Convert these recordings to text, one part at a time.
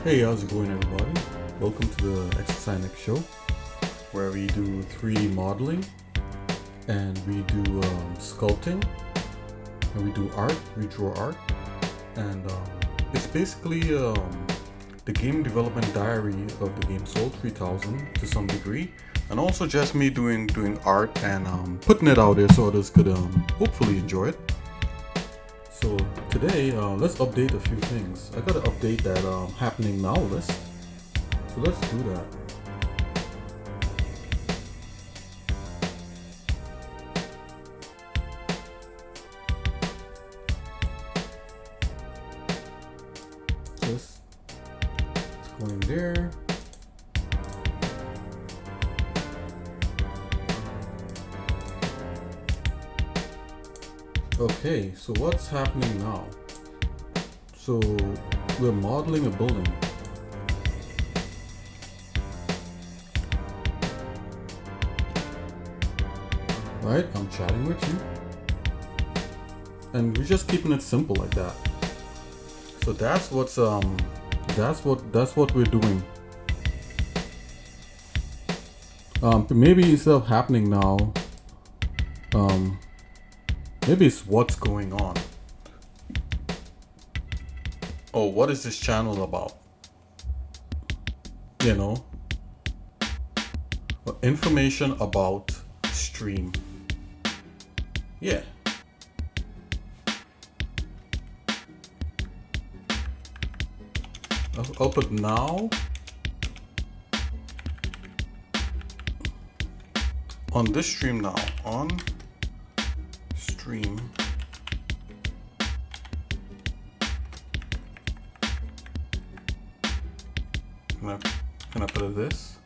Hey, how's it going, everybody? Welcome to the xsinick show, where we do 3D modeling, and we do sculpting, and we do art. We draw art, and it's basically the game development diary of the game Soul 3000 to some degree, and also just me doing art and putting it out there so others could hopefully enjoy it. So today, let's update a few things. I gotta update that happening now list. So let's do that. Let's go in there. Okay, so what's happening now? So we're modeling a building. Right, I'm chatting with you. And we're just keeping it simple like that. So that's what's that's what we're doing. Maybe instead of happening now, maybe it's what's going on. Oh, what is this channel about? You know? Information about stream. Yeah. I'll put now on this stream now. On stream. Can I put it this?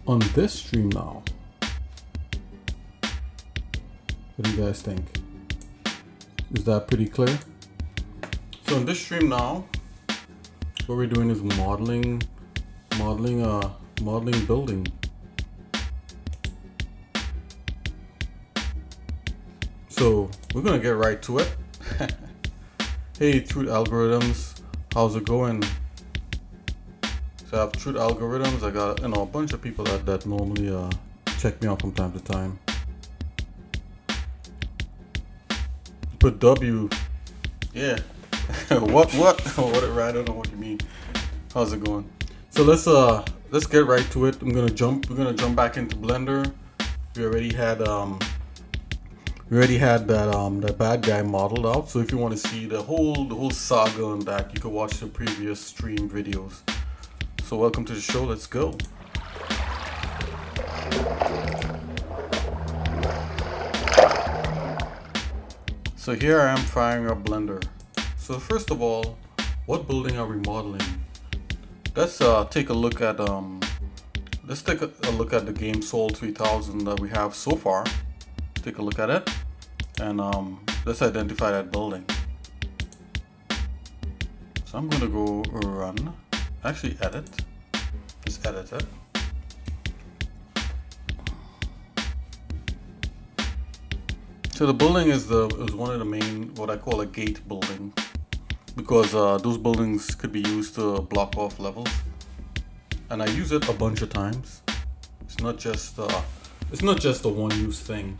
On this stream now. What do you guys think? Is that pretty clear? So in this stream now, what we're doing is modeling building. So we're gonna get right to it. Hey, Truth Algorithms, how's it going? So I have Truth Algorithms. I got a bunch of people that normally check me out from time to time. Put W, yeah. what? I don't know what you mean. How's it going? So let's get right to it. We're gonna jump back into Blender. We already had that bad guy modeled out. So if you want to see the whole saga on that, you can watch the previous stream videos. So welcome to the show. Let's go. So here I am firing up Blender. So first of all, what building are we modeling? Let's take a look at the game Soul 3000 that we have so far. Take a look at it, and let's identify that building. So I'm gonna go run, actually edit. Just edit it. So the building is one of the main, what I call a gate building, because those buildings could be used to block off levels, and I use it a bunch of times. It's not just a one-use thing.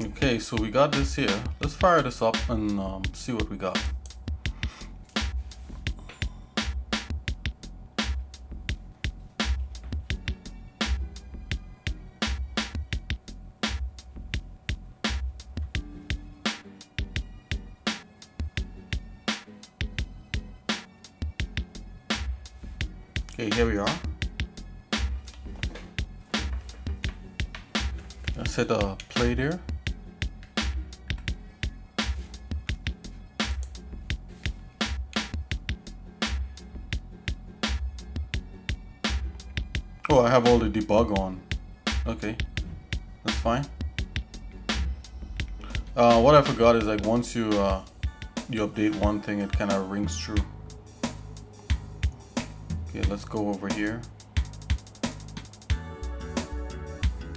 Okay, so we got this here. Let's fire this up and see what we got. Okay, here we are. Let's hit play there. Oh, I have all the debug on. Okay, that's fine. What I forgot is like once you update one thing, it kind of rings true. Okay, let's go over here.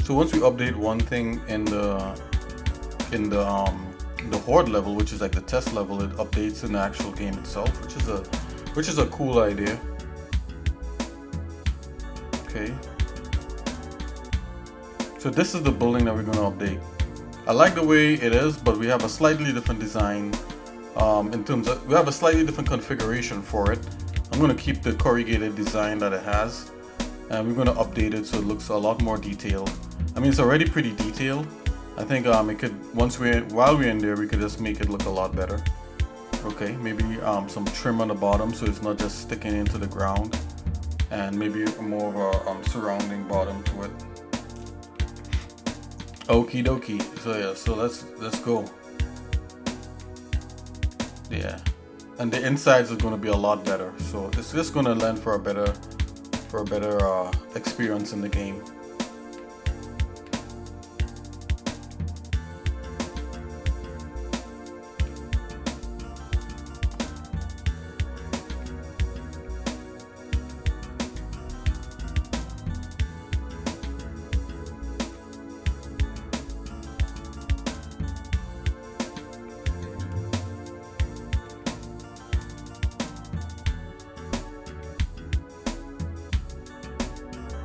So once we update one thing in the horde level, which is like the test level, it updates in the actual game itself, which is a cool idea. Okay. So this is the building that we're going to update. I like the way it is, but we have a slightly different design in terms of, we have a slightly different configuration for it. I'm going to keep the corrugated design that it has, and we're going to update it so it looks a lot more detailed. I mean, it's already pretty detailed. I think it could, while we're in there, we could just make it look a lot better. Okay, maybe some trim on the bottom so it's not just sticking into the ground, and maybe more of a surrounding bottom to it. Okie dokie. So yeah, so let's go. Yeah, and the insides are going to be a lot better. So it's just going to lend for a better experience in the game.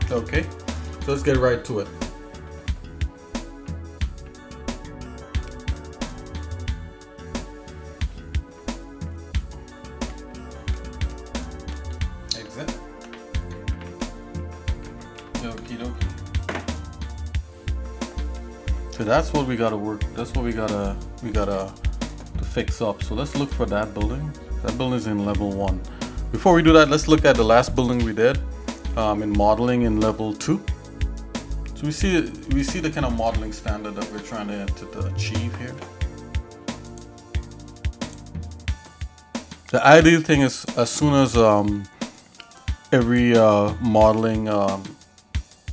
Okay, so let's get right to it. Exit. Okie dokie. So that's what we gotta work. That's what we gotta to fix up. So let's look for that building. That building is in level 1. Before we do that, let's look at the last building we did. In modeling in level 2. So we see the kind of modeling standard that we're trying to achieve here. The ideal thing is as soon as every modeling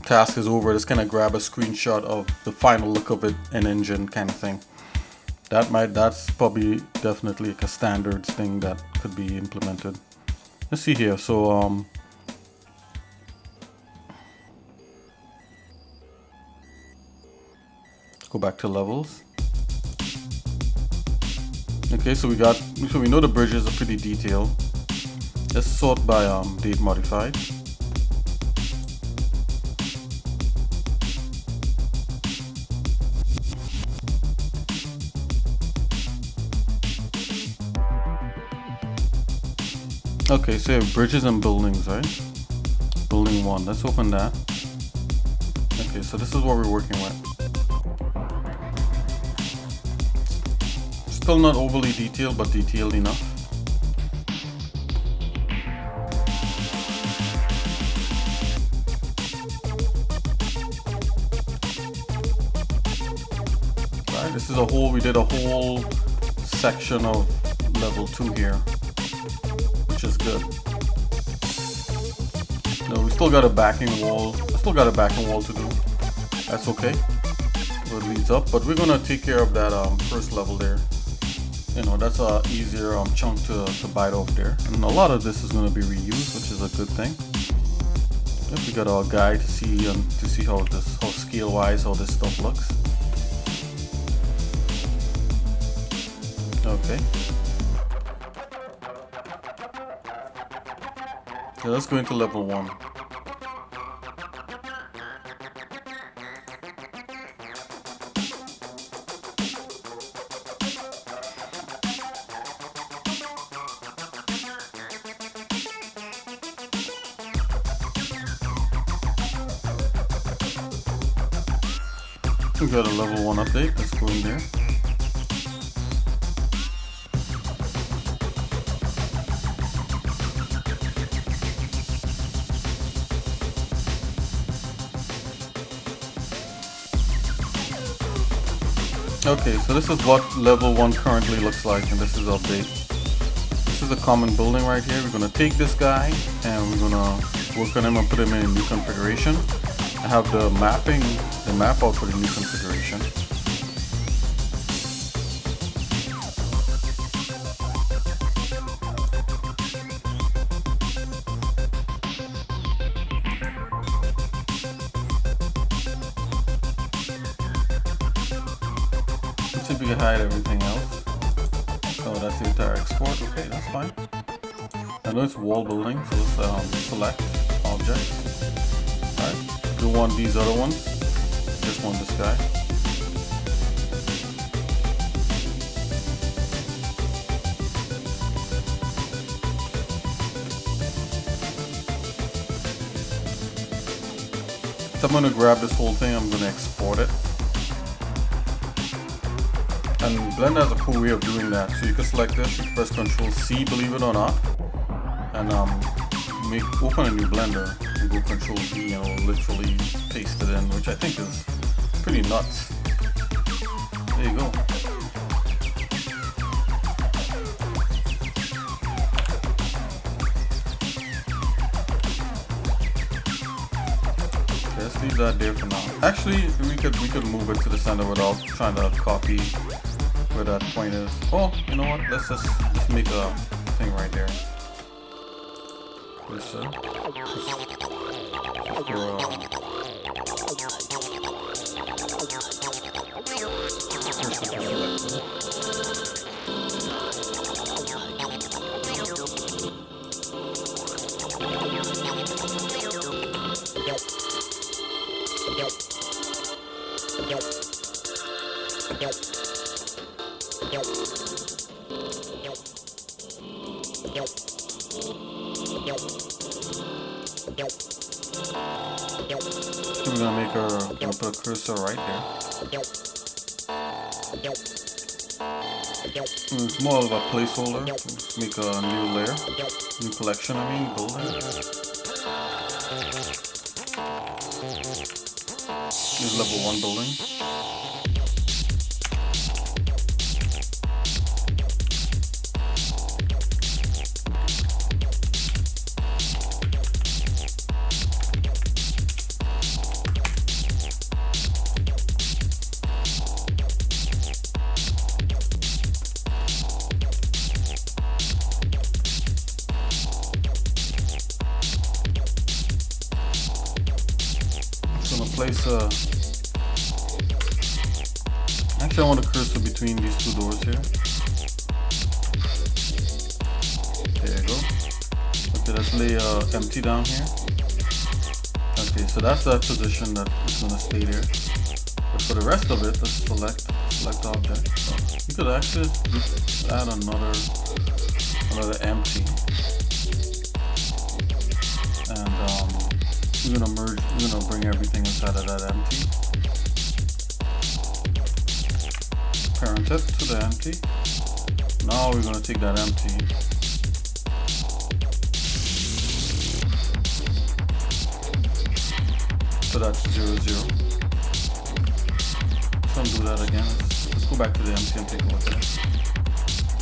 task is over, just kind of grab a screenshot of the final look of it in engine kind of thing. That's probably definitely like a standards thing that could be implemented. Let's see here. So go back to levels. Okay, so we know the bridges are pretty detailed. Let's sort by date modified. Okay, so bridges and buildings, right? Building 1. Let's open that. Okay, so this is what we're working with. Still not overly detailed, but detailed enough. Right, this is we did a whole section of level 2 here, which is good. No, we still got a backing wall. To do. That's okay. Where it leads up, but we're gonna take care of that first level there. You know, that's a easier chunk to bite off there, and a lot of this is going to be reused, which is a good thing. Yep, we got our guide to see how scale wise how this stuff looks. Okay. So let's go into level 1. We got a level 1 update. Let's go in there. Okay, so this is what level 1 currently looks like, and this is update. This is a common building right here. We're gonna take this guy and we're gonna work on them and put them in a new configuration. I have the map out for the new configuration. Let's see if we can hide everything else. Oh, that's the entire export. Okay, that's fine. I know it's wall building, so let's select objects. Alright, don't want these other ones, just want this guy. So I'm going to grab this whole thing, I'm going to export it. And Blender has a cool way of doing that. So you can select this, you can press Ctrl C, believe it or not, and open a new Blender and go Ctrl V and it'll literally paste it in, which I think is pretty nuts. There you go. Okay, let's leave that there for now. Actually, we could move it to the center without trying to copy where that point is. Oh, you know what? Let's make a thing right there. Let's we're gonna put a cursor right there. It's more of a placeholder. Let's make a new layer, new collection. Building. This is level 1 building. Place actually I want a cursor between these two doors here. There you go. Okay, let's lay empty down here. Okay, so that's that position that is going to stay there. But for the rest of it, let's select object. So you could actually just add another empty. And we're gonna bring everything inside of that empty. Parent it to the empty. Now we're gonna take that empty. So that's 0, 0. So undo that again. Let's go back to the empty and take a look at it.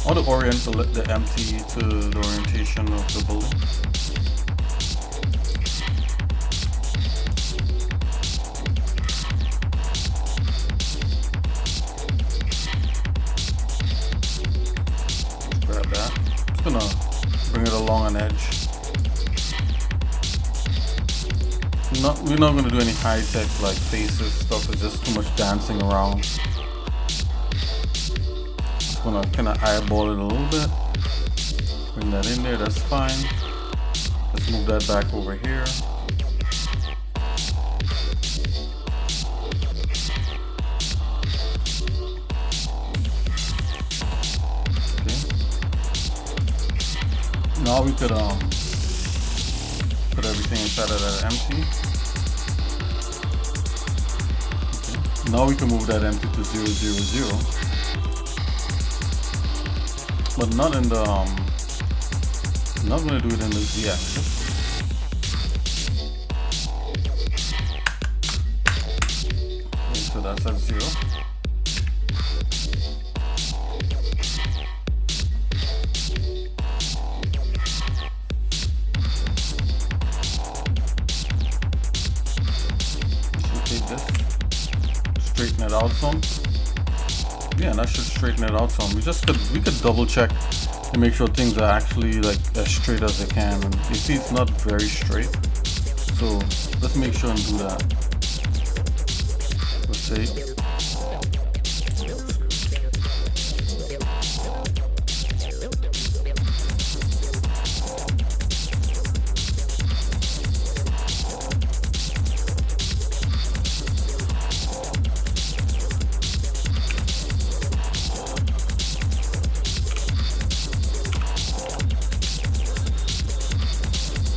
I want to orient the empty to the orientation of the building. Gonna bring it along an edge. We're not gonna do any high-tech like faces stuff. It's just too much dancing around. Just gonna kind of eyeball it a little bit. Bring that in there. That's fine. Let's move that back over here. Now we could put everything inside of that empty. Okay. Now we can move that empty to 0, 0, 0. But not in the not gonna do it in the z-axis. Okay, so that's at 0. out some. Yeah, that should straighten it out some. We could double check to make sure things are actually like as straight as they can. And you see, it's not very straight, so let's make sure and do that. Let's see.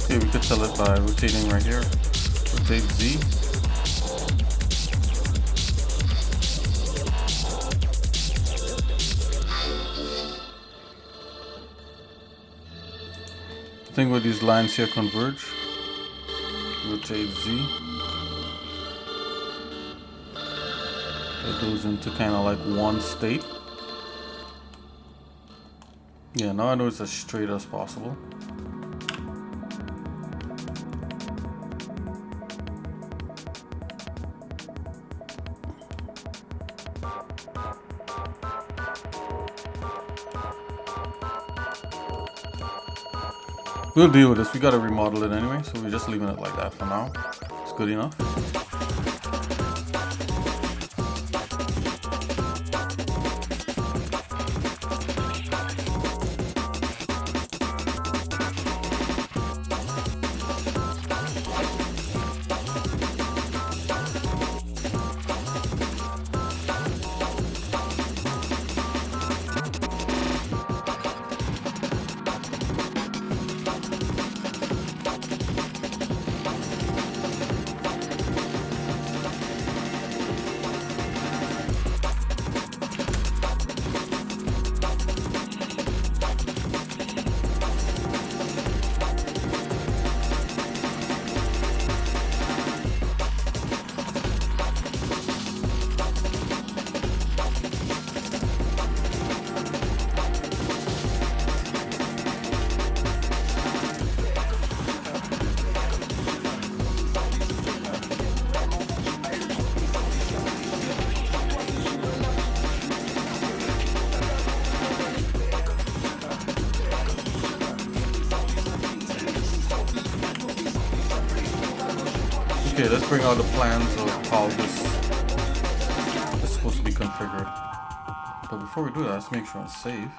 Okay, we could tell it by rotating right here. Rotate Z. The thing with these lines here converge. Rotate Z. It goes into kind of like one state. Yeah, now I know it's as straight as possible. We'll deal with this. We gotta remodel it anyway, so we're just leaving it like that for now. It's good enough. Okay, let's bring out the plans of how this is supposed to be configured. But before we do that, let's make sure it's safe.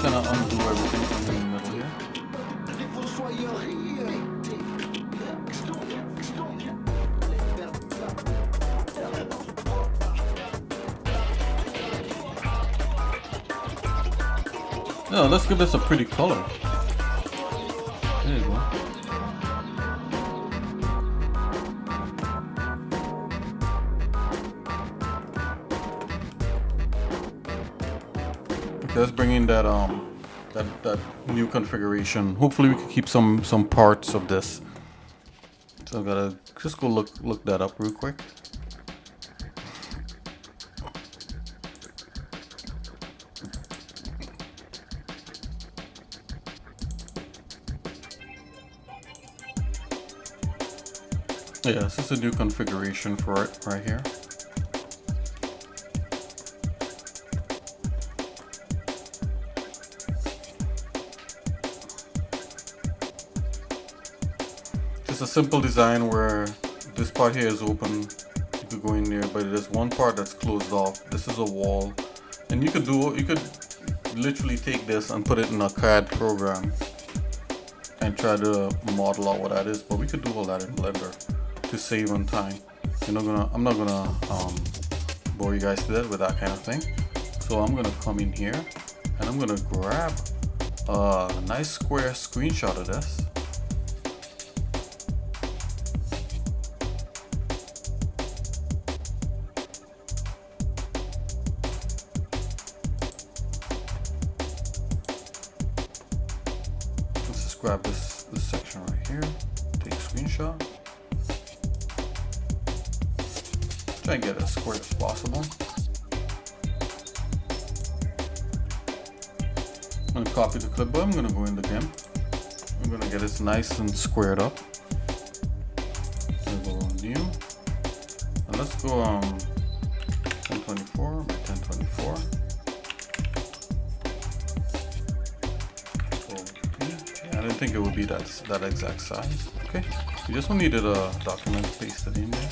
Gonna undo everything from the middle here. Yeah, let's give this a pretty color. There you go. Okay, let's bring in that that new configuration. Hopefully we can keep some parts of this. So I gotta just go look that up real quick. Yeah, this is a new configuration for it right here. It's a simple design where this part here is open. You could go in there, but there's one part that's closed off. This is a wall, and you could literally take this and put it in a CAD program and try to model out what that is, but we could do all that in Blender to save on time. I'm not gonna bore you guys to death with that kind of thing. So I'm gonna come in here and I'm gonna grab a nice square screenshot of this. Let's just grab this section right here, take a screenshot. Try and get it as square as possible. I'm gonna copy the clipboard. I'm gonna go into Gimp. I'm gonna get this nice and squared up. I'm gonna go new, and let's go 1024 by 1024. Yeah, I didn't think it would be that exact size. Okay, you just needed a document pasted in there.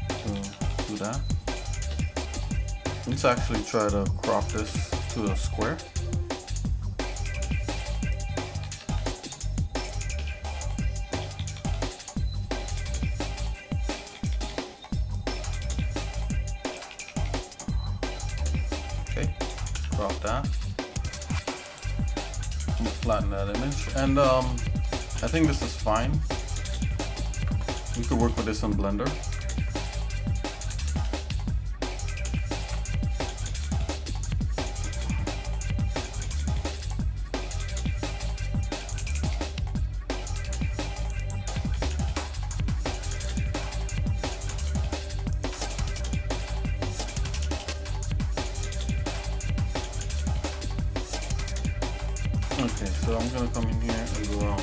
So do that. Let's actually try to crop this to a square. Crop that. I'm gonna flatten that image, and I think this is fine. We could work with this in Blender. Okay, so I'm gonna come in here and go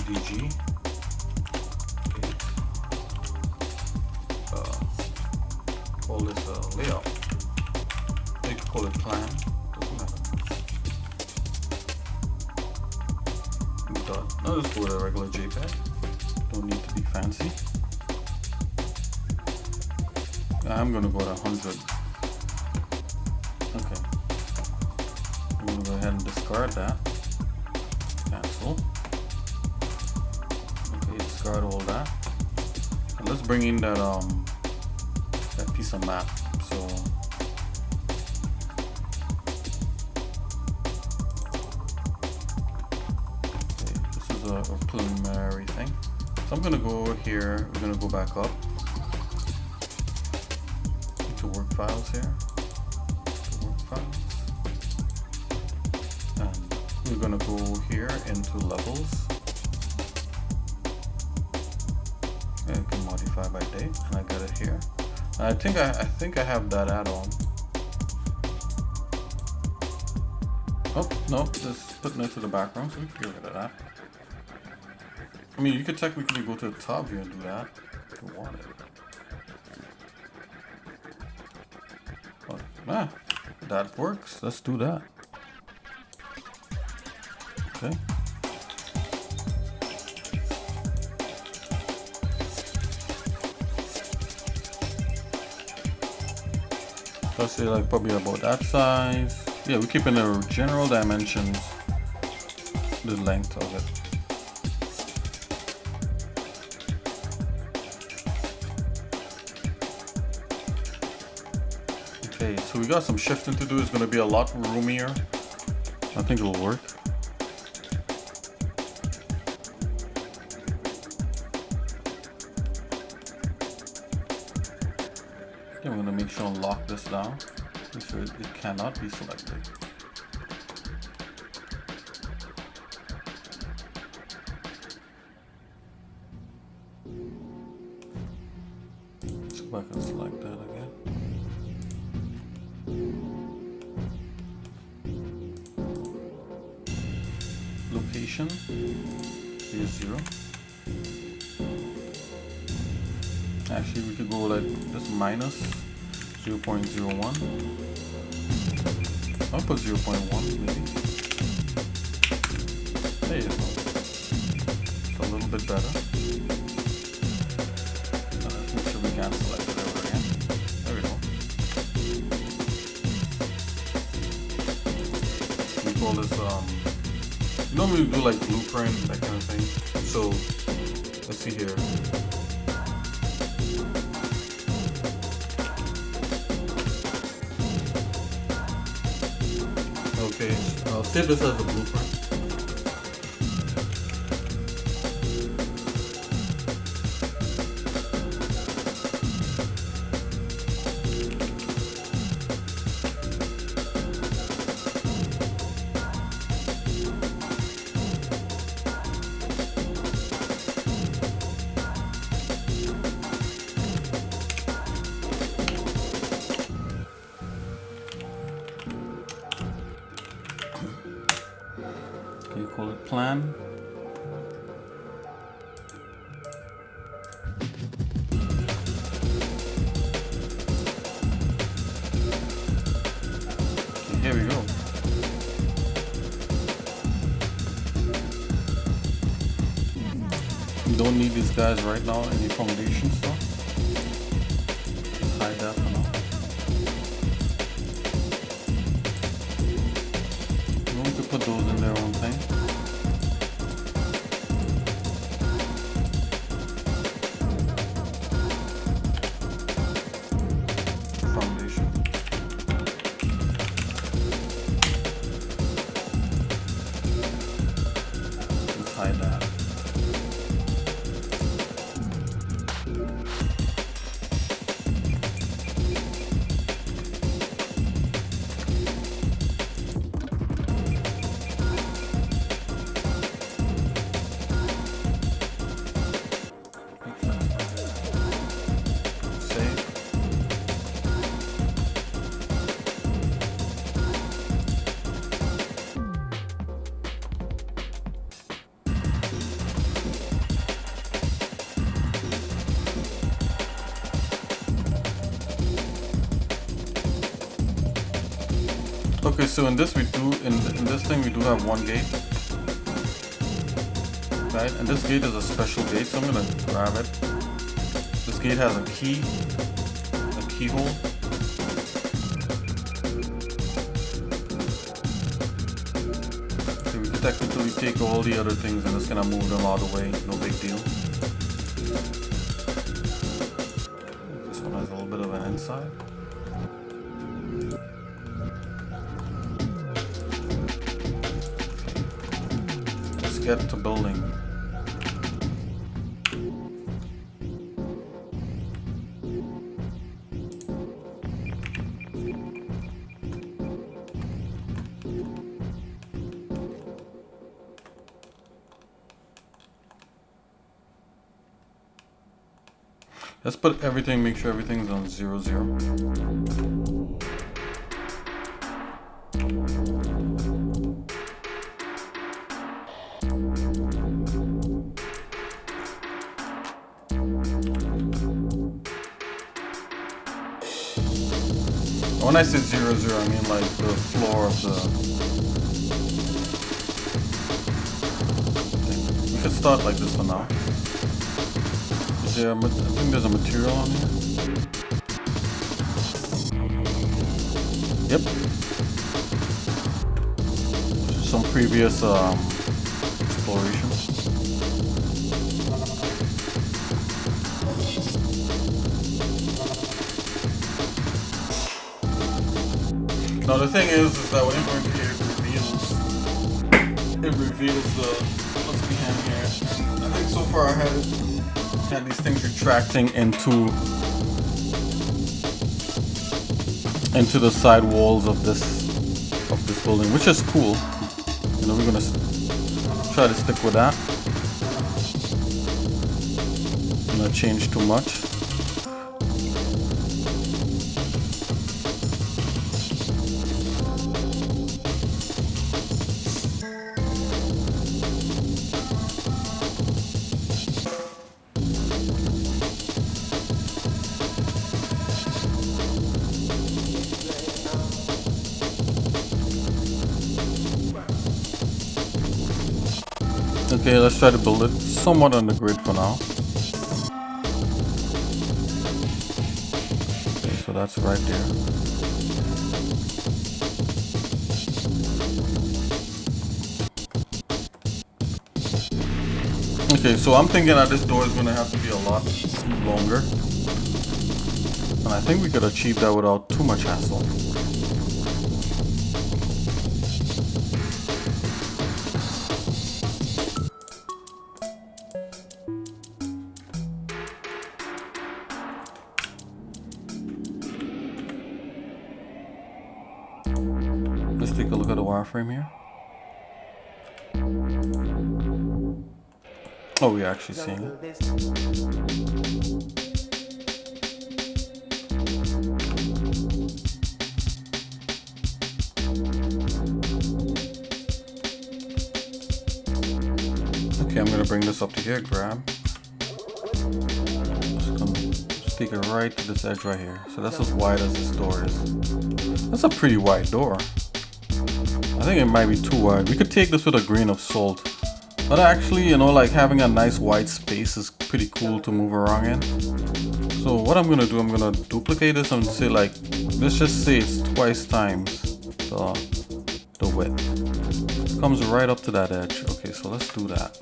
DG. Call this a layout. You can call it plan. Doesn't matter. I'll just go with a regular JPEG. Don't need to be fancy. I'm gonna go to 100. Okay. I'm gonna go ahead and discard that. Cancel. Okay, discard all that. And let's bring in that that piece of map. So a preliminary thing. So I'm gonna go over here. We're gonna go back up into work files here. Work files. And we're gonna go here into levels. And I can modify by date, and I got it here. And I think I have that add-on. Oh no, just putting it to the background, so we can get rid of that. I mean, you could technically go to the top view and do that if you wanted. But, that works. Let's do that. Okay. So I say like probably about that size. Yeah, we're keeping the general dimensions, the length of it. Okay, so we got some shifting to do. It's going to be a lot roomier. I think it'll work. Okay, I'm going to make sure and lock this down. Make sure it cannot be selected. So I can select that again. Location is 0. Actually, we could go like this minus 0.01. I'll put 0.1 maybe. There you go. bit better. Let's make sure we can select it over again. There we go. We call this, you normally do like blueprint, that kind of thing. So, let's see here. Okay, I'll save this as a blueprint. You call it plan. Okay, here we go. You don't need these guys right now, any foundation stuff. Just hide that for now. We could put those in their own thing. Foundation. Let's hide that. Okay, so in this in this thing we do have one gate, right? And this gate is a special gate, so I'm gonna grab it. This gate has a keyhole. So we can technically take all the other things and just gonna move them out of the way, no big deal. This one has a little bit of an inside. Get to building. Let's put everything, make sure everything's on 0, 0. When I say 0, 0, I mean like the floor of the thing. We could start like this for now. Is there I think there's a material on here. Yep. Some previous explorations. Now the thing is that when you go into here, it reveals what's behind here. I think so far I had these things retracting into the side walls of this building, which is cool. You know, we're gonna try to stick with that. Not change too much. Okay, let's try to build it. somewhat on the grid for now. Okay, so that's right there. Okay, so I'm thinking that this door is going to have to be a lot longer. And I think we could achieve that without too much hassle. Let's take a look at the wireframe here. Oh, we're actually seeing it. Okay, I'm gonna bring this up to here, grab. Just take it right to this edge right here. So that's as wide as this door is. That's a pretty wide door. I think it might be too wide. We could take this with a grain of salt. But actually, you know, like having a nice wide space is pretty cool to move around in. So what I'm gonna do, I'm gonna duplicate this and say like, let's just say it's twice times the width. It comes right up to that edge. Okay, so let's do that.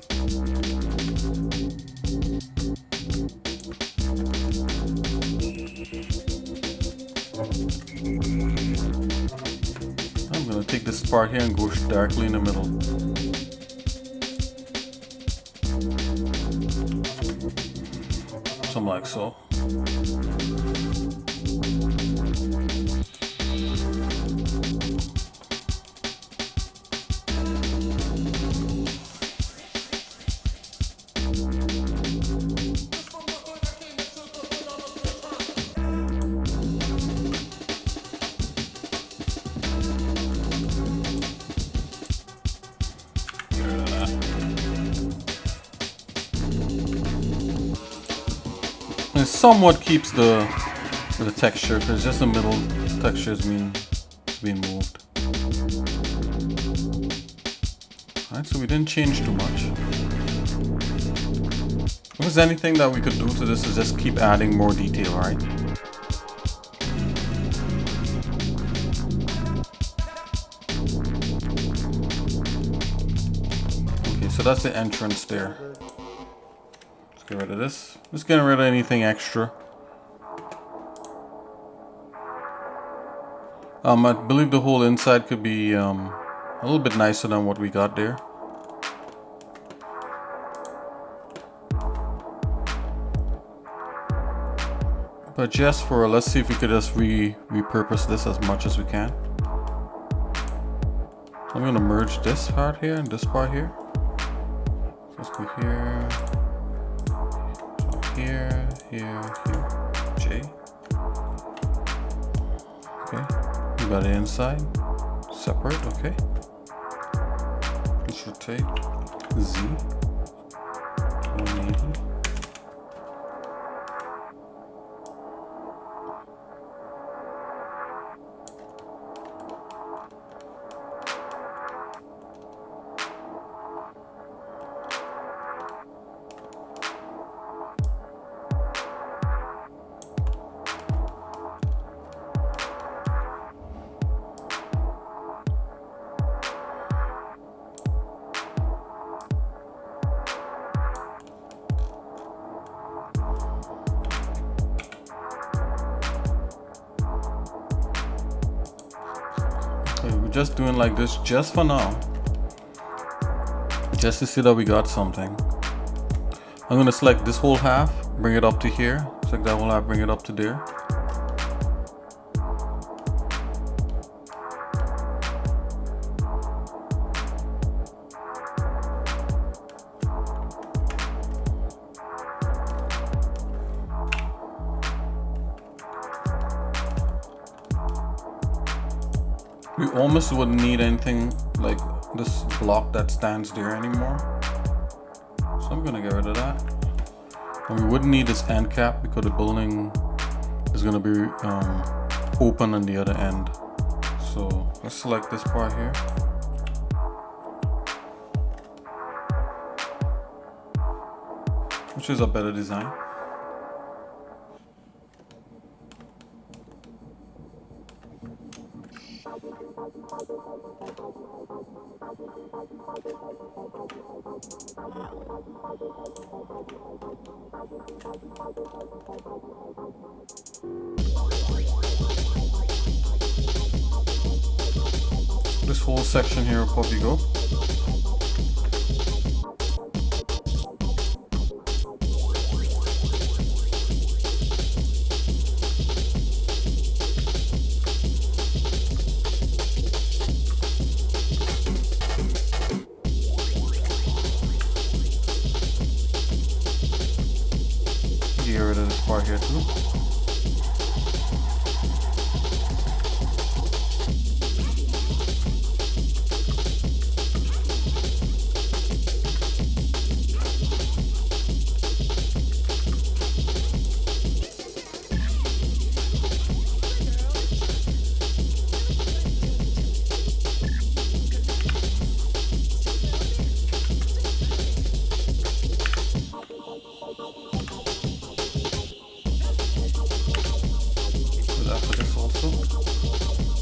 I'm gonna take this part here and go directly in the middle. Something like so. It somewhat keeps the texture, because just the middle texture is being moved. Alright, so we didn't change too much. If there's anything that we could do to this is just keep adding more detail, right? Okay, so that's the entrance there. Let's get rid of this. Just getting rid of anything extra. I believe the whole inside could be a little bit nicer than what we got there. But just for, let's see if we could just repurpose this as much as we can. I'm gonna merge this part here and this part here. So let's go here. Here, here, here, J. Okay, we got it inside, separate, okay. Let's rotate, Z, 180. Okay, we're just doing like this just for now. Just to see that we got something. I'm gonna select this whole half, bring it up to here. Select that whole half, bring it up to there. We almost wouldn't need anything like this block that stands there anymore. So I'm gonna get rid of that. And we wouldn't need this end cap because the building is gonna be open on the other end. So let's select this part here. choose a better design. This whole section here will probably go. Get rid of this part here too.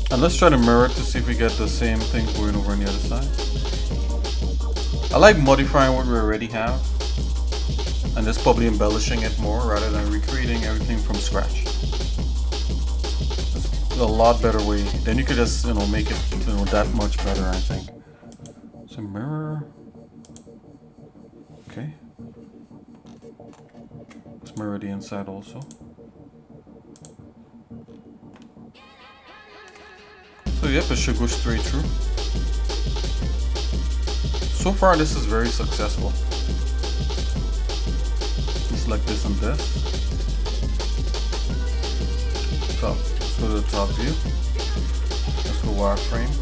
And let's try to mirror it to see if we get the same thing going over on the other side. I like modifying what we already have and just probably embellishing it more rather than recreating everything from scratch. It's a lot better way. Then you could just, you know, make it, you know, that much better, I think. So mirror. Okay. Let's mirror the inside also. So yep, it should go straight through. So far this is very successful. Just like this and this. Top. Let's go to the top view. Let's go wireframe.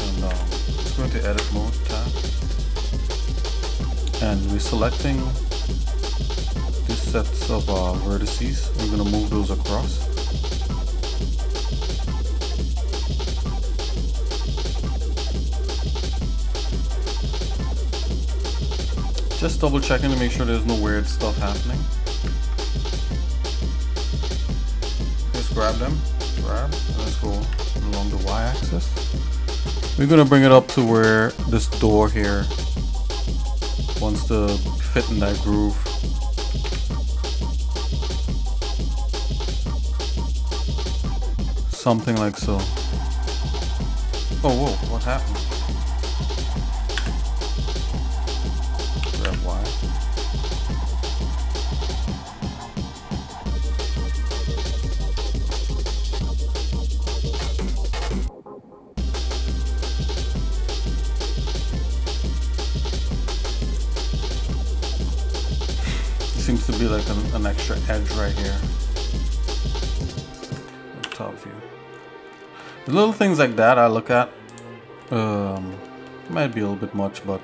And let's go into edit mode tab. And we're selecting these sets of vertices. We're going to move those across. Just double checking to make sure there's no weird stuff happening. Just grab them, grab, and let's go along the y-axis. We're gonna bring it up to where this door here wants to fit in that groove. Something like so. Oh, whoa, what happened? Seems to be like an extra edge right here. Top view. The little things like that I look at. Might be a little bit much, but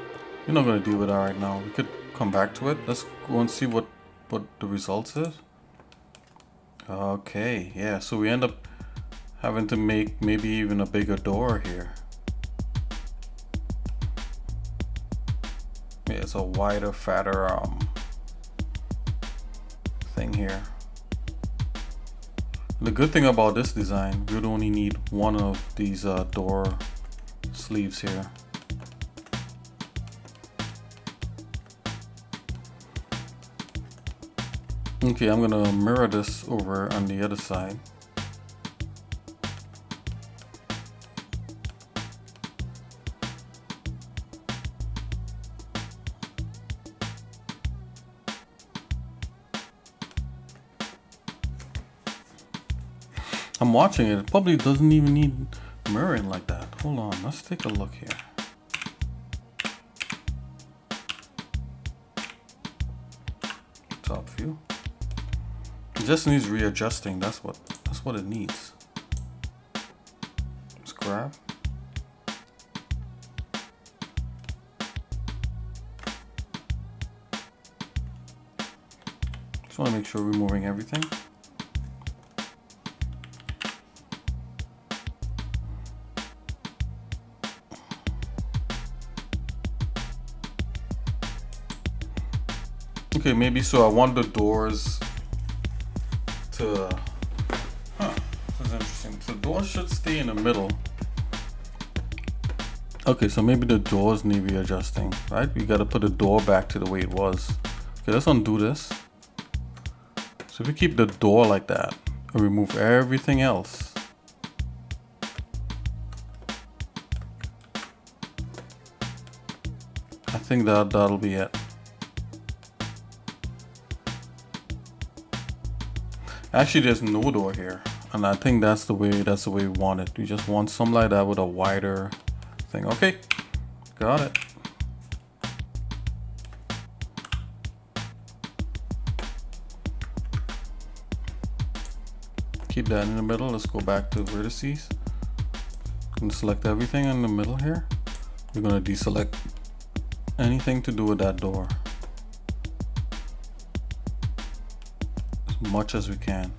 we're not going to deal with that right now. We could come back to it. Let's go and see what the results is. Okay, yeah, so we end up having to make maybe even a bigger door here. Yeah, it's a wider, fatter thing here. The good thing about this design, you'd only need one of these door sleeves here. Okay, I'm gonna mirror this over on the other side. I'm watching it. It probably doesn't even need mirroring like that. Hold on, let's take a look here. Top view. It just needs readjusting. That's what it needs. Let's grab. Just want to make sure we're moving everything. Okay, maybe so. I want the doors to... Huh, this is interesting. So the doors should stay in the middle. Okay, so maybe the doors need readjusting, right? We gotta put the door back to the way it was. Okay, let's undo this. So if we keep the door like that and remove everything else, I think that'll be it. Actually, there's no door here, and I think that's the way we want it. We just want something like that with a wider thing. Okay, got it. Keep that in the middle. Let's go back to vertices and select everything in the middle here. We're gonna deselect anything to do with that door as much as we can.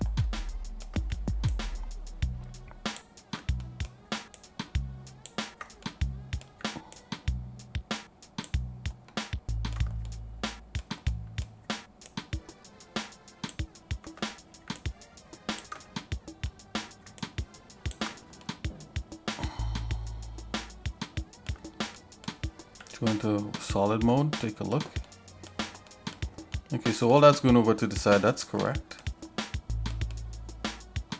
Go into solid mode, take a look. Okay, so all that's going over to the side, that's correct.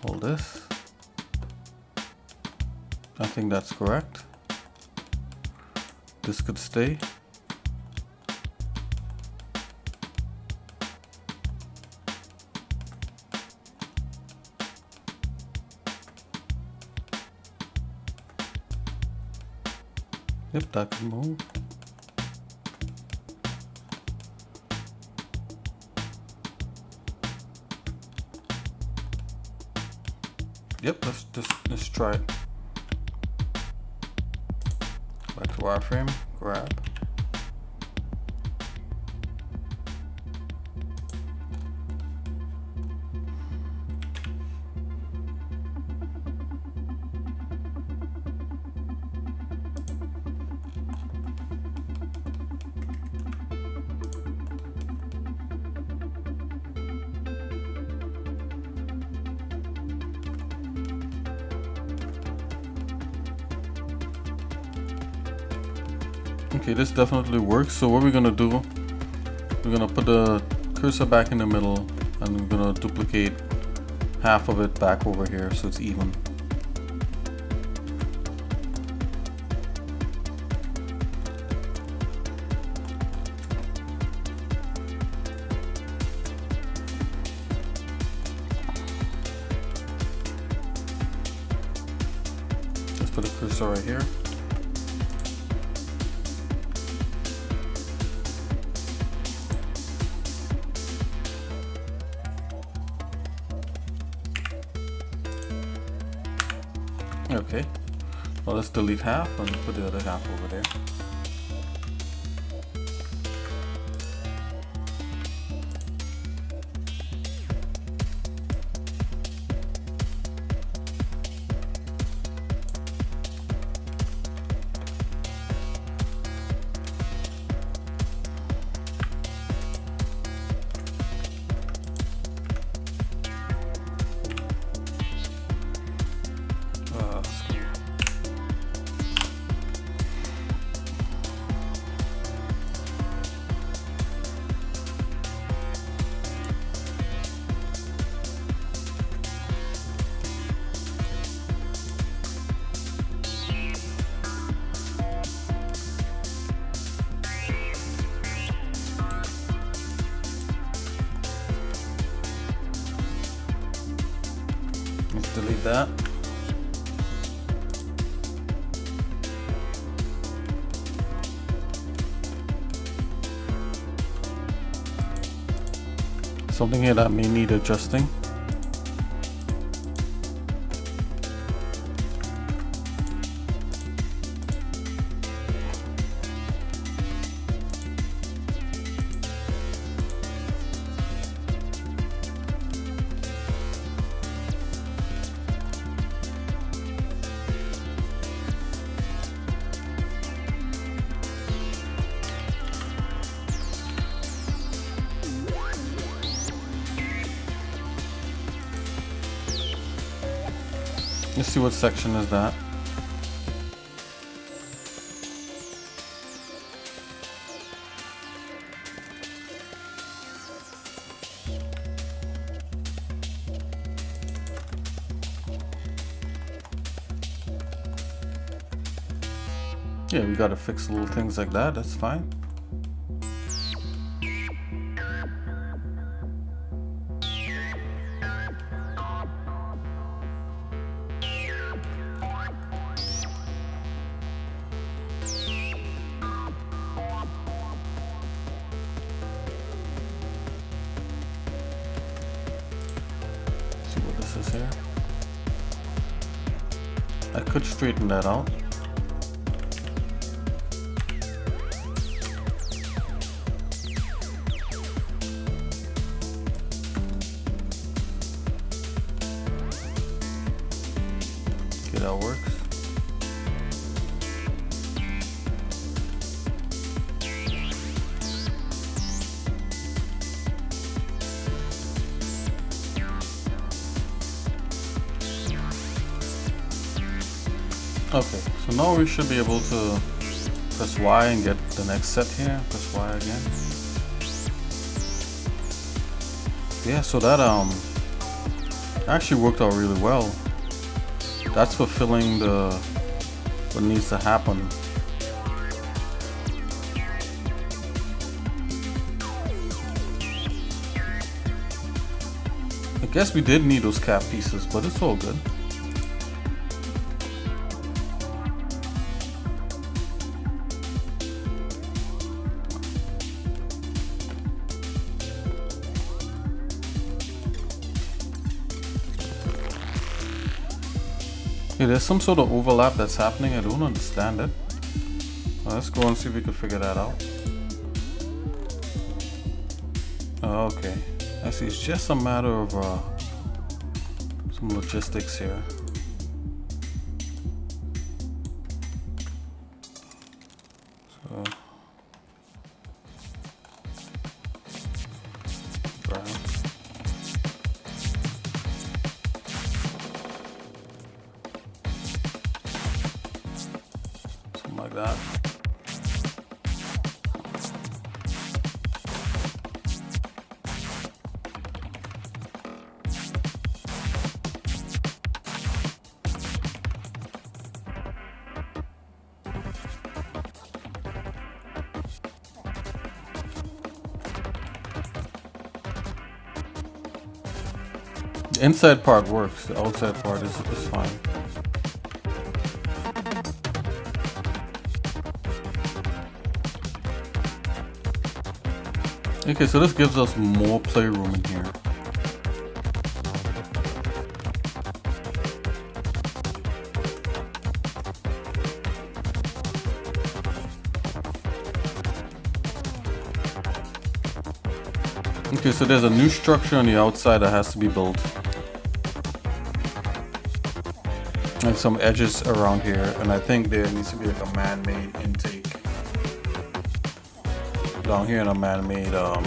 All this, I think that's correct. This could stay. Yep, that can move. Yep, let's try it. Back to wireframe, grab. Okay, this definitely works. So what we're gonna do, we're gonna put the cursor back in the middle and we're gonna duplicate half of it back over here so it's even. Let's put a cursor right here. Okay, well, let's delete half and put the other half over there. Let's delete that. Something here that may need adjusting. Let's see what section is that. Yeah, we gotta fix little things like that, that's fine. See what this is here. I could straighten that out. That works. Okay, so now we should be able to press Y and get the next set here. Press Y again. Yeah, so that actually worked out really well. That's fulfilling what needs to happen. I guess we did need those cap pieces, but it's all good. Okay, there's some sort of overlap that's happening. I don't understand it. Let's go and see if we can figure that out. Okay, I see. It's just a matter of some logistics here. So, like that. The inside part works, the outside part is fine. Okay, so this gives us more playroom in here. Okay, so there's a new structure on the outside that has to be built. And some edges around here, and I think there needs to be like a man-made intake down here and a man-made out.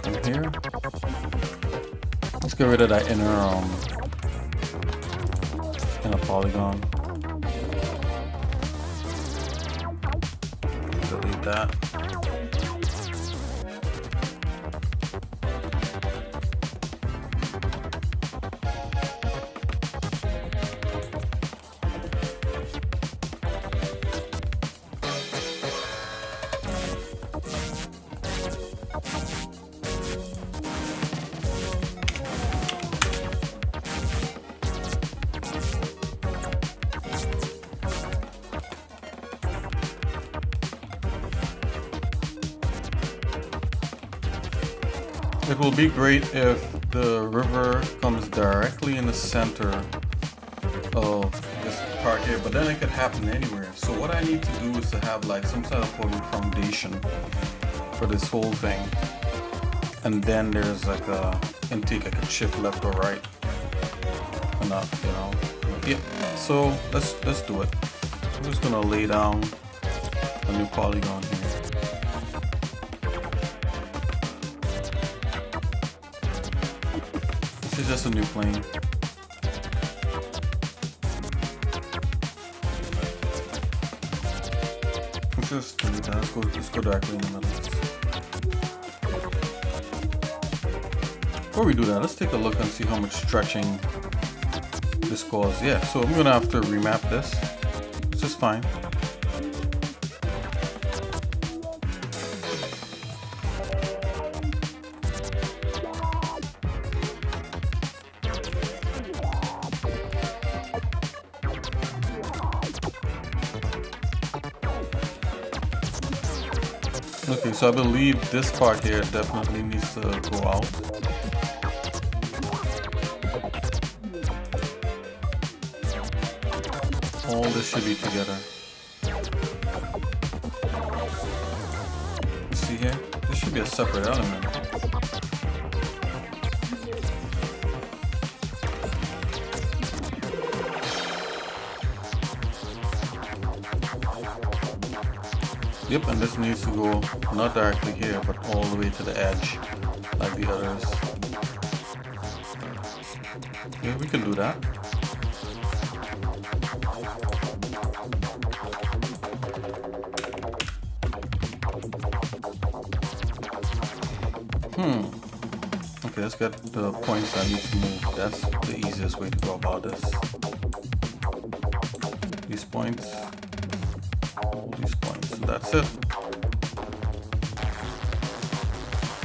And here, let's get rid of that inner polygon. Delete that. It will be great if the river comes directly in the center of this part here, but then it could happen anywhere. So what I need to do is to have like some sort of foundation for this whole thing. And then there's like a intake I could shift left or right. And up, you know. Yeah, so let's do it. I'm just gonna lay down a new polygon here. This is just a new plane. Let's just delete that. Let's go directly in the middle. Before we do that, let's take a look and see how much stretching this causes. Yeah, so I'm gonna have to remap this. This is fine. Okay, so I believe this part here definitely needs to go out. All this should be together. You see here? This should be a separate element. Yep, and this needs to go not directly here, but all the way to the edge, like the others. Yeah, we can do that. Okay, let's get the points I need to move. That's the easiest way to go about this. These points. All these points. And that's it.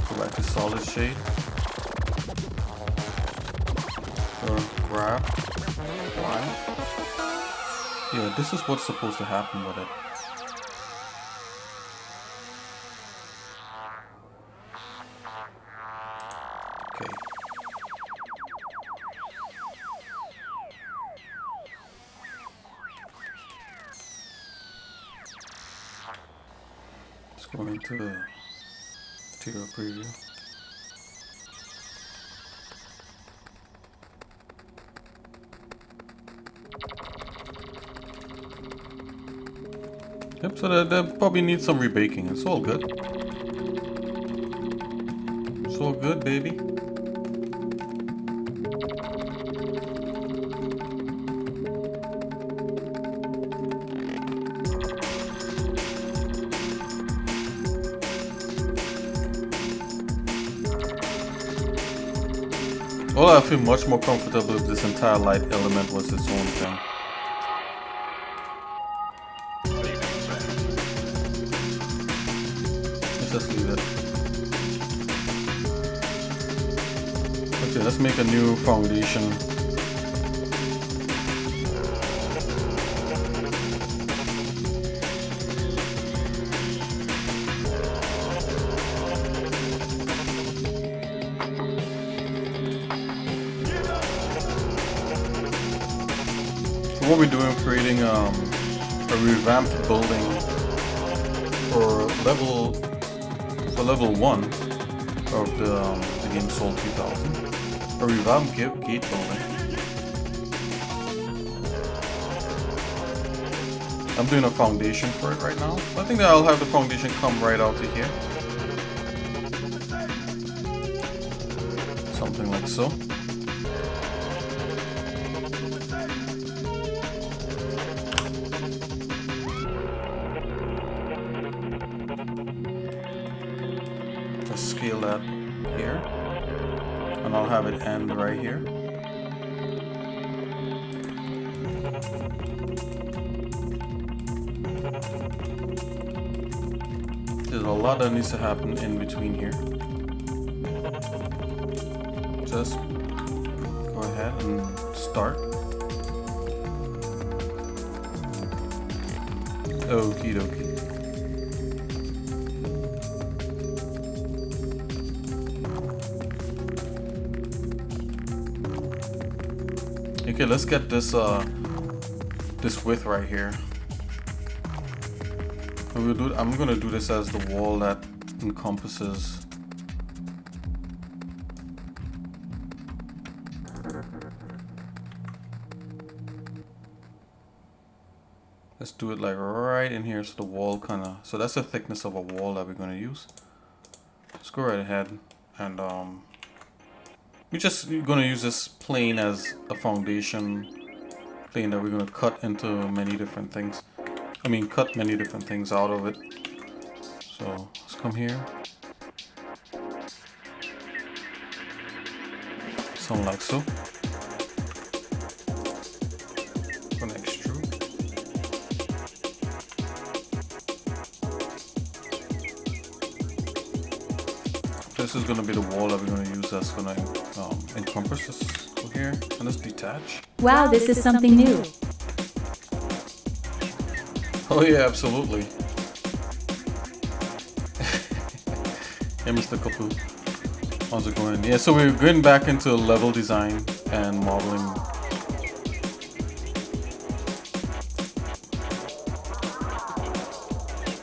Go back to solid shade. Or grab. Line. Yeah, this is what's supposed to happen with it. Okay. Let's go into the material preview. Yep, so that probably needs some rebaking. It's all good. It's all good, baby. Well, I feel much more comfortable if this entire light element was its own thing. Let's just leave it. Okay, let's make a new foundation. What we're doing, creating a revamped building for level 1 of the game Soul 2000. A revamped gate building. I'm doing a foundation for it right now. So I think that I'll have the foundation come right out to here. Something like so. Scale that here, and I'll have it end right here. There's a lot that needs to happen in between here. Just go ahead and start. Okie dokie. Okay, let's get this this width right here. And I'm gonna do this as the wall that encompasses. Let's just do it like right in here, so the wall kind of, so that's the thickness of a wall that we're going to use. Let's go right ahead and we're just going to use this plane as a foundation plane that we're going to cut into many different things. I mean, cut many different things out of it. So let's come here. Something like so. Gonna extrude. This is gonna be the wall that we're gonna use. That's gonna encompass this over here, and let's detach. Wow, this is something new. Oh yeah, absolutely. Hey, Mr. Kapu. How's it going? Yeah, so we're going back into level design and modeling.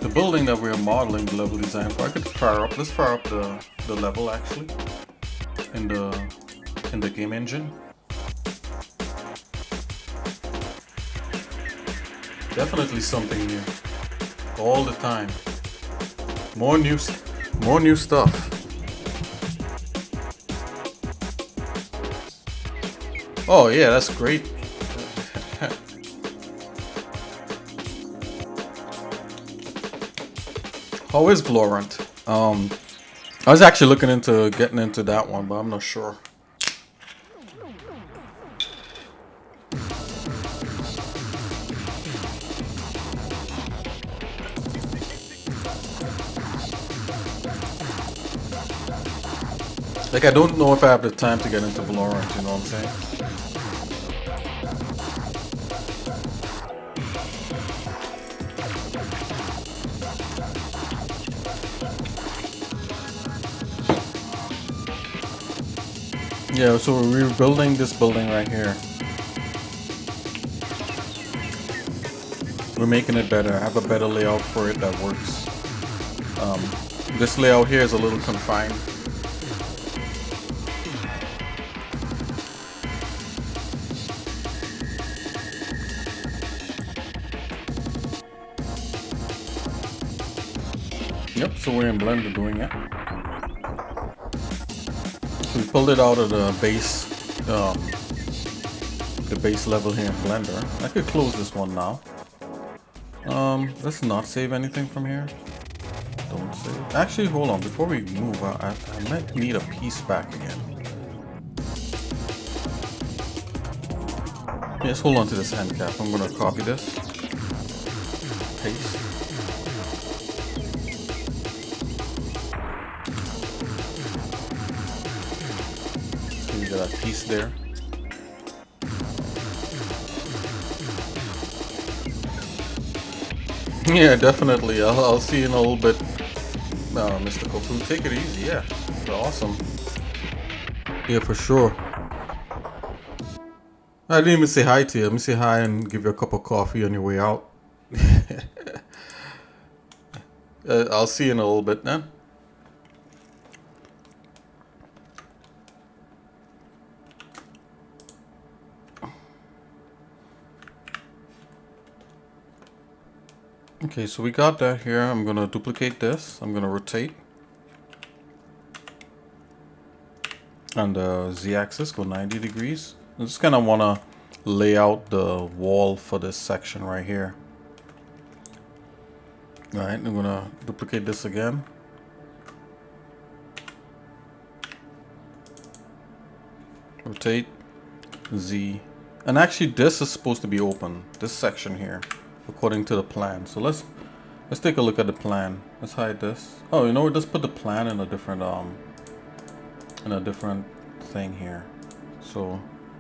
The building that we're modeling the level design for, I could fire up. Let's fire up the level actually in the game engine. Definitely something new. All the time. More new stuff. Oh yeah, that's great. How is Valorant? I was actually looking into getting into that one, but I'm not sure. Like, I don't know if I have the time to get into Valorant, you know what I'm saying? Yeah, so we're building this building right here. We're making it better. I have a better layout for it that works. This layout here is a little confined. Yep, so we're in Blender doing it. So we pulled it out of the base level here in Blender. I could close this one now. Let's not save anything from here. Don't save. Actually, hold on. Before we move, I might need a piece back again. Yes, hold on to this end cap. I'm gonna copy this. Paste. You got a piece there. Yeah, definitely. I'll see you in a little bit. Mr. Kopu, take it easy. Yeah, awesome. Yeah, for sure. I didn't even say hi to you. Let me say hi and give you a cup of coffee on your way out. I'll see you in a little bit then. Okay, so we got that here. I'm gonna duplicate this. I'm gonna rotate. On the Z-axis, go 90 degrees. I just kind of want to lay out the wall for this section right here. Alright, I'm gonna duplicate this again. Rotate, Z. And actually this is supposed to be open, this section here, according to the plan. So let's take a look at the plan. Let's hide this. Oh, you know what? Let's put the plan in a different thing here. So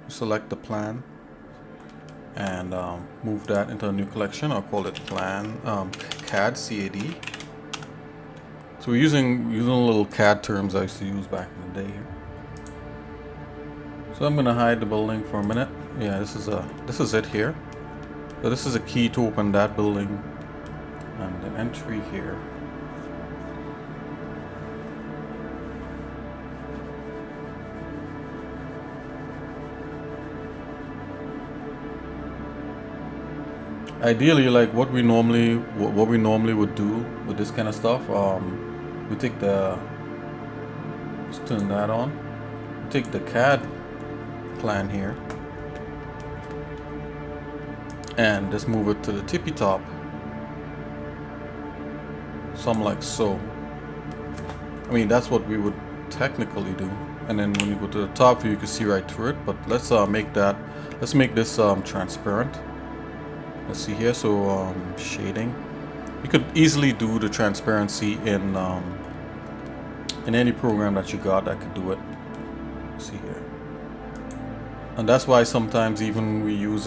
select the plan and move that into a new collection. I'll call it plan CAD CAD. So we're using little CAD terms I used to use back in the day here. So I'm gonna hide the building for a minute. Yeah, this is it here. So this is a key to open that building and the entry here. ideally, like what we normally would do with this kind of stuff, we take the, let's turn that on. We take the CAD plan here and just move it to the tippy top, something like so. I mean, that's what we would technically do. And then when you go to the top view, you can see right through it. But let's make this transparent. Let's see here. So shading, you could easily do the transparency in any program that you got that could do it. Let's see here. And that's why sometimes even we use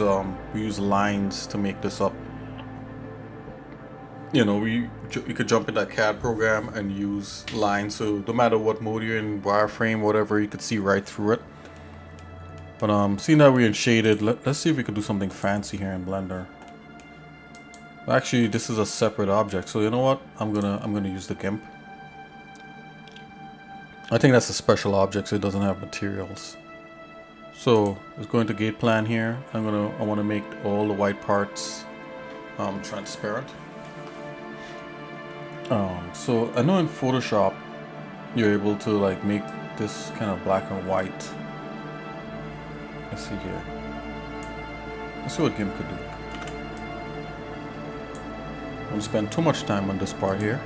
lines to make this up. You know, you could jump in that CAD program and use lines, so no matter what mode you're in, wireframe, whatever, you could see right through it. But seeing that we're in shaded, let's see if we could do something fancy here in Blender. Actually, this is a separate object, so you know what? I'm gonna use the Gimp. I think that's a special object, so it doesn't have materials. So let's go into gate plan here. I want to make all the white parts transparent. So I know in Photoshop you're able to like make this kind of black and white. Let's see here. Let's see what Gimp could do. I'm gonna spend too much time on this part here.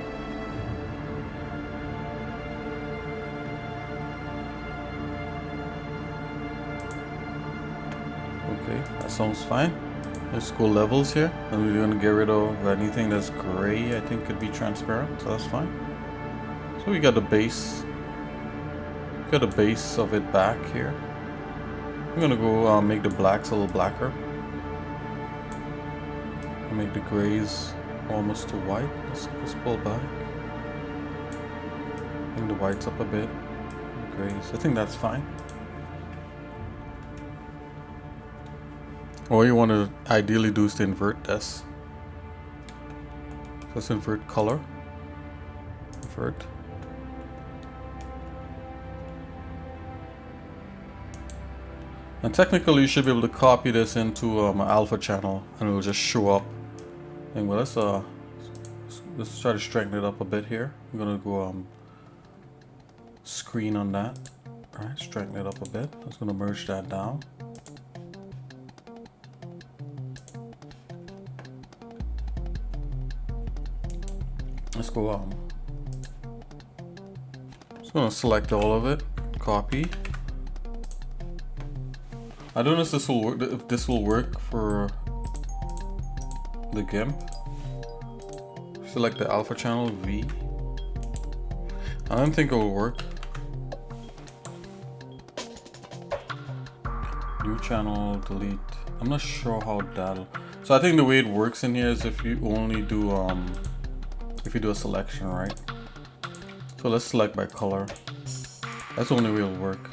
Okay, that sounds fine. Let's go levels here, and we're gonna get rid of anything that's gray. I think could be transparent, so that's fine. So we got the base. Got the base of it back here. I'm gonna go make the blacks a little blacker. I'll make the grays almost to white. Let's pull back. Bring the whites up a bit. The grays. I think that's fine. All you want to ideally do is to invert this. Let's invert color. Invert. And technically you should be able to copy this into an alpha channel and it will just show up. And well, let's try to straighten it up a bit here. I'm gonna go screen on that. Alright, straighten it up a bit. I'm just gonna merge that down. Let's go just gonna select all of it, copy. I don't know if this will work for the Gimp. Select the alpha channel V. I don't think it will work. New channel, delete. I'm not sure how that'll. So I think the way it works in here is if you only do if you do a selection, right? So let's select by color. That's the only way it'll work.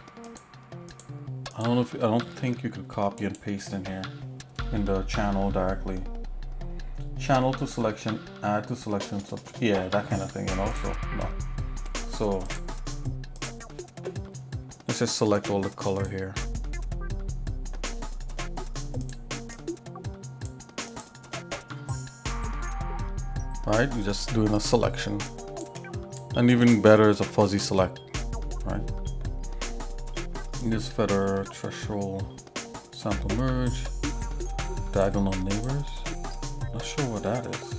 I don't think you could copy and paste in here in the channel directly. Channel to selection, add to selection, yeah, that kind of thing, you know. So no. So let's just select all the color here. Right, you're just doing a selection, and even better is a fuzzy select, right? This feather, threshold, sample merge, diagonal neighbors. Not sure what that is.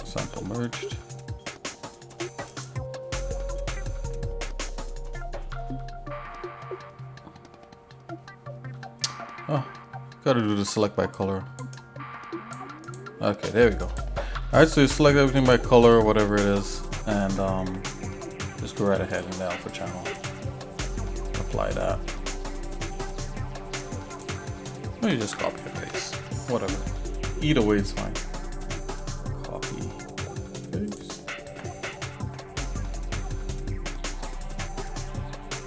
Sample merged. Oh. Gotta do the select by color. Okay, there we go. Alright, so you select everything by color, whatever it is, and just go right ahead in the alpha channel. Apply that. Or you just copy and paste. Whatever. Either way is fine. Copy. Paste.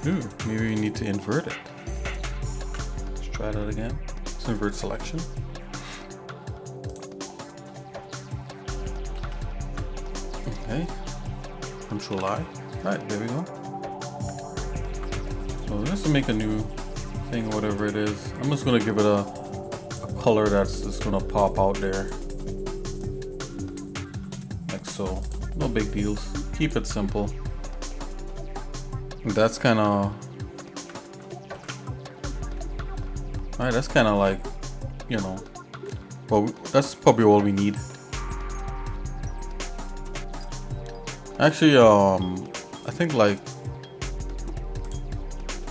Ooh, maybe we need to invert it. Let's try that again. Let's invert selection. Okay. Control I. Alright, there we go. So let's make a new thing, whatever it is. I'm just gonna give it a color that's just gonna pop out there. Like so. No big deals. Keep it simple. That's kinda... Alright, that's kinda like, you know, well, that's probably all we need. Actually, I think like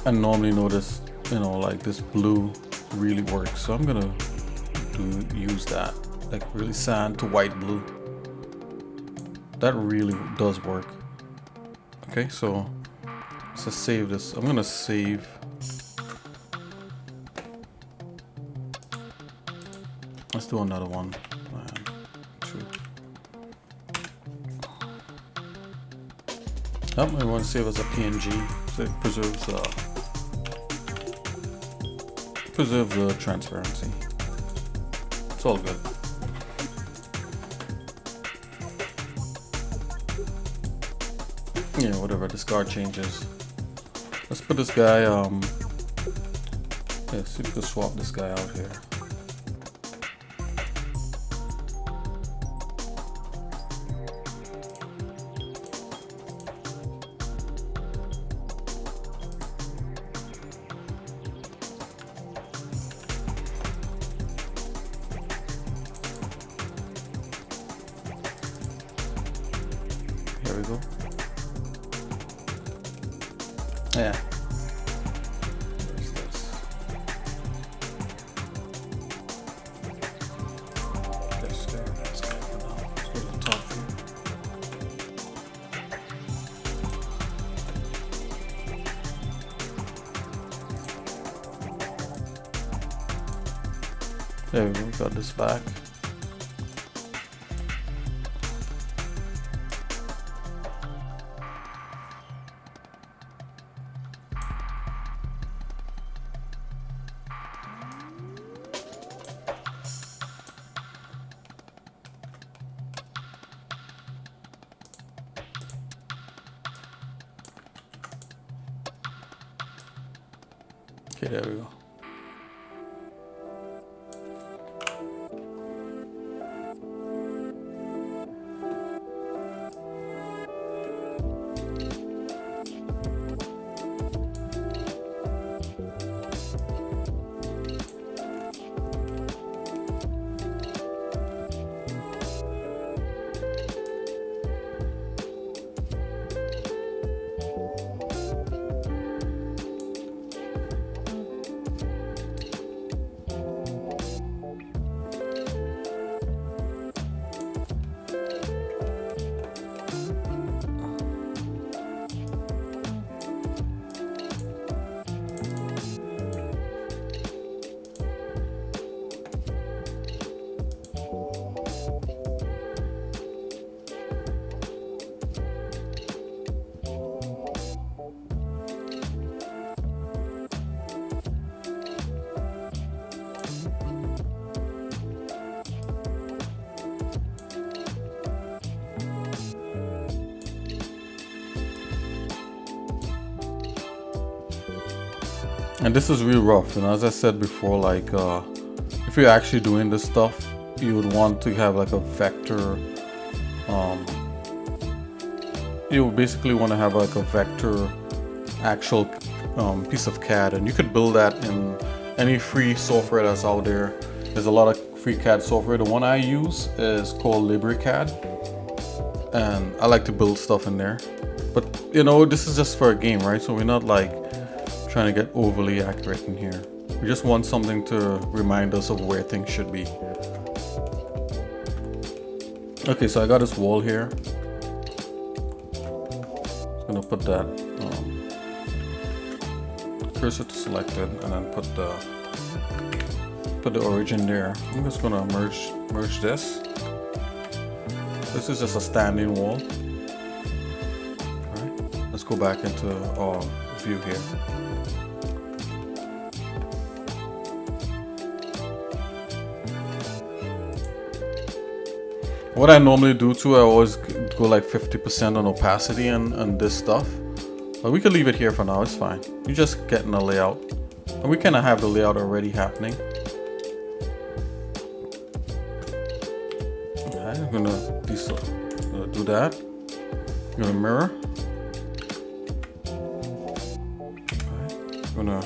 I normally notice, you know, like this blue really works, so I'm gonna use that, like really sand to white blue. That really does work. Okay, so let's just save this. I'm gonna save. Let's do another one. 2. Oh, I want to save as a PNG, so it preserves the transparency. It's all good. Yeah, whatever. Discard changes. Let's put this guy. Yeah, see if we can swap this guy out here. There we go. Yeah. Where's this? This guy for now. Let's go to the top view. There we go, got this back. Okay, there we go. And this is real rough, and as I said before, like if you're actually doing this stuff, you would want to have like a vector. You would basically want to have like a vector actual piece of CAD, and you could build that in any free software that's out there. There's a lot of free CAD software. The one I use is called LibreCAD, and I like to build stuff in there. But you know, this is just for a game, right? So we're not like trying to get overly accurate in here. We just want something to remind us of where things should be. Okay, so I got this wall here. I'm gonna put that cursor to selected, and then put the origin there. I'm just gonna merge this. This is just a standing wall. All right, let's go back into our view here. What I normally do too, I always go like 50% on opacity and this stuff. But we could leave it here for now, it's fine. You're just getting a layout. And we kind of have the layout already happening. Okay, I'm gonna do that. I'm gonna mirror. Okay, I'm gonna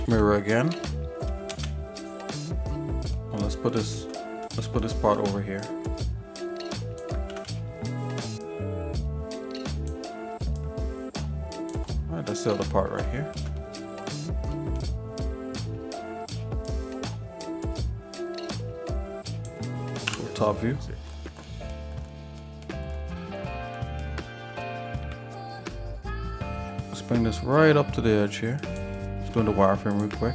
mirror again. And let's put this part over here. Alright, that's the other part right here. Top view. Let's bring this right up to the edge here. Just doing the wireframe real quick.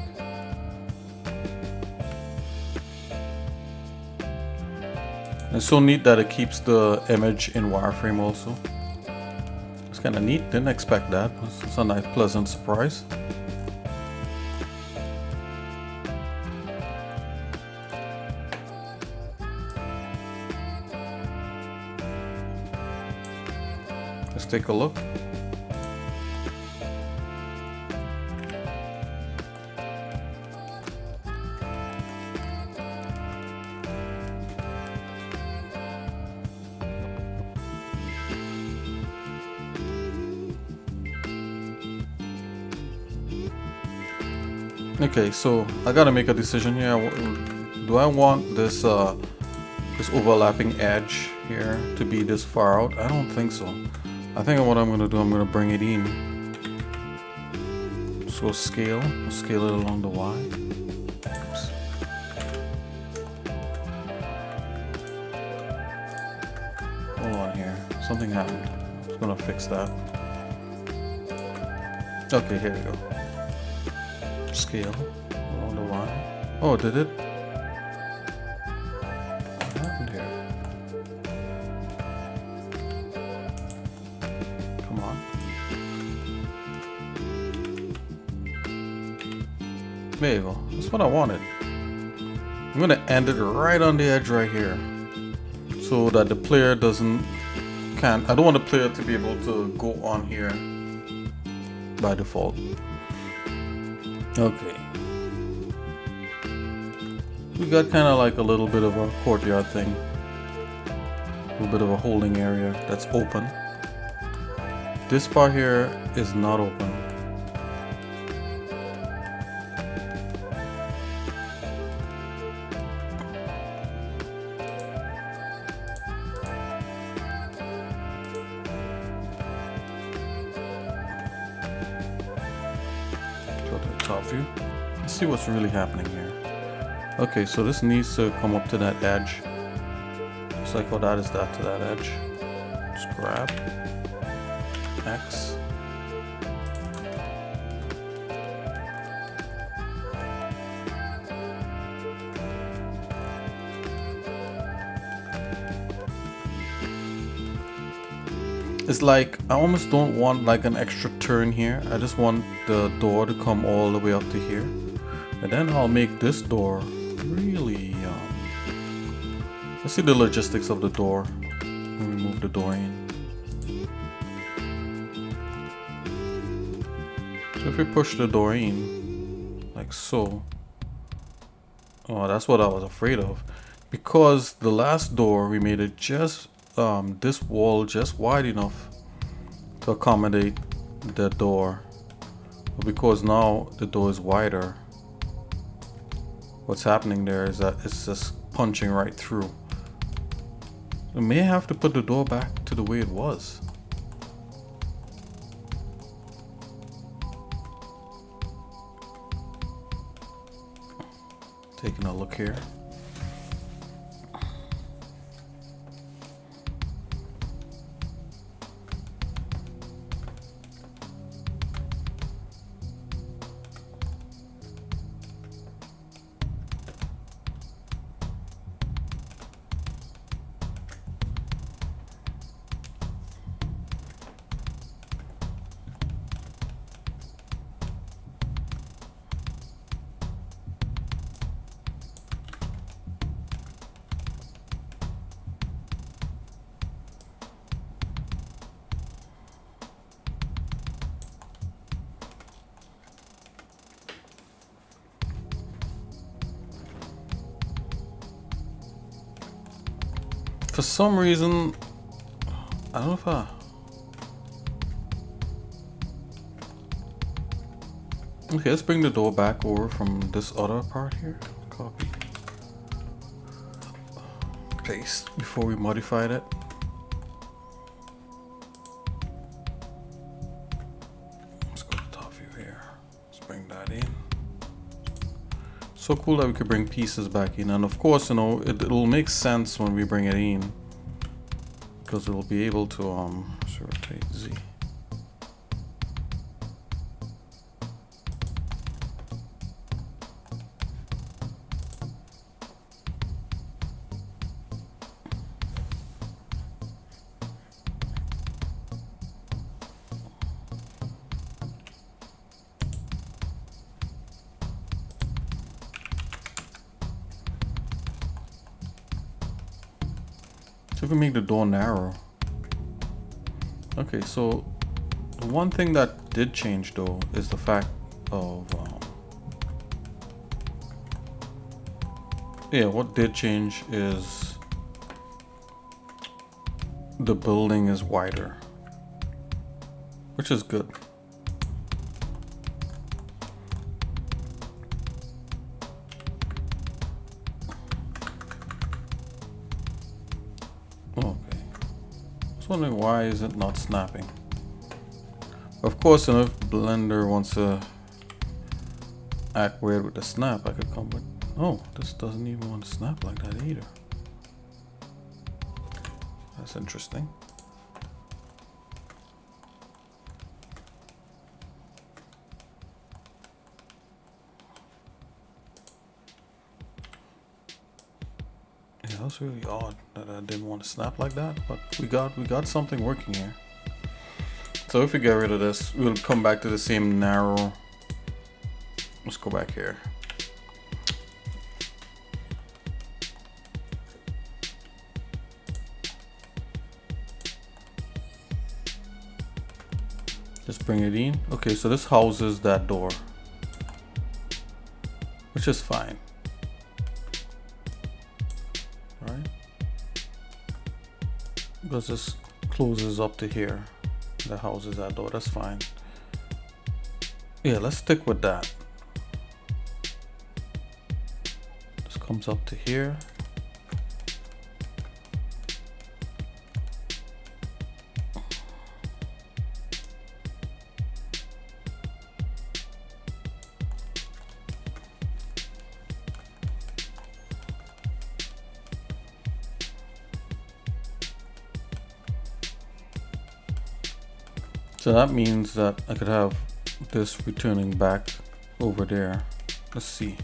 And it's so neat that it keeps the image in wireframe also. It's kind of neat. Didn't expect that. It's a nice, pleasant surprise. Let's take a look. Okay, so I gotta make a decision here. Do I want this this overlapping edge here to be this far out? I don't think so. I think what I'm gonna do, I'm gonna bring it in. So scale, we'll scale it along the Y. Oops. Hold on here, something happened. I'm just gonna fix that. Okay, here we go. Scale along the Y. Oh, did it? What happened here? Come on. There you go. That's what I wanted. I'm gonna end it right on the edge right here, so that the player can't. I don't want the player to be able to go on here by default. Okay. We got kind of like a little bit of a courtyard thing. A little bit of a holding area that's open. This part here is not open. Top view. Let's see what's really happening here. Okay, so this needs to come up to that edge. Just like how that is that to that edge. Just grab X. It's like I almost don't want like an extra turn here. I just want the door to come all the way up to here, and then I'll make this door really let's see the logistics of the door. When we move the door in, so if we push the door in like so, oh, that's what I was afraid of, because the last door we made it just this wall just wide enough to accommodate the door, but because now the door is wider, what's happening there is that it's just punching right through. We may have to put the door back to the way it was. Taking a look here. For some reason, I don't know if okay, let's bring the door back over from this other part here. Copy. Paste before we modify that. Let's go to the top view here. Let's bring that in. So cool that we could bring pieces back in, and of course, you know, it'll make sense when we bring it in because it'll be able to rotate Z. So we can make the door narrow. Okay, so the one thing that did change though is the fact of yeah, what did change is the building is wider, which is good. Okay, I was wondering why is it not snapping. Of course, you know, if Blender wants to act weird with the snap, I could come with, oh, this doesn't even want to snap like that either. That's interesting. Yeah, that's really odd that I didn't want to snap like that, but we got something working here. So if we get rid of this, we'll come back to the same narrow. Let's go back here. Just bring it in. Okay, so this houses that door, which is fine. Right? Because this closes up to here. That houses that door, that's fine. Yeah, let's stick with that. This comes up to here. So that means that I could have this returning back over there. Let's see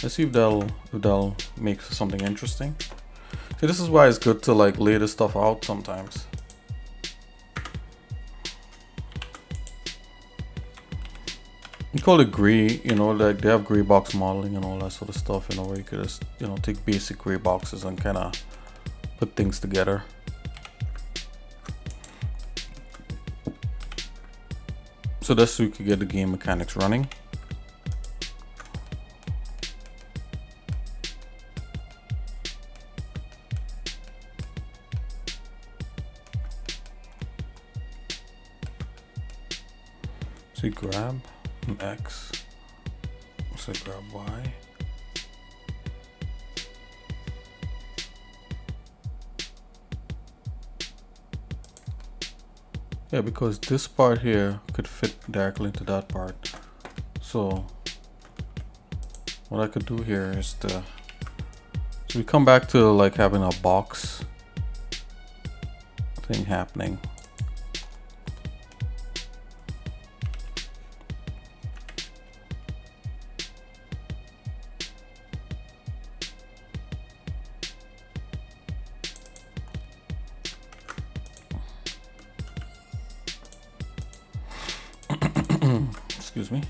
if that'll make something interesting. See, this is why it's good to like lay this stuff out sometimes. You call it gray, you know, like they have gray box modeling and all that sort of stuff, you know, where you could just, you know, take basic gray boxes and kind of put things together. So that's so you could get the game mechanics running. So you grab an X, so grab Y. Yeah, because this part here could fit directly into that part. So what I could do here is so we come back to like having a box thing happening. Excuse me.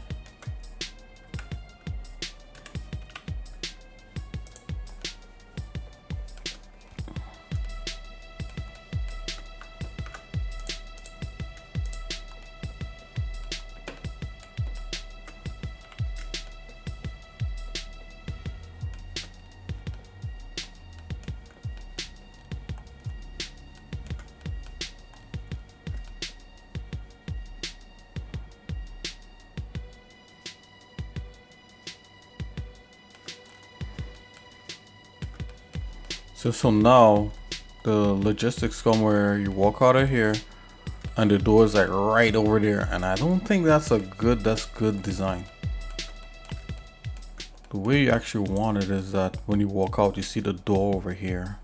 So now the logistics come where you walk out of here and the door is like right over there, and I don't think that's good design. The way you actually want it is that when you walk out you see the door over here.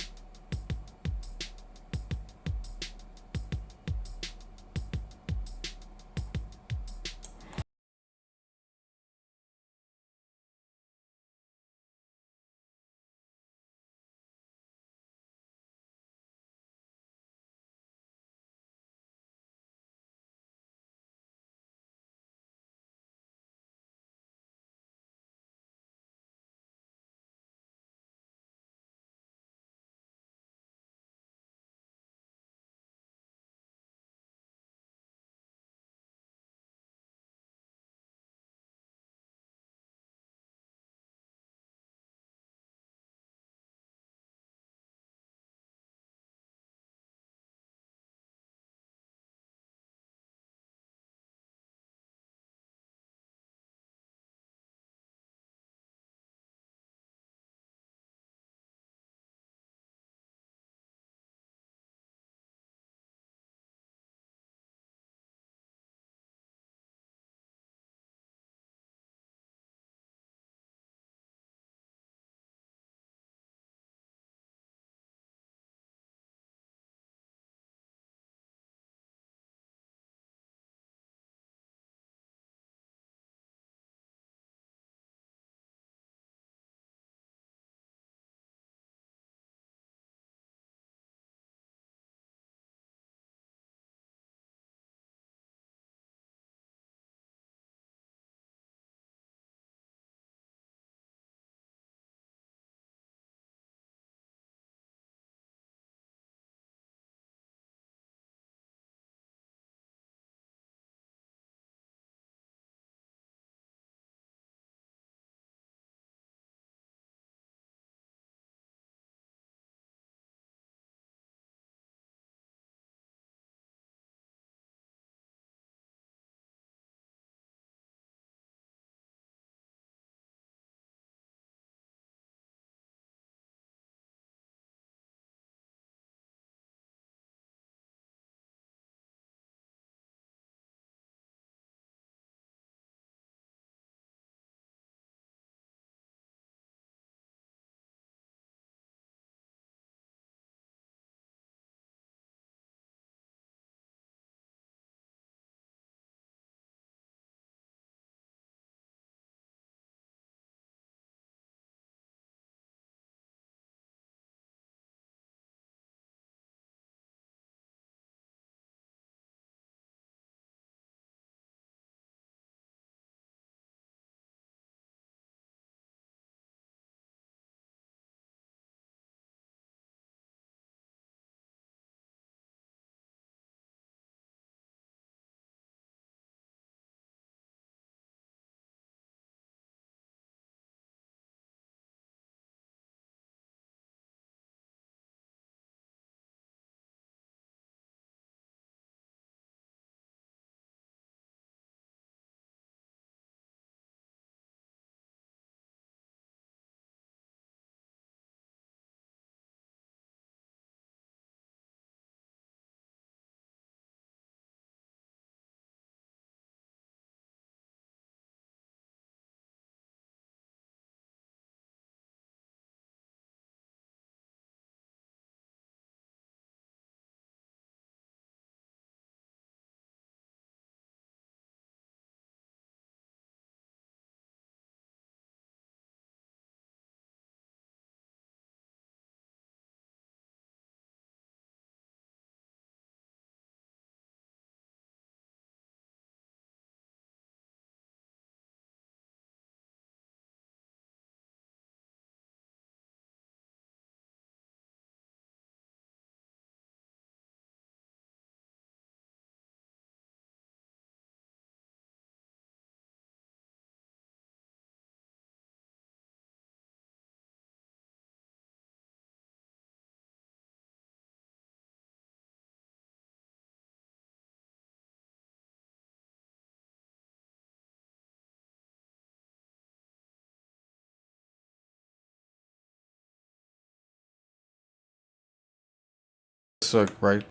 So right,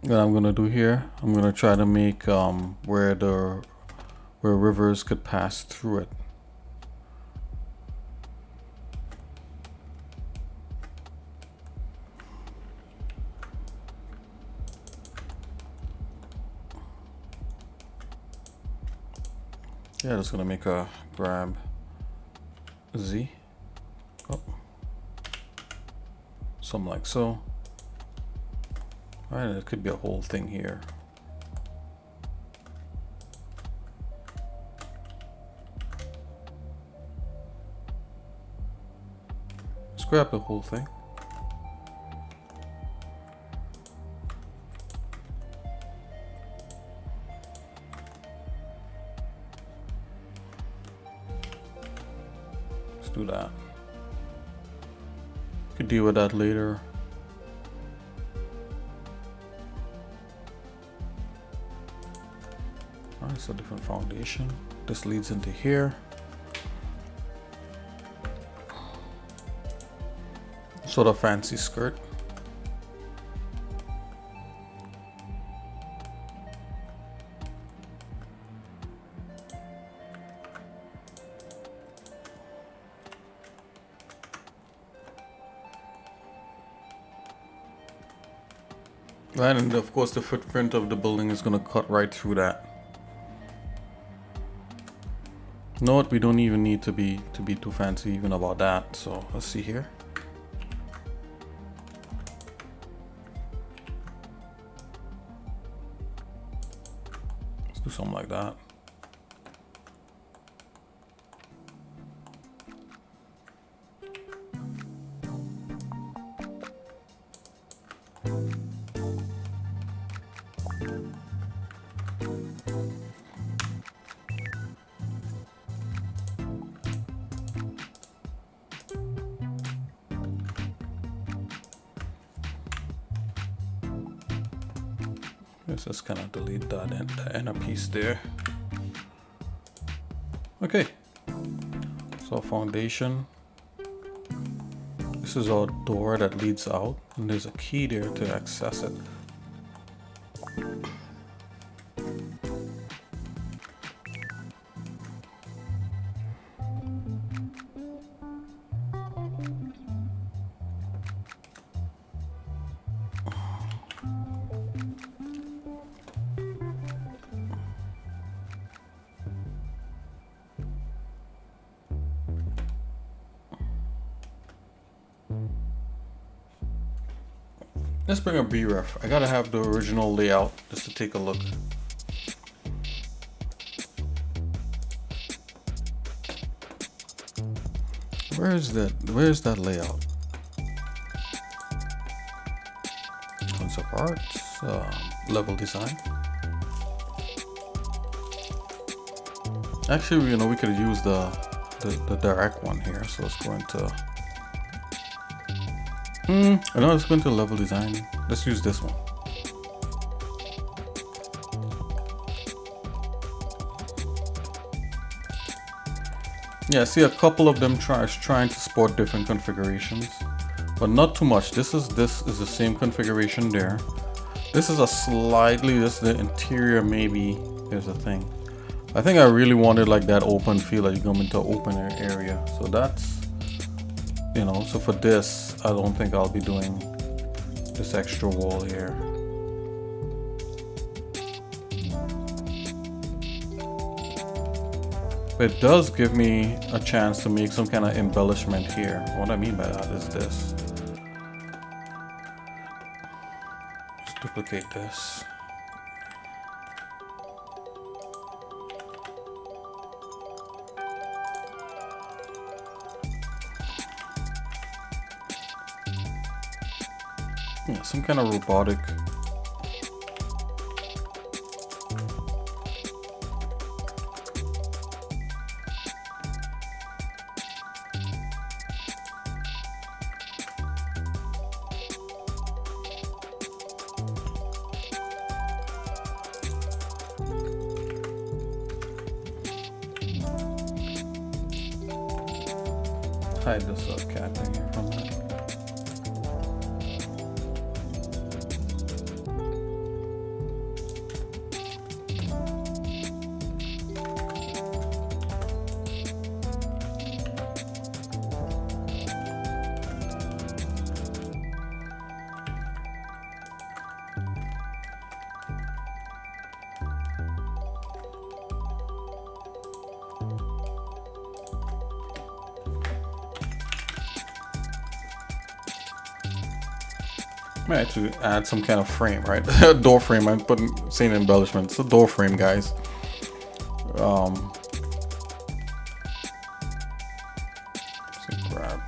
what I'm gonna do here, I'm gonna try to make where rivers could pass through it. Yeah, just gonna make a grab Z. Oh. Something like so. Alright, it could be a whole thing here. Let's grab the whole thing. Let's do that. Could deal with that later. Alright, it's a different foundation. This leads into here. Sort of fancy skirt. Right, and of course the footprint of the building is going to cut right through that. Note, we don't even need to be too fancy even about that. So let's see here. Let's do something like that. Let's just kind of delete that inner piece there. Okay, so foundation. This is our door that leads out, and there's a key there to access it. Let's bring a B-ref. I gotta have the original layout just to take a look. Where's that layout? Concept arts, level design. Actually, we could use the direct one here. So let's go into. I know it's going to level design. Let's use this one. Yeah, see a couple of them trying to sport different configurations, but not too much. This is the same configuration there. This is a slightly, this is the interior maybe. Here's the thing. I think I really wanted like that open feel, like you come into an open area. So that's, so for this, I don't think I'll be doing this extra wall here. But it does give me a chance to make some kind of embellishment here. What I mean by that is this. Just duplicate this. Yeah, some kind of robotic. Hide this cat thing here from that. I had to add some kind of frame, right? A door frame. I'm saying embellishment. It's a door frame, guys. So grab.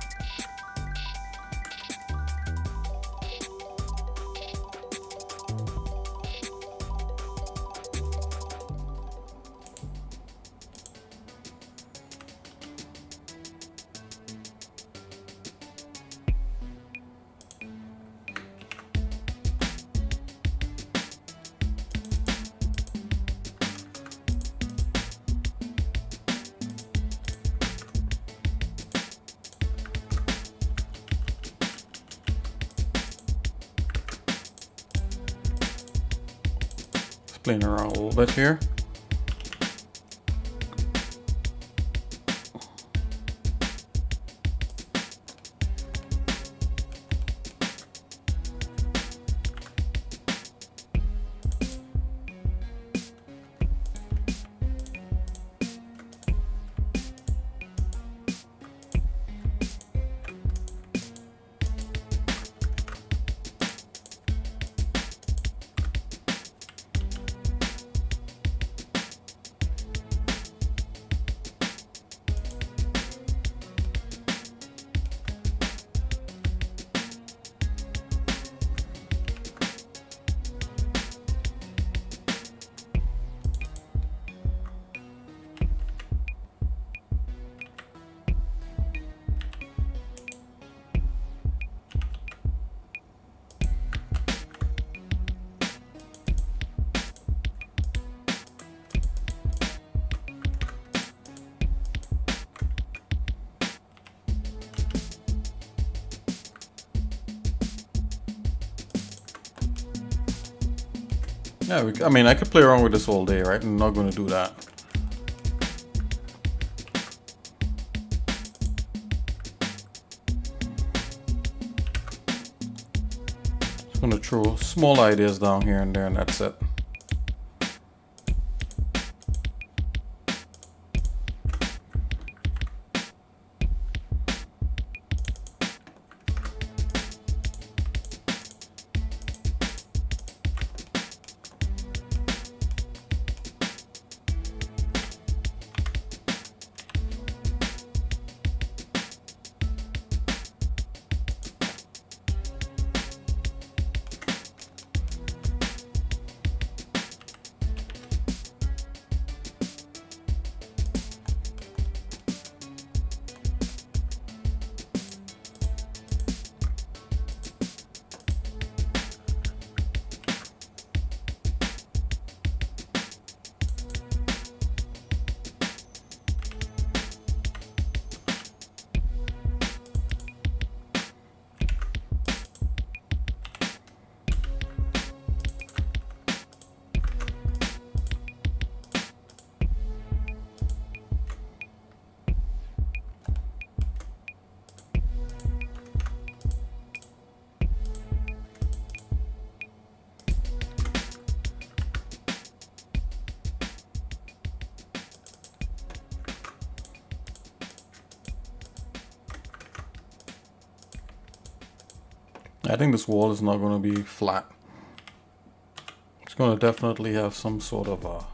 Playing around a little bit here. Yeah, I mean, I could play around with this all day, right? I'm not going to do that. Just going to throw small ideas down here and there, and that's it. I think this wall is not going to be flat. It's going to definitely have some sort of a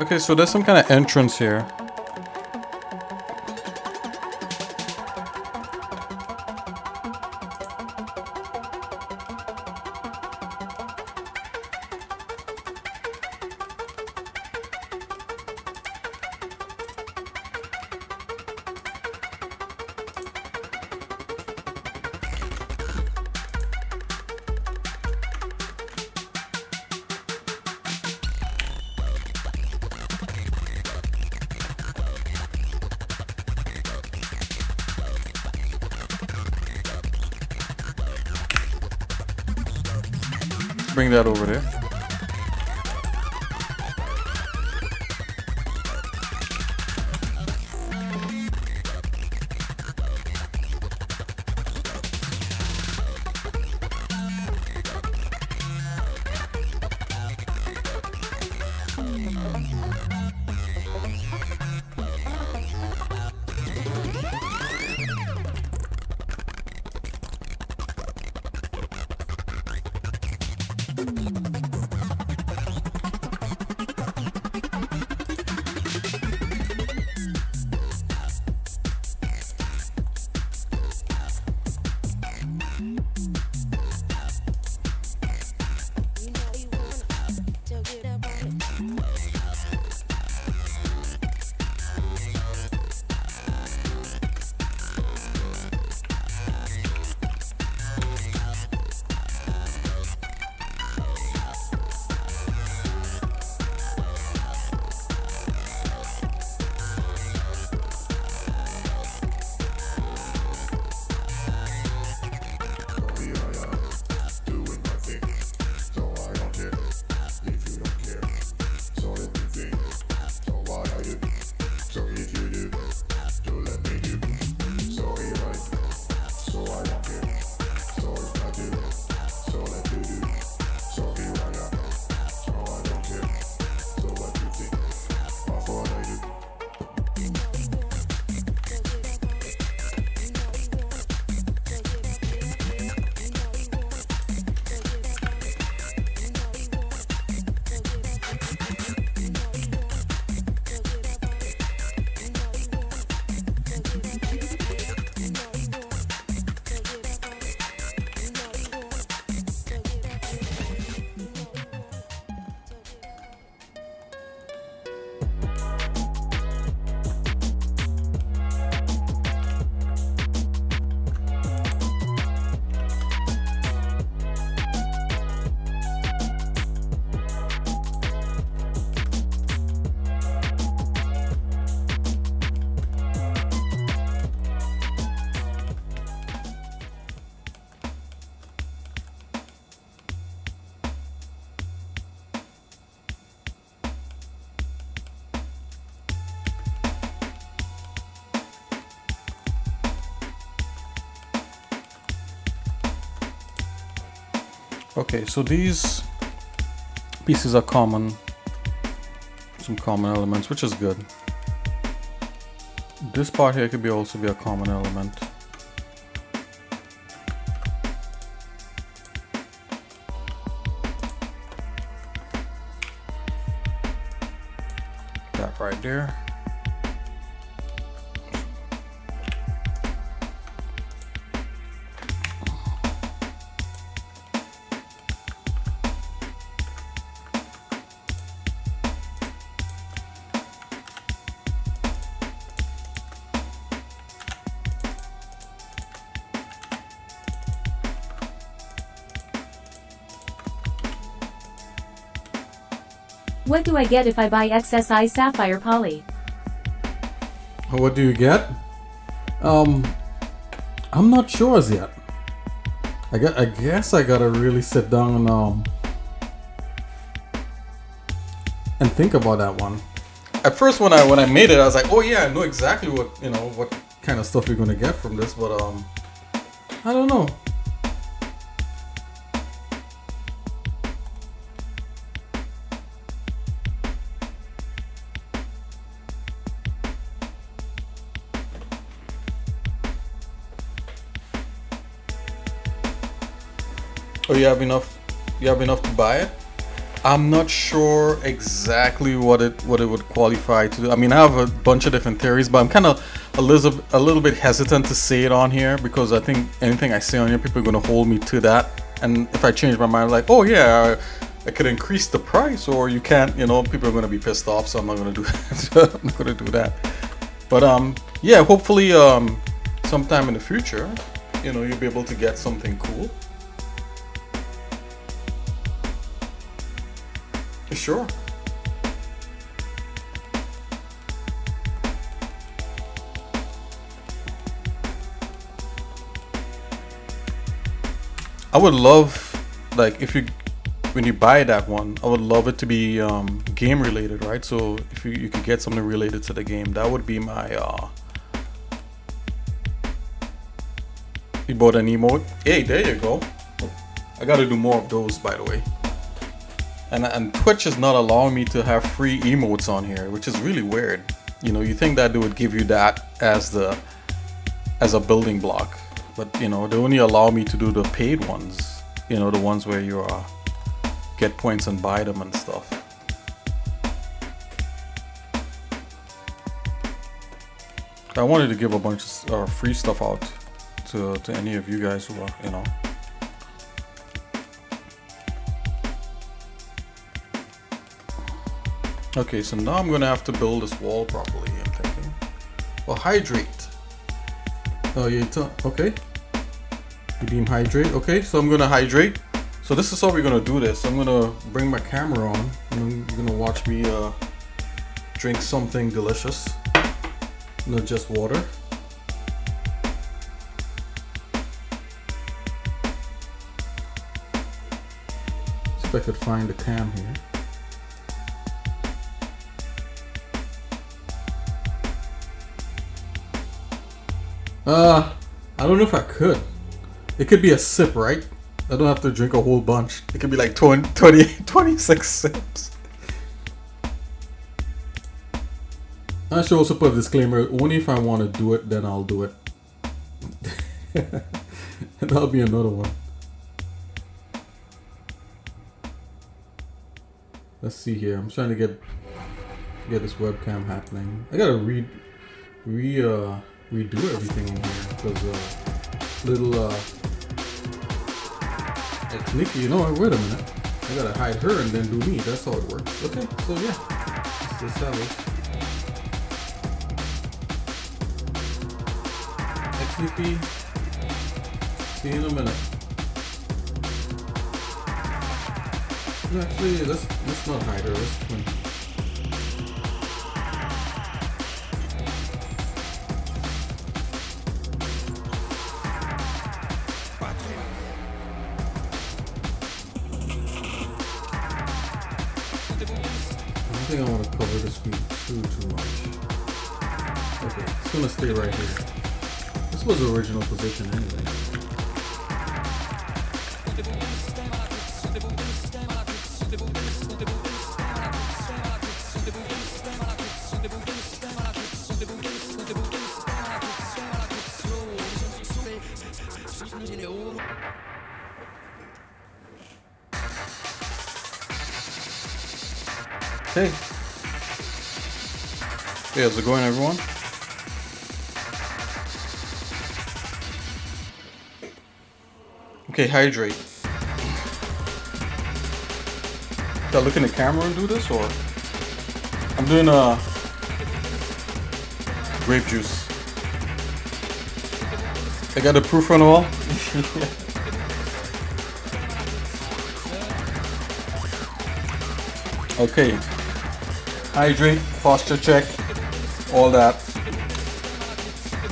Okay, so there's some kind of entrance here. Bring that over there. Okay, so these pieces are common, some common elements, which is good. This part here could also be a common element. That right there. What do I get if I buy XSI Sapphire Poly? What do you get? I'm not sure as yet. I guess I gotta really sit down and think about that one. At first, when I made it, I was like, oh yeah, I know exactly what kind of stuff you're gonna get from this, but I don't know. Oh, you have enough to buy it? I'm not sure exactly what it would qualify to do. I mean, I have a bunch of different theories, but I'm kind of a little bit hesitant to say it on here because I think anything I say on here, people are going to hold me to that. And if I change my mind, like, oh yeah, I could increase the price, or you can't, you know, people are going to be pissed off. So I'm not going to do that. I'm not going to do that. But yeah, hopefully sometime in the future, you know, you'll be able to get something cool. Sure. I would love, like, when you buy that one, I would love it to be game related, right? So if you could get something related to the game, that would be my you bought an emote? Hey, there you go. I gotta do more of those, by the way. And Twitch is not allowing me to have free emotes on here, which is really weird. You know, you think that they would give you that as a building block, but you know, they only allow me to do the paid ones. You know, the ones where you get points and buy them and stuff. I wanted to give a bunch of free stuff out to any of you guys who are, you know. Okay, so now I'm gonna have to build this wall properly, I'm thinking. Well, hydrate. Oh, yeah, okay. Redeem hydrate. Okay, so I'm gonna hydrate. So this is how we're gonna do this. I'm gonna bring my camera on and you're gonna watch me drink something delicious. Not just water. See if I could find the cam here. I don't know if I could. It could be a sip, right? I don't have to drink a whole bunch. It could be like 26 sips. I should also put a disclaimer. Only if I want to do it, then I'll do it. And that'll be another one. Let's see here. I'm trying to get this webcam happening. I gotta redo everything in here because little xsinick, you know what? Wait a minute. I gotta hide her and then do me. That's how it works. Okay, so yeah, let's establish. xsnick, see you in a minute. Actually, let's not hide her. Let's twin. I don't think I want to cover the screen too much. Okay, it's gonna stay right here. This was the original position anyway. Hey. Hey, how's it going, everyone? Okay, hydrate. Should I look in the camera and do this, or? I'm doing grape juice. I got the proof on the wall. Okay. Hydrate, posture check, all that.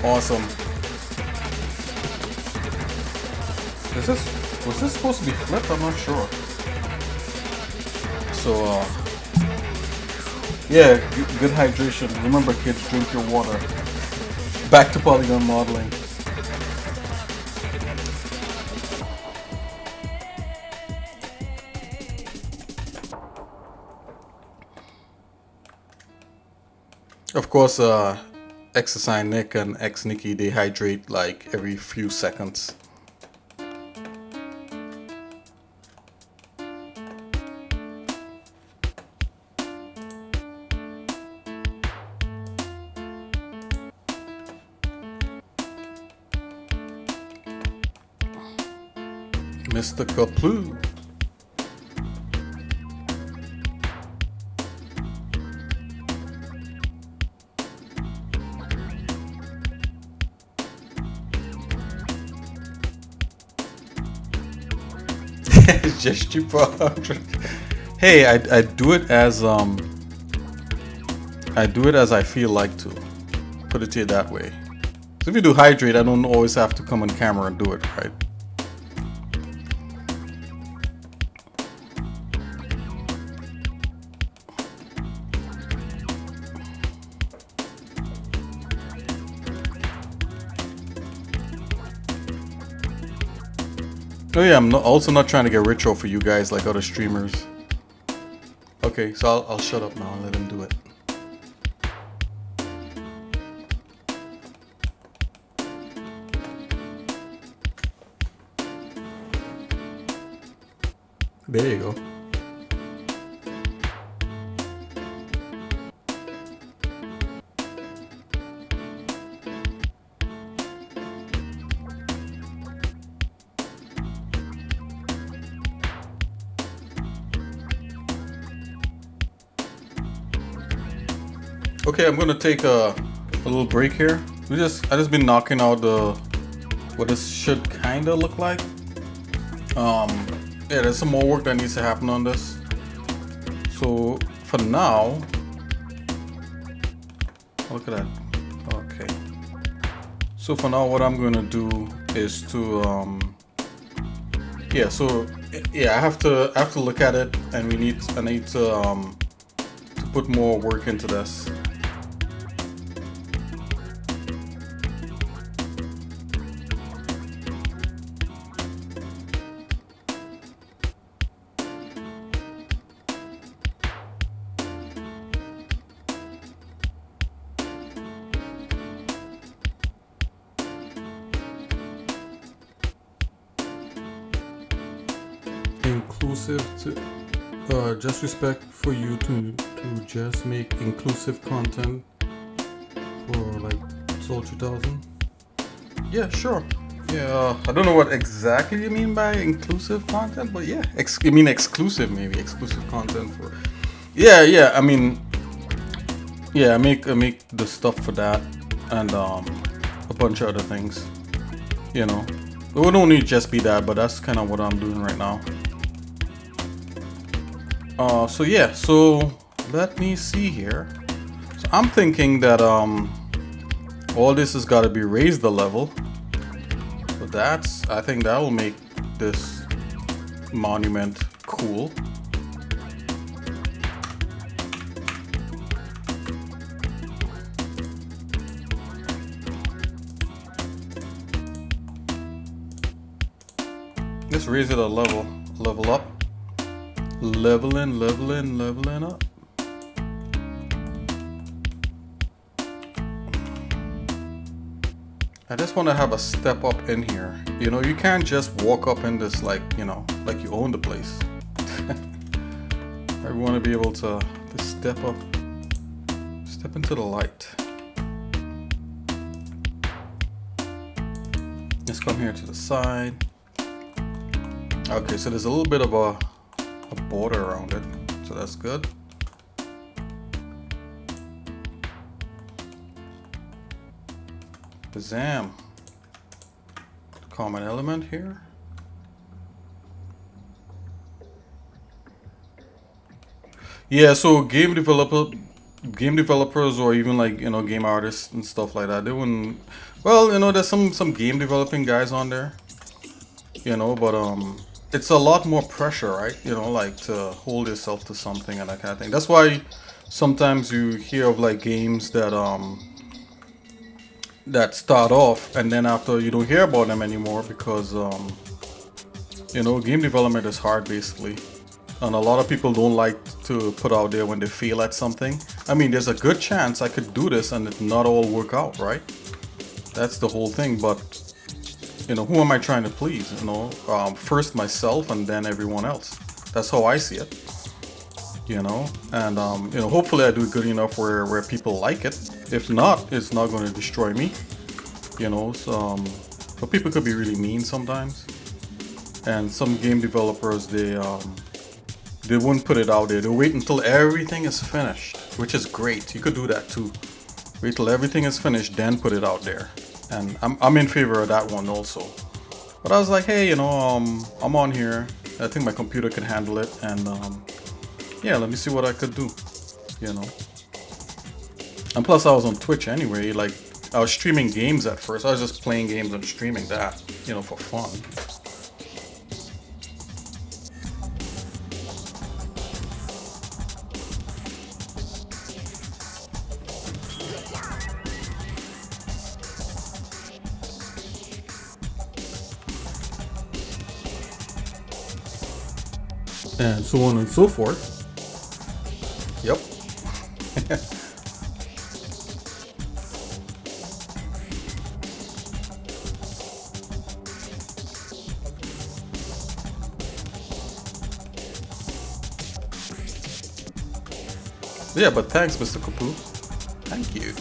Awesome. Was this supposed to be flipped? I'm not sure. So, yeah, good hydration. Remember, kids, drink your water. Back to polygon modeling. Of course, xsinick and xsnicky, they hydrate like every few seconds. Mr. Kaplu. Just cheaper 100. Hey, I do it as I feel like to. Put it to you that way. So if you do hydrate, I don't always have to come on camera and do it, right? Oh yeah, I'm also not trying to get rich off for you guys like other streamers. Okay, so I'll shut up now and let him do it. There you go. Okay, I'm gonna take a little break here. I just been knocking out what this should kinda look like. Yeah, there's some more work that needs to happen on this. So for now, look at that. Okay. So for now, what I'm gonna do is to yeah. So yeah, I have to look at it, and I need to put more work into this. Inclusive to just respect for you to just make inclusive content for like Soul 2000. Yeah, sure. Yeah, I don't know what exactly you mean by inclusive content, but yeah, you mean exclusive, maybe exclusive content for. Yeah. I mean, yeah, I make the stuff for that and a bunch of other things. You know, it would only just be that, but that's kind of what I'm doing right now. So yeah, so let me see here. So I'm thinking that all this has got to be raised the level. So I think that will make this monument cool. Let's raise it a level up. Leveling up. I just want to have a step up in here. You know, you can't just walk up in this like, you know, like you own the place. I want to be able to step up, step into the light. Let's come here to the side. Okay, so there's a little bit of a border around it, so that's good. Bazam. Common element here. Yeah, so game developers or even like, you know, game artists and stuff like that, they wouldn't. Well, you know, there's some game developing guys on there, you know, but it's a lot more pressure, right? You know, like to hold yourself to something and that kind of thing. That's why sometimes you hear of like games that that start off and then after you don't hear about them anymore because you know, game development is hard basically, and a lot of people don't like to put out there when they fail at something. I mean, there's a good chance I could do this and it not all work out, right? That's the whole thing. But you know, who am I trying to please? You know, first myself and then everyone else. That's how I see it. You know, and you know, hopefully I do it good enough where people like it. If not, it's not going to destroy me. You know, so, but people could be really mean sometimes. And some game developers, they wouldn't put it out there. They wait until everything is finished, which is great. You could do that too. Wait till everything is finished, then put it out there. And I'm in favor of that one also. But I was like, hey, you know, I'm on here. I think my computer can handle it, and yeah, let me see what I could do, you know. And plus, I was on Twitch anyway. Like, I was streaming games at first. I was just playing games and streaming that, you know, for fun. And so on and so forth. Yep. Yeah, but thanks, Mr. Kapu. Thank you.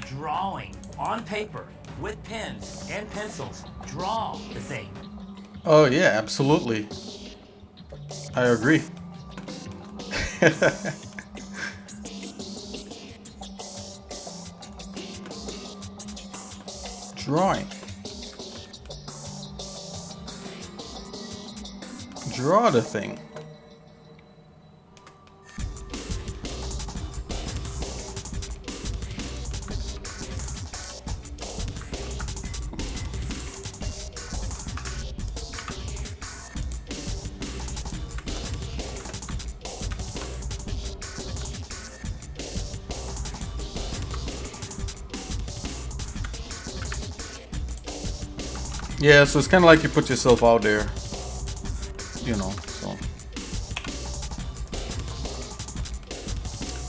Drawing on paper with pens and pencils. Draw the thing. Oh yeah, absolutely. I agree. Drawing. Draw the thing. Yeah, so it's kind of like you put yourself out there, you know, so.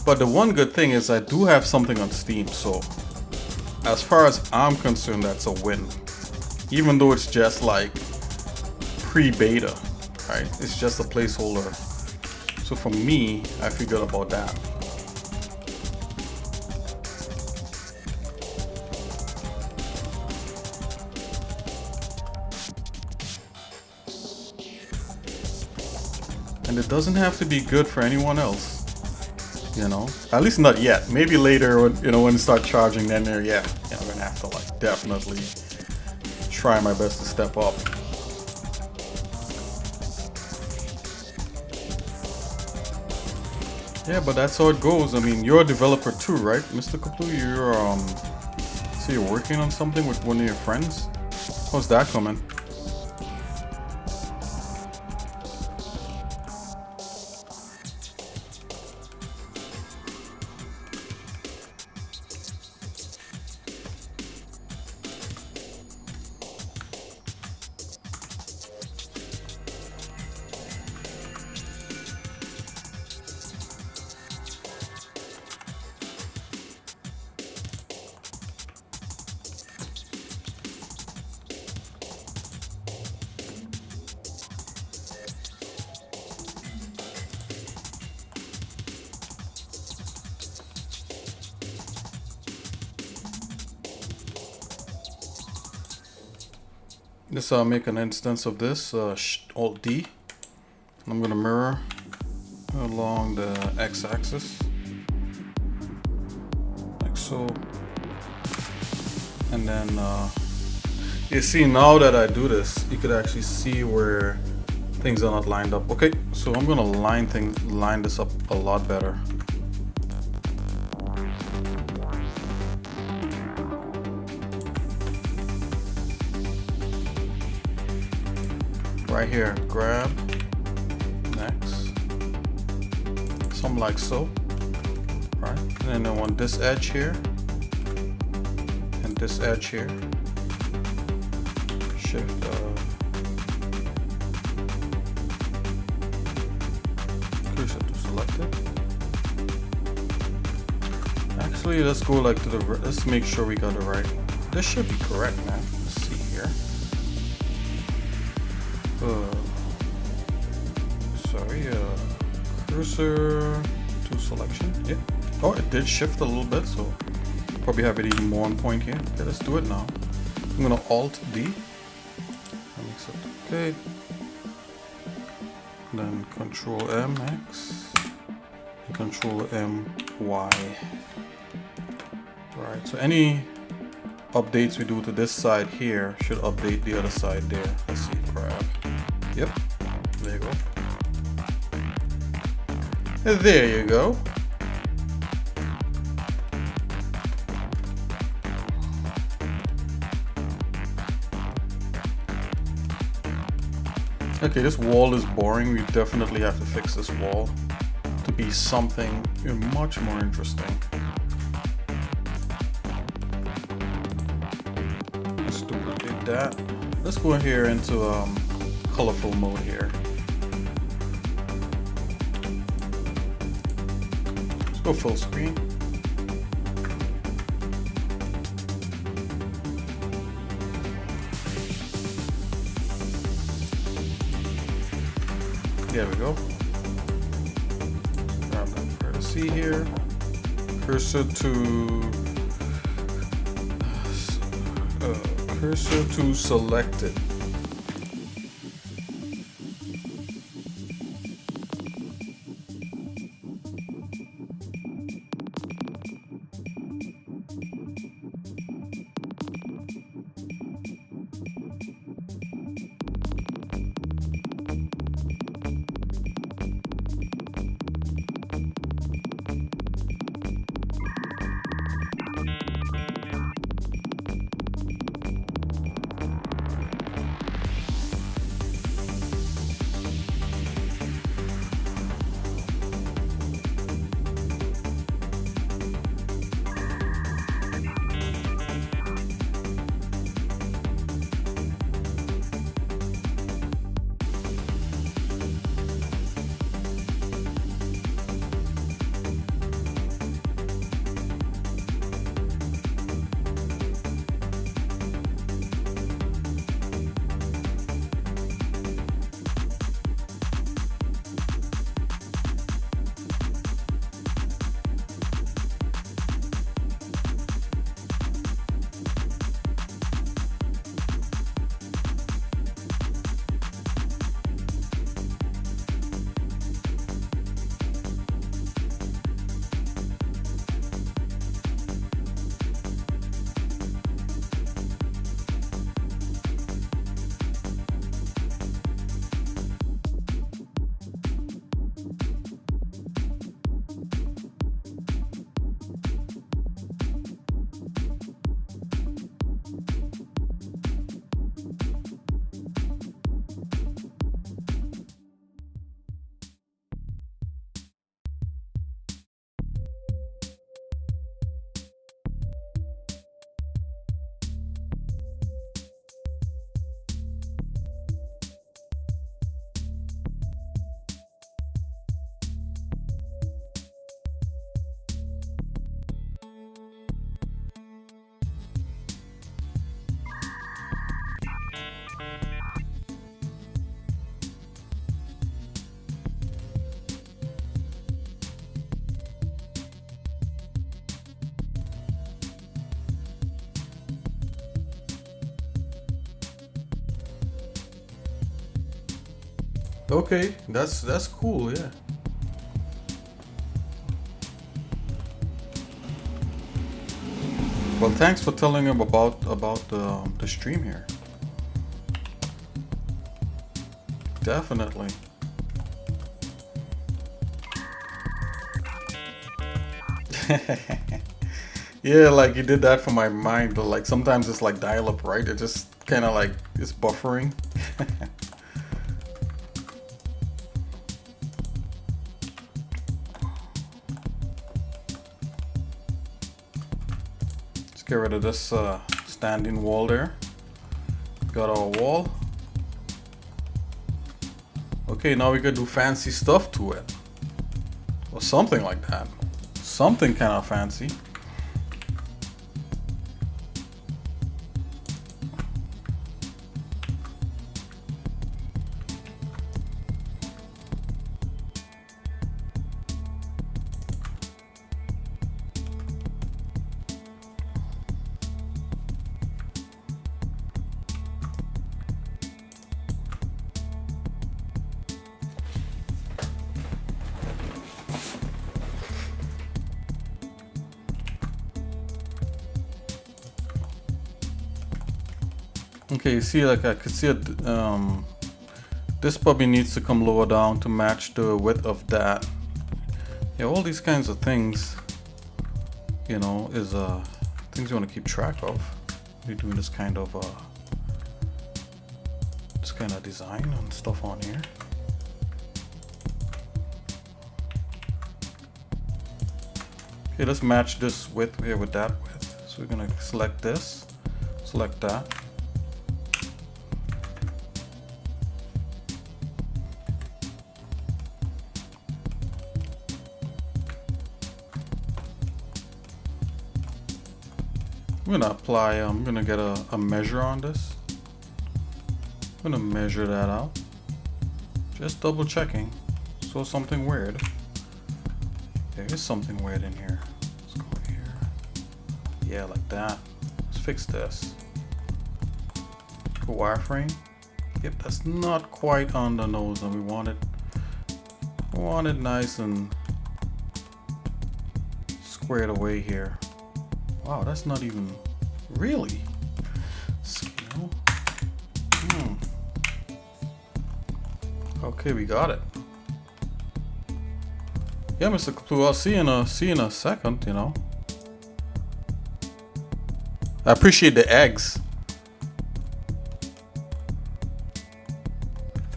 But the one good thing is I do have something on Steam, so as far as I'm concerned, that's a win. Even though it's just like pre-beta, right? It's just a placeholder. So for me, I figured about that. And it doesn't have to be good for anyone else, you know. At least not yet. Maybe later, when, you know, when you start charging, then yeah, you know, I'm gonna have to like definitely try my best to step up. Yeah, but that's how it goes. I mean, you're a developer too, right, Mr. Kaplu? You're so you're working on something with one of your friends. How's that coming? This I'll make an instance of this, Alt D. I'm gonna mirror along the x-axis, like so. And then you see, now that I do this, you could actually see where things are not lined up. Okay, so I'm gonna line this up a lot better. Right here, grab, next, something like so, right? And then I want this edge here and this edge here. Shift cursor to selected. Actually, let's go like to the, let's make sure we got it right. This should be correct, man. Let's see here. Sorry, cursor to selection. Yeah. Oh, it did shift a little bit, so probably have it even more on point here. Okay, let's do it now. I'm gonna Alt D. That makes it okay. Then Control M X and Control M Y. Right. So any updates we do to this side here should update the other side there. Let's see. Grab. Yep. There you go. There you go. Okay, this wall is boring. We definitely have to fix this wall to be something much more interesting. Let's duplicate that. Let's go in here into colorful mode here. Let's go full screen. There we go. Grab that for to see here. Cursor to selected. Okay, that's cool, yeah. Well, thanks for telling him about the stream here. Definitely. Yeah, like you did that for my mind, but like sometimes it's like dial up, right? It just kind of like it's buffering. get rid of this standing wall there. Got our wall. Okay, now we can do fancy stuff to it. Or something like that. Something kind of fancy. Okay, you see, like I could see it, this probably needs to come lower down to match the width of that. Yeah, all these kinds of things, you know, is things you want to keep track of. You're doing this kind of design and stuff on here. Okay, let's match this width here with that width. So we're gonna select this, select that. I'm gonna apply, I'm gonna get a measure on this. I'm gonna measure that out. Just double checking. So something weird. There is something weird in here. Let's go here. Yeah, like that. Let's fix this. Go wireframe. Yep, that's not quite on the nose, and we want it nice and squared away here. Wow, that's not even really scale. Okay, we got it. Yeah, Mr. Kaplu, I'll see you in a second, you know. I appreciate the eggs.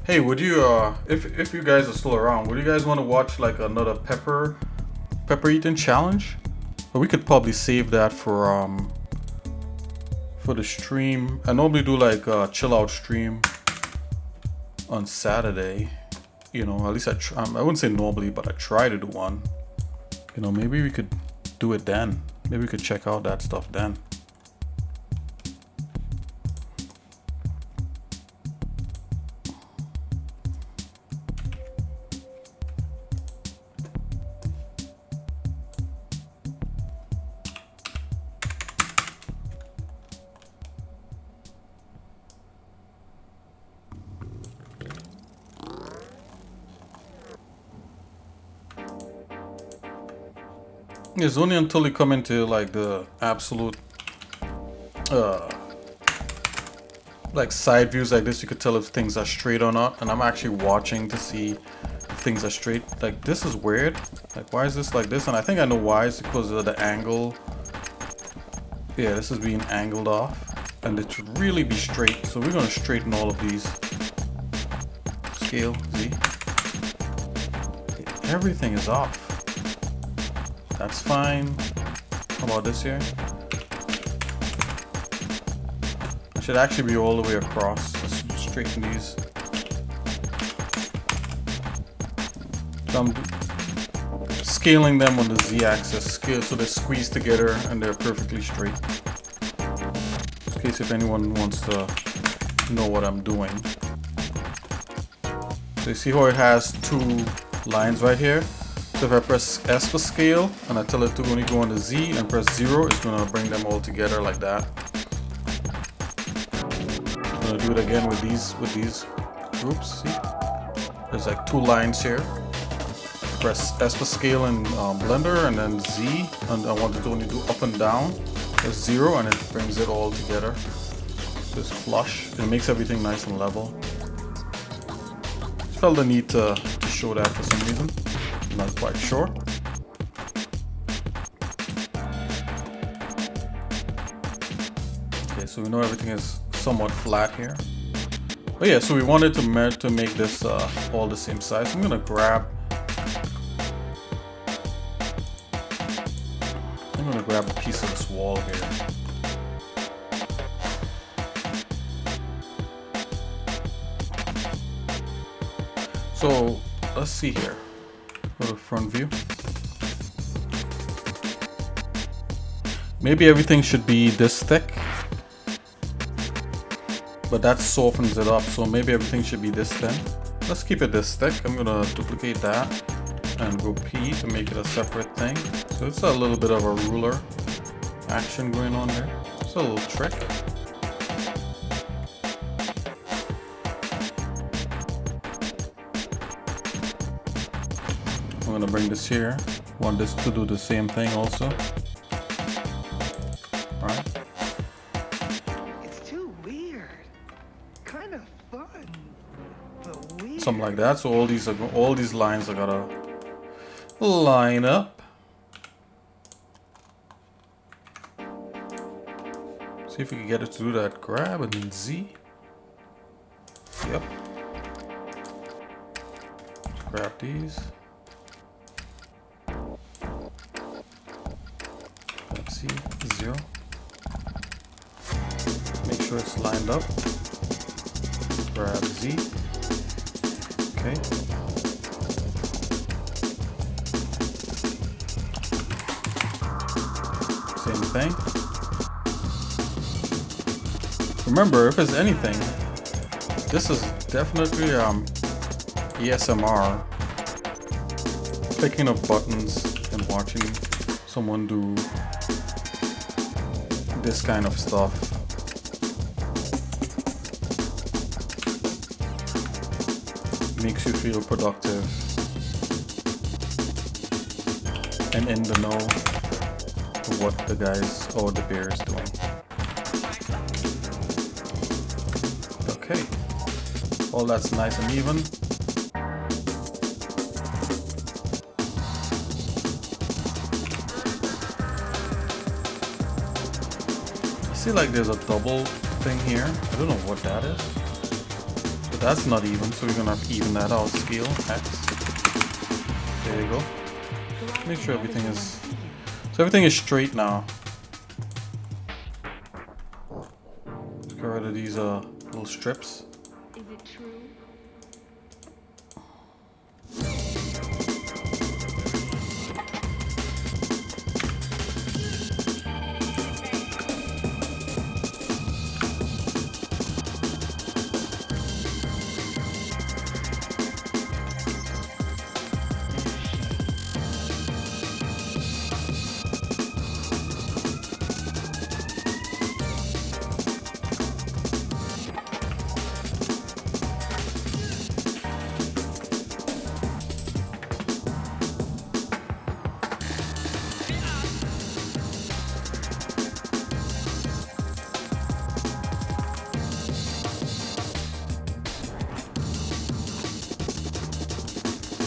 Hey, would you if you guys are still around, would you guys want to watch like another pepper eating challenge? Or we could probably save that for the stream. I normally do like a chill out stream on Saturday. You know, at least I wouldn't say normally, but I try to do one. You know, maybe we could do it then. Maybe we could check out that stuff then. It's only until you come into like the absolute like side views like this you could tell if things are straight or not, and I'm actually watching to see if things are straight. Like this is weird, like why is this like this? And I think I know why. It's because of the angle. Yeah, this is being angled off and it should really be straight, so we're going to straighten all of these. Scale Z. Everything is off. That's fine. How about this here? It should actually be all the way across. Let's straighten these. So I'm scaling them on the Z-axis, scale so they're squeezed together and they're perfectly straight. In case if anyone wants to know what I'm doing. So you see how it has two lines right here? So if I press S for scale and I tell it to only go on the Z and press 0, it's going to bring them all together like that. I'm going to do it again with these groups. See? There's like two lines here. Press S for scale in Blender and then Z, and I want it to only do up and down. Press 0 and it brings it all together. It's flush. It makes everything nice and level. Just felt the need to show that for some reason. Not quite sure. Okay, so we know everything is somewhat flat here. But yeah, so we wanted to make this all the same size. I'm gonna I'm gonna grab a piece of this wall here. So let's see here. Go to front view. Maybe everything should be this thick, but that softens it up. So maybe everything should be this thin. Let's keep it this thick. I'm gonna duplicate that and go P to make it a separate thing. So it's a little bit of a ruler action going on there. It's a little trick. I'm gonna bring this here. Want this to do the same thing also. Alright. It's too weird. Kind of fun, but weird. Something like that. So all these lines are gotta line up. See if we can get it to do that. Grab and then Z. Yep. Let's grab these. Let's see. 0. Make sure it's lined up. Grab Z. Okay. Same thing. Remember, if it's anything, this is definitely ASMR. Clicking of buttons and watching someone do this kind of stuff. Makes you feel productive and in the know of what the guys or the bear is doing. Okay, all that's nice and even. I see like there's a double thing here. I don't know what that is. But that's not even, so we're gonna have to even that out. Scale X. There you go. Make sure everything is everything is straight now. Let's get rid of these little strips. Is it true?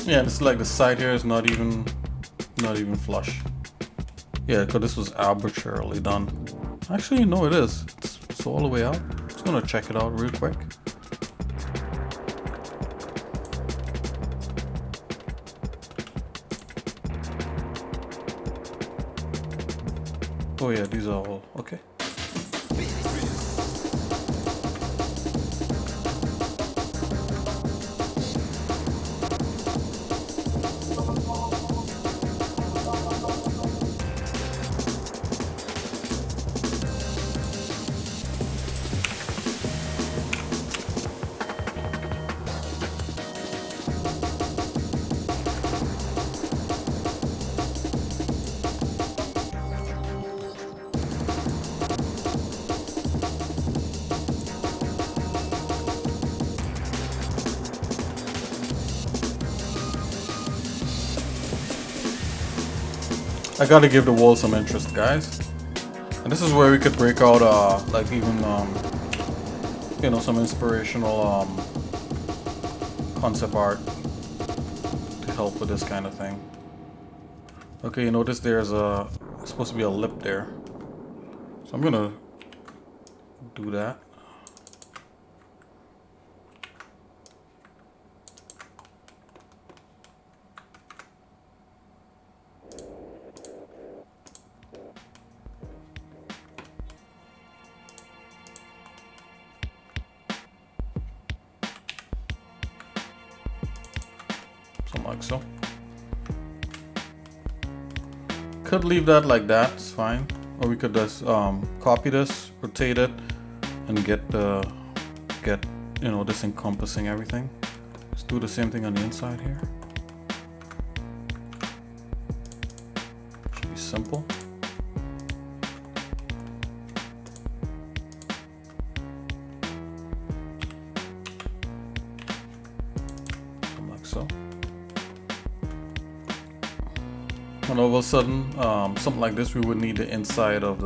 Yeah, this is like the side here is not even flush. Yeah, because this was arbitrarily done. Actually, no, it is. It's all the way out. Just gonna check it out real quick. Oh yeah, these are all okay. I gotta give the wall some interest, guys. And this is where we could break out, like even, you know, some inspirational concept art to help with this kind of thing. Okay, you notice there's supposed to be a lip there, so I'm gonna do that. something like so. Could leave that like that, it's fine. Or we could just copy this, rotate it, and get you know, this encompassing everything. Let's do the same thing on the inside here. Should be simple. Something like so. And all of a sudden, something like this, we would need the inside of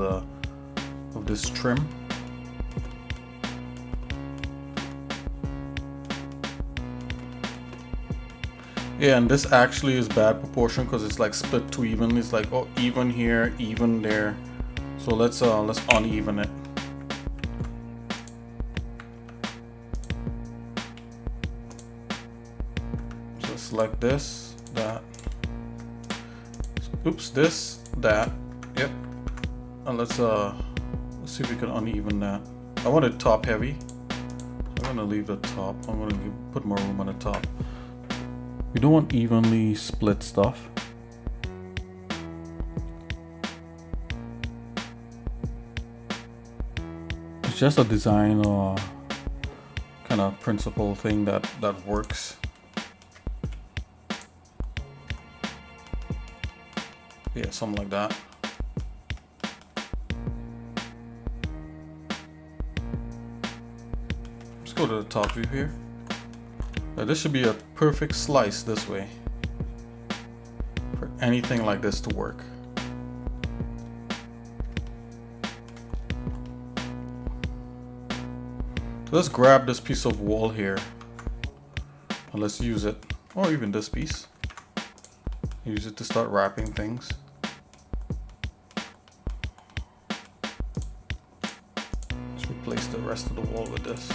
this trim. Yeah, and this actually is bad proportion because it's like split too evenly. It's like, oh, even here, even there. So let's uneven it. So select this, that. Oops, this, that. Yep. And let's see if we can uneven that. I want it top heavy. So I'm gonna leave the top. I'm gonna put more room on the top. We don't want evenly split stuff. It's just a design kind of principle thing that works. Yeah, something like that. Let's go to the top view here. Now this should be a perfect slice this way for anything like this to work. So let's grab this piece of wall here and let's use it, or even this piece. Use it to start wrapping things. Let's replace the rest of the wall with this.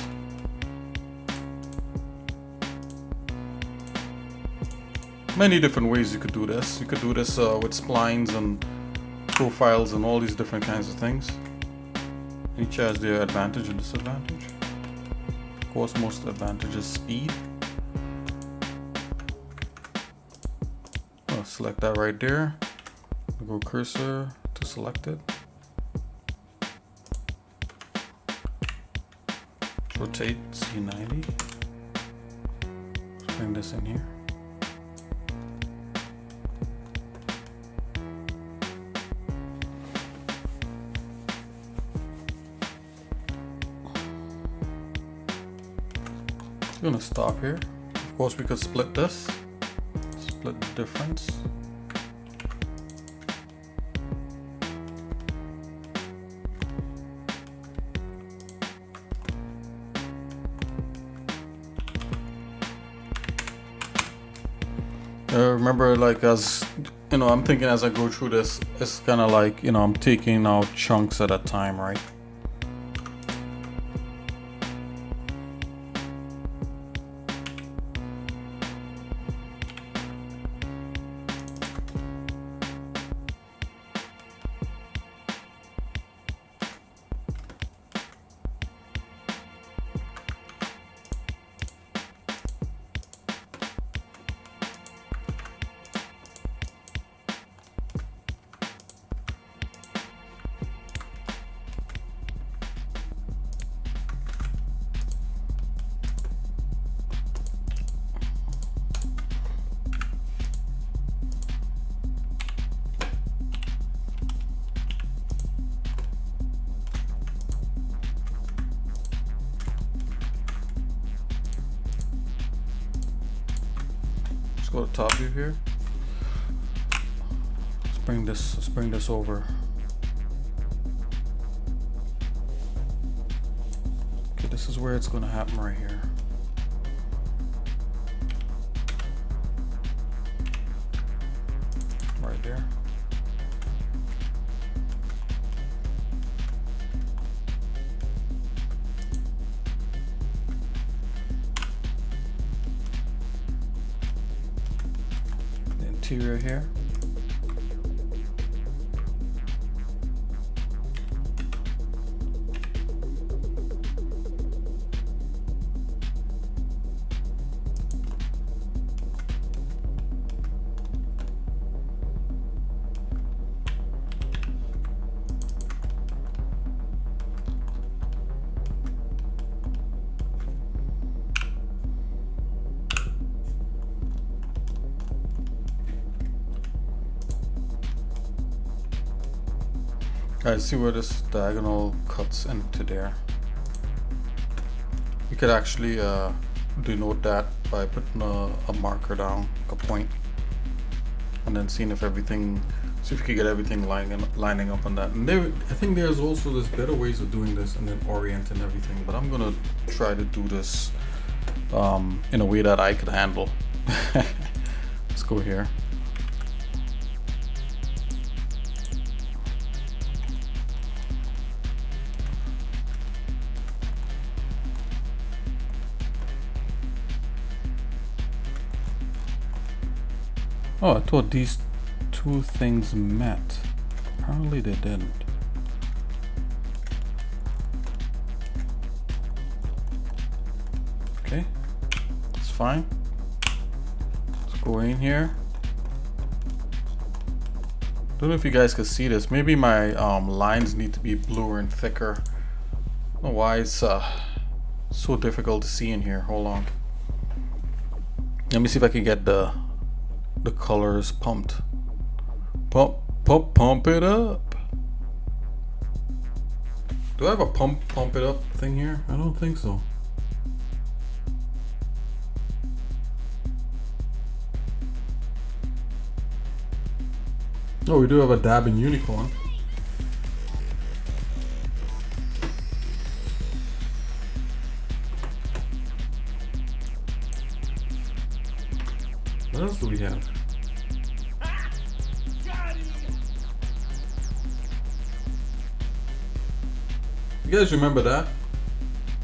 Many different ways you could do this. You could do this with splines and profiles and all these different kinds of things. Each has their advantage and disadvantage. Of course, most advantage is speed. I'll select that right there. Go cursor to selected. Rotate C90. Let's bring this in here. I'm gonna stop here. Of course, we could split this, split the difference. Remember, like, as you know, I'm thinking as I go through this, it's kind of like, you know, I'm taking out chunks at a time, right? Go to top view here. Let's bring this over. Okay, this is where it's going to happen right here. Right there. Interior here. Guys, see where this diagonal cuts into there? You could actually denote that by putting a marker down, a point, and then seeing if everything, see if you could get everything lining up on that. And there, I think there's better ways of doing this and then orienting everything, but I'm gonna try to do this in a way that I could handle. Let's go here. Oh, I thought these two things met. Apparently they didn't. Okay, it's fine. Let's go in here. Don't know if you guys can see this. Maybe my lines need to be bluer and thicker. I don't know why it's so difficult to see in here. Hold on. Let me see if I can get the colors pumped. Pump it up. Do I have a pump it up thing here? I don't think so. Oh, we do have a dab in unicorn. What else do we have? You guys remember that?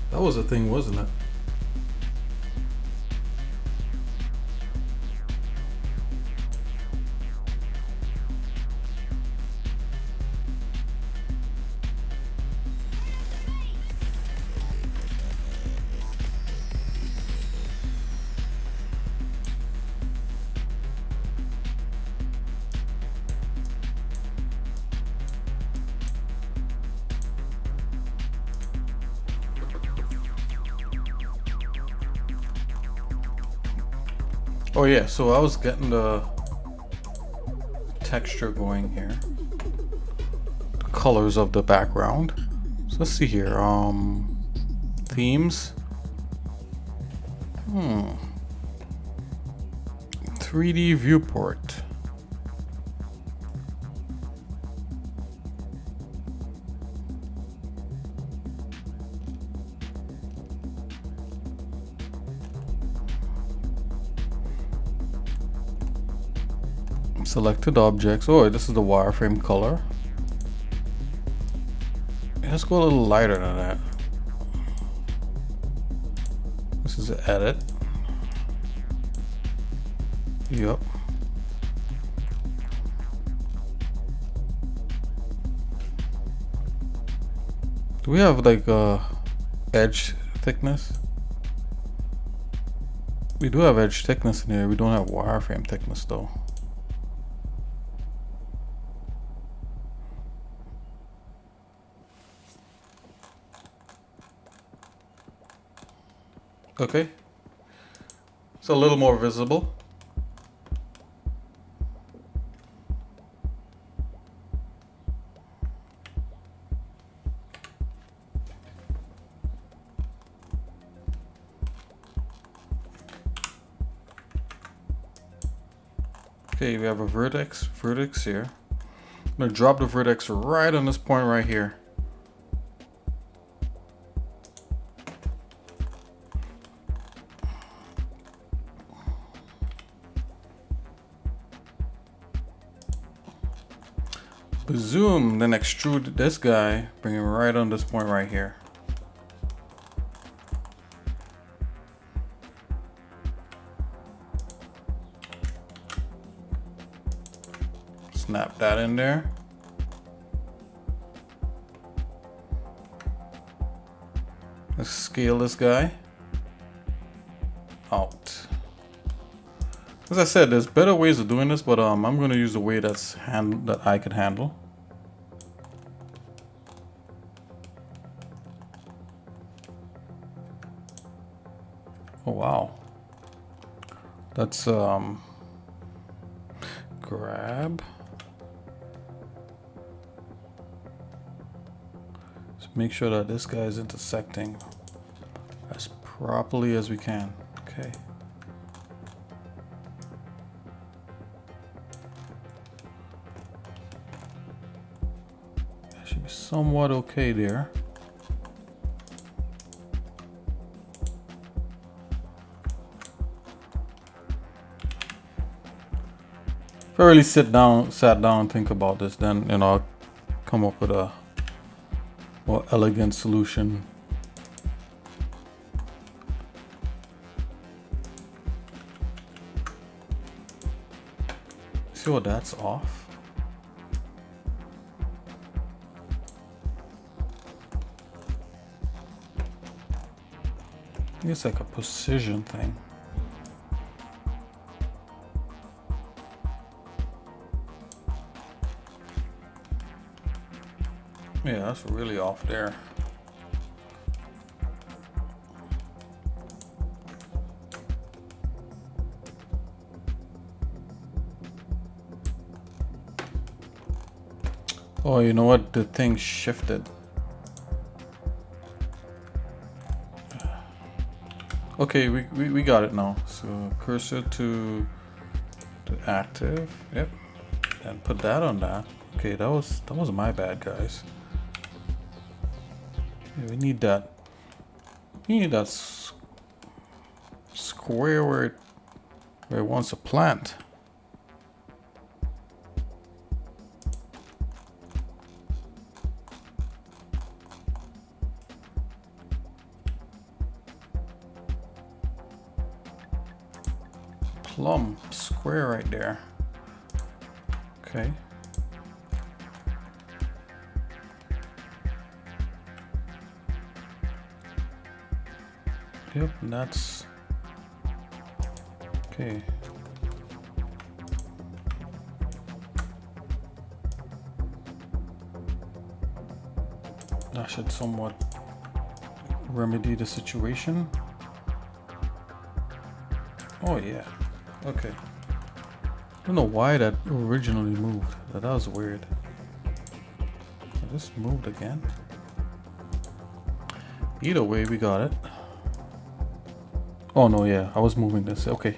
That was a thing, wasn't it? Oh yeah, so I was getting the texture going here. The colors of the background. So let's see here. Themes. 3D viewport. Selected objects. Oh, this is the wireframe color. Let's go a little lighter than that. This is edit. Yep. Do we have like edge thickness? We do have edge thickness in here. We don't have wireframe thickness though. Okay, it's a little more visible. Okay, we have a vertex here. I'm gonna drop the vertex right on this point right here. Zoom, then extrude this guy, bring him right on this point right here. Snap that in there. Let's scale this guy out. As I said, there's better ways of doing this, but I'm going to use the way that I could handle. Oh wow, that's grab. make sure that this guy is intersecting as properly as we can. Okay. That should be somewhat okay there. If I really sat down and think about this, then I'll come up with a more elegant solution. See what that's off? I think it's like a precision thing. Yeah, that's really off there. Oh, you know what? The thing shifted. Okay, we got it now. So cursor to active. Yep. And put that on that. Okay, that was my bad, guys. Yeah, we need that. We need that square where it wants to plant. Plumb square right there. Okay. Yep, and that's okay. That should somewhat remedy the situation. Oh yeah. Okay. I don't know why that originally moved. That was weird. This moved again. Either way, we got it. Oh no, yeah, I was moving this. Okay.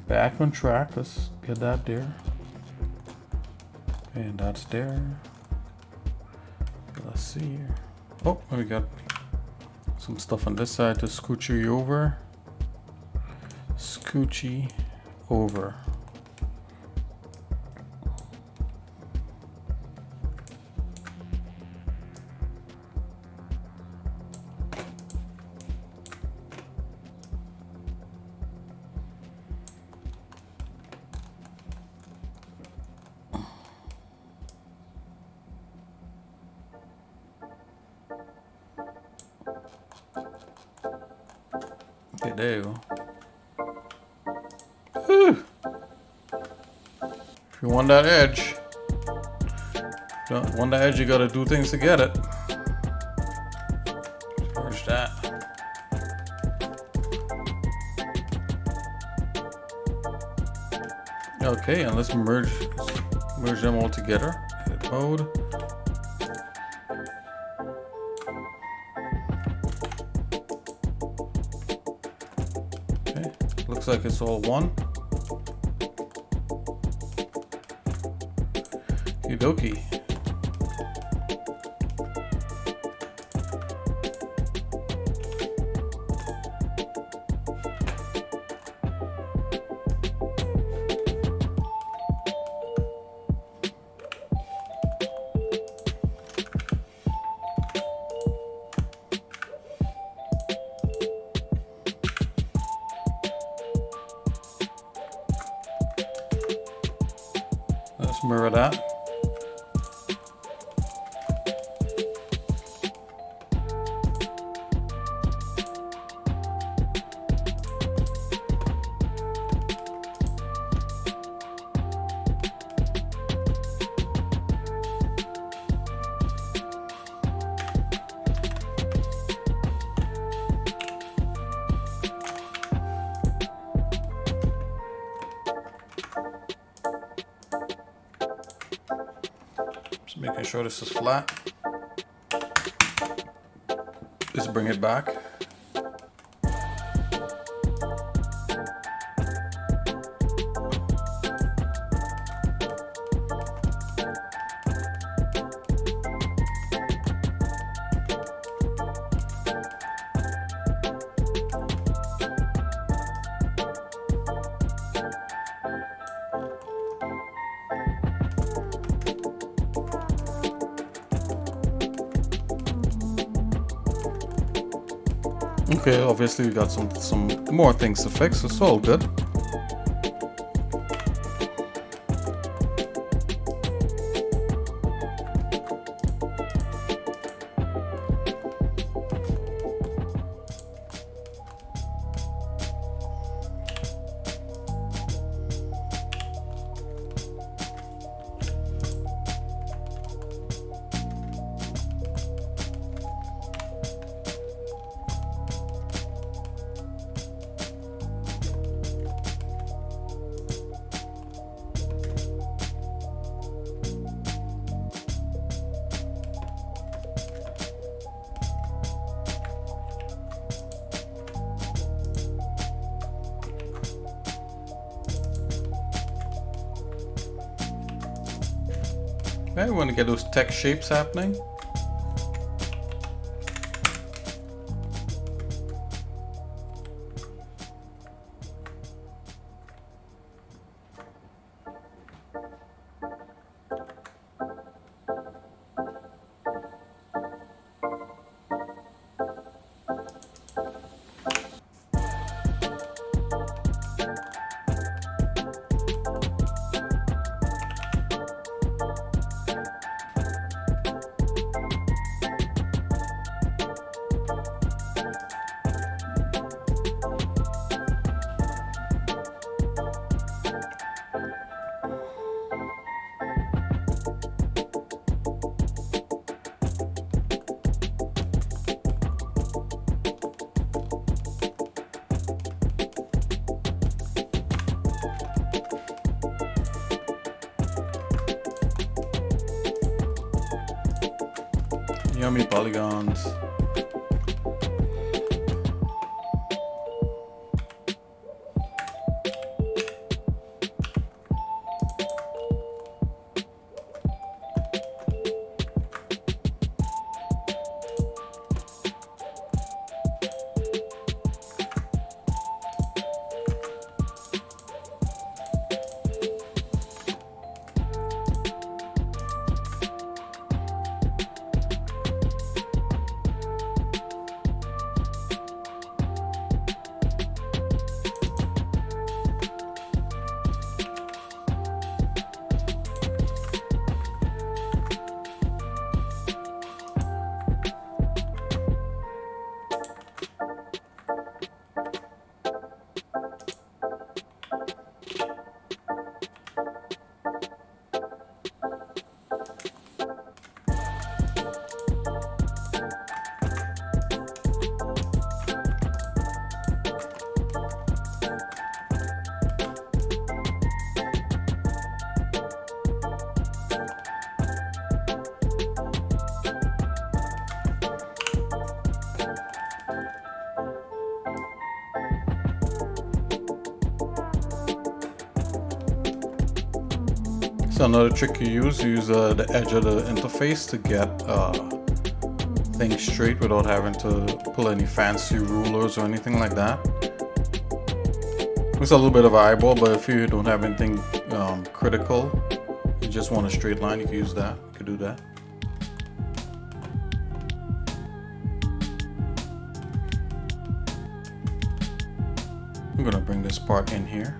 Back on track. Let's get that there. And that's there. Let's see here. Oh, we got some stuff on this side to scoochie over. Scoochie over. Okay, there you go. Whew. If you want that edge, you gotta do things to get it. Merge that. Okay, and let's merge them all together. Edit mode. Looks like it's all one. Okie dokie. Let's mirror that. Just making sure this is flat. Just bring it back. Okay, obviously we got some more things to fix. It's all good. Okay, we want to get those text shapes happening. Yummy polygons. So another trick you use the edge of the interface to get things straight without having to pull any fancy rulers or anything like that. It's a little bit of an eyeball, but if you don't have anything critical, you just want a straight line, you can use that. You can do that. I'm gonna bring this part in here.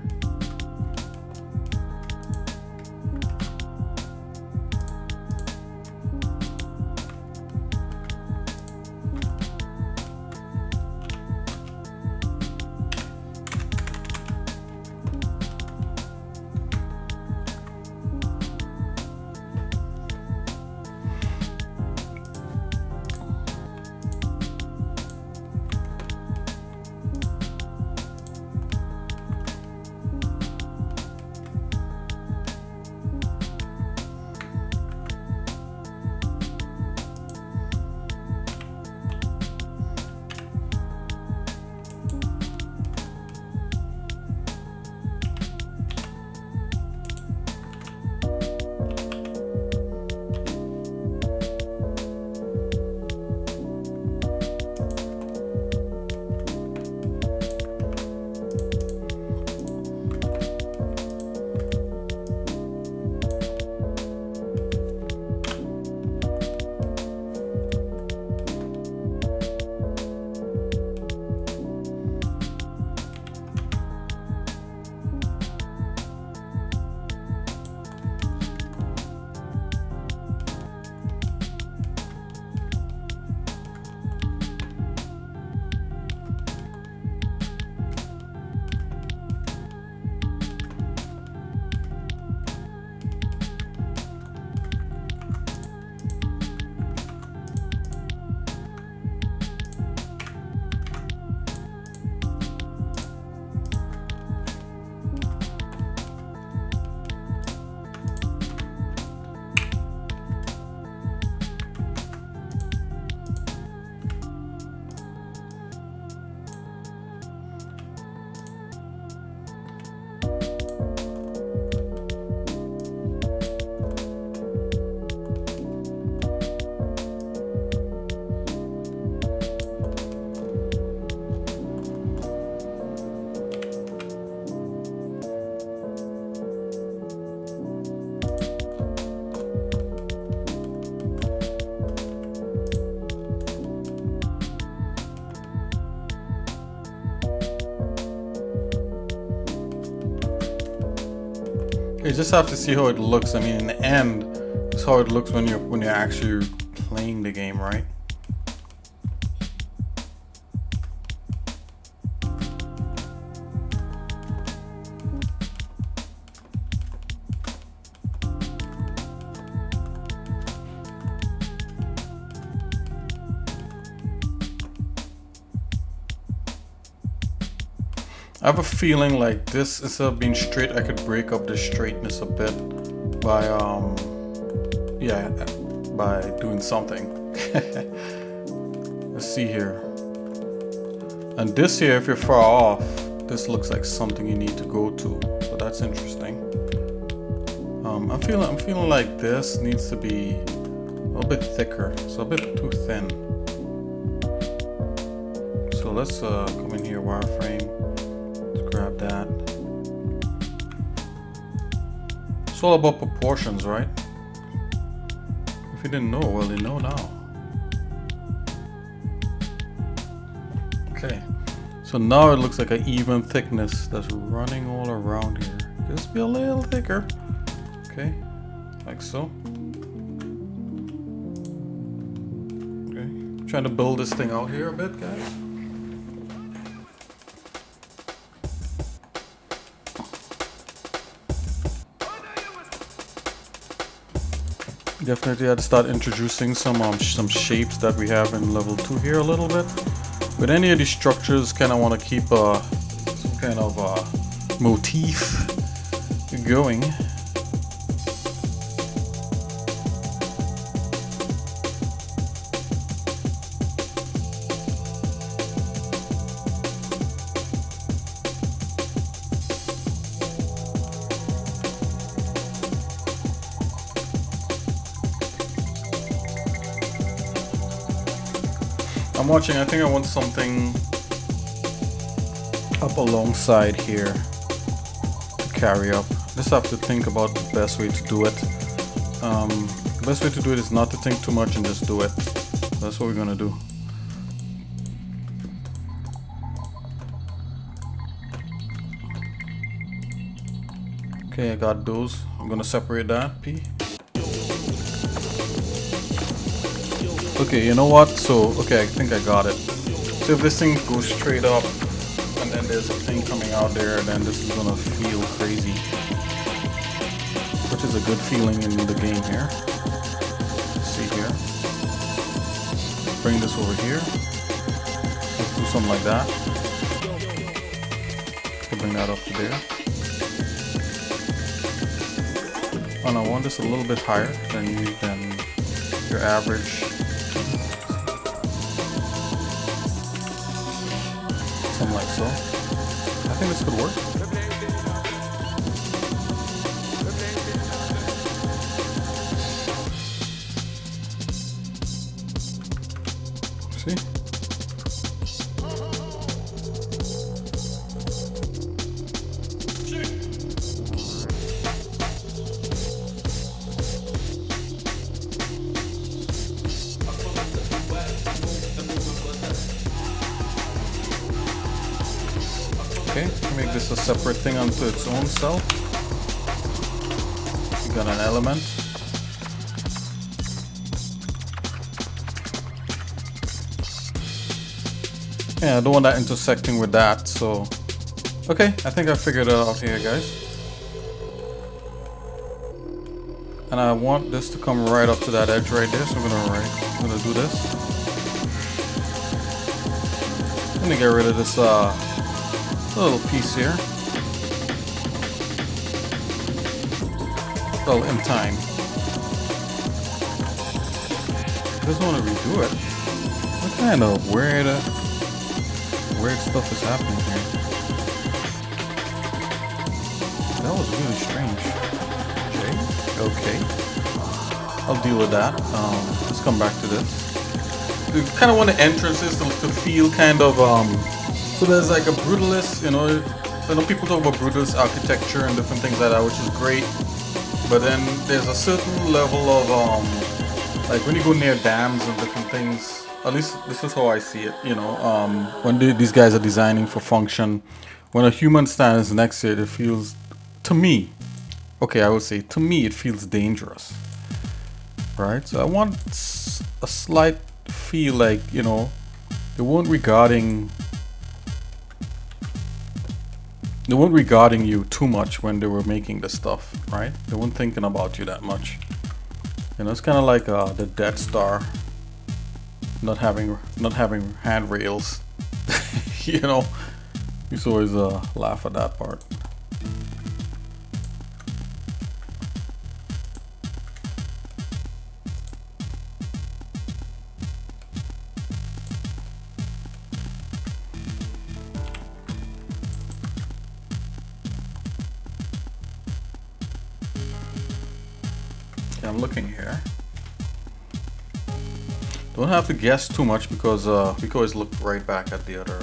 You just have to see how it looks. I mean, in the end, it's how it looks when you're actually playing the game, right? I have a feeling like this, instead of being straight, I could break up the straightness a bit by yeah, by doing something. Let's see here. And this here, if you're far off, this looks like something you need to go to. So that's interesting. I'm feeling like this needs to be a little bit thicker. So a bit too thin. So let's come in here, wireframe. Grab that. It's all about proportions, right? If you didn't know, well, you know now. Okay, so now it looks like an even thickness that's running all around here. Just be a little thicker. Okay, like so. Okay, trying to build this thing out here a bit, guys. Definitely had to start introducing some shapes that we have in level 2 here a little bit. With any of these structures, kind of want to keep some kind of motif going. I'm watching, I think I want something up alongside here to carry up. Just have to think about the best way to do it. The best way to do it is not to think too much and just do it. That's what we're gonna do. Okay, I got those. I'm gonna separate that, P. Okay, you know what? So, okay, I think I got it. So if this thing goes straight up and then there's a thing coming out there, then this is gonna feel crazy. Which is a good feeling in the game here. Let's see here. Bring this over here. Let's do something like that. We'll bring that up to there. And I want this a little bit higher than your average. Something like so. I think this could work. See? Okay, make this a separate thing unto its own self. You got an element. Yeah, I don't want that intersecting with that, so... Okay, I think I figured it out here, guys. And I want this to come right up to that edge right there, so I'm gonna do this. Let me get rid of this little piece here. Well, in time. I just want to redo it. What kind of weird stuff is happening here? That was really strange. Okay. I'll deal with that. Let's come back to this. We kind of want the entrances to feel kind of so there's like a brutalist, you know, I know people talk about brutalist architecture and different things like that, which is great, but then there's a certain level of like when you go near dams and different things, at least this is how I see it, you know, when these guys are designing for function, when a human stands next to it, it feels, to me, okay, I would say to me it feels dangerous, right? So I want a slight feel like, you know, they weren't regarding you too much when they were making the stuff, right? They weren't thinking about you that much. You know, it's kind of like the Death Star not having handrails. You know, you used to always laugh at that part. Okay, I'm looking here. Don't have to guess too much because we can always look right back at the other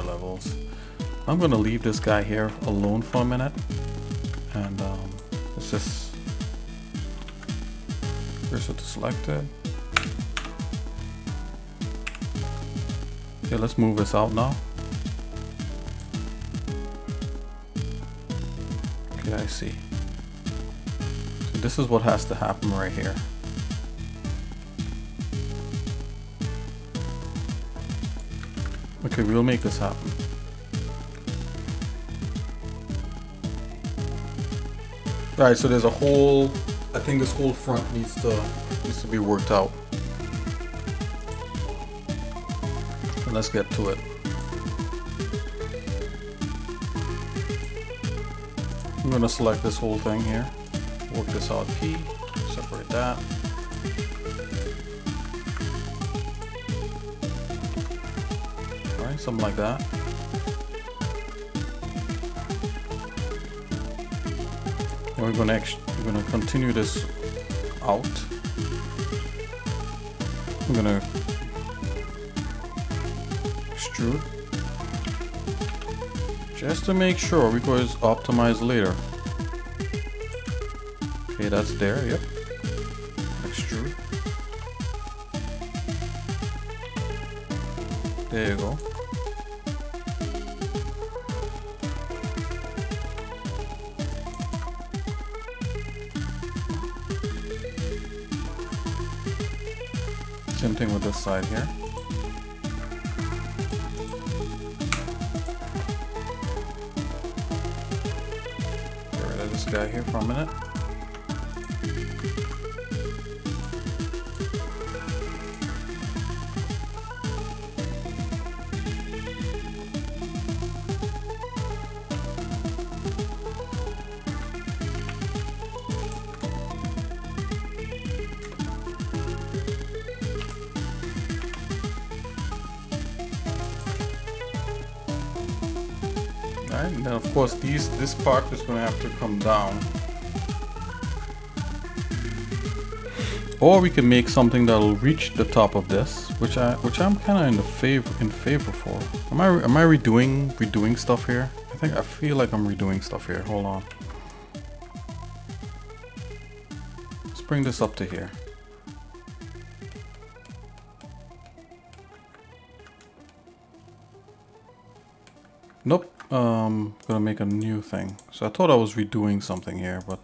levels. I'm gonna leave this guy here alone for a minute, and let's just cursor to selected. Okay, let's move this out now. Okay, I see. So this is what has to happen right here. Okay, we'll make this happen. Alright, so there's a whole, I think this whole front needs to be worked out. So let's get to it. I'm gonna select this whole thing here. Work this out, P, separate that. Alright, something like that. And we're gonna continue this out. I'm gonna extrude just to make sure, because optimize later. Okay, that's there. Yep. Extrude. There you go. Same thing with this side here. Get rid of this guy here for a minute. Alright, and then of course this part is going to have to come down. Or we can make something that'll reach the top of this, which I'm kind of in favor for. Am I redoing stuff here? I feel like I'm redoing stuff here. Hold on. Let's bring this up to here. Nope. Gonna make a new thing. So I thought I was redoing something here, but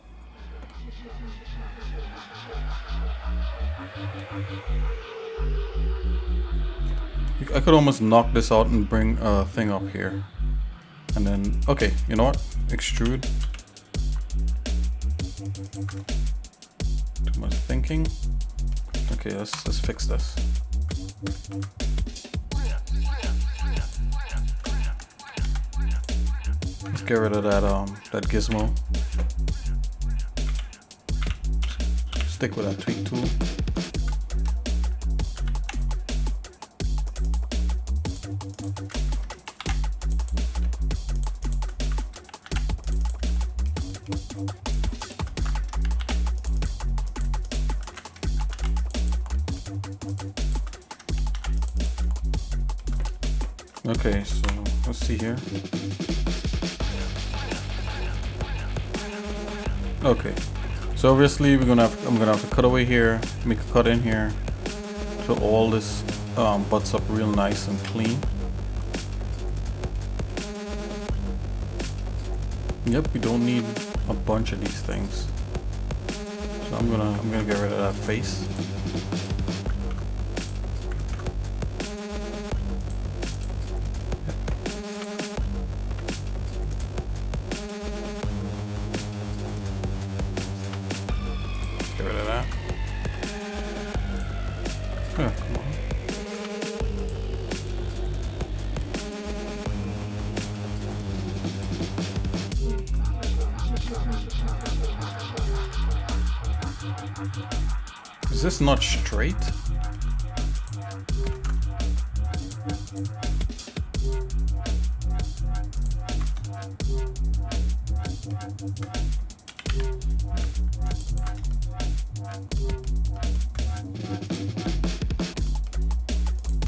I could almost knock this out and bring a thing up here. And then, okay, you know what? Extrude. Too much thinking. Okay, let's fix this. Let's get rid of that gizmo. Stick with that tweak tool. Okay, so let's see here. Okay, so obviously I'm gonna have to cut away here, make a cut in here, so all this butts up real nice and clean. Yep, we don't need a bunch of these things. So I'm gonna get rid of that face. Get rid of that. Yeah, come on. Is this not straight?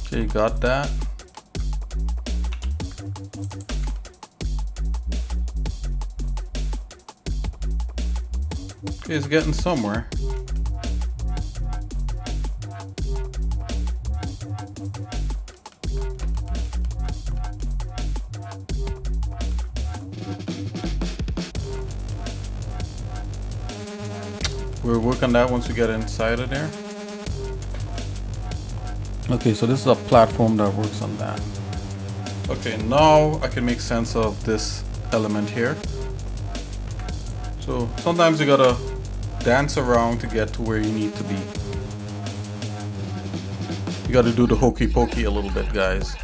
Okay, got that. Okay, it's getting somewhere. We'll work on that once we get inside of there. Okay, so this is a platform that works on that. Okay, now I can make sense of this element here. So sometimes you gotta dance around to get to where you need to be. You gotta do the hokey pokey a little bit, guys.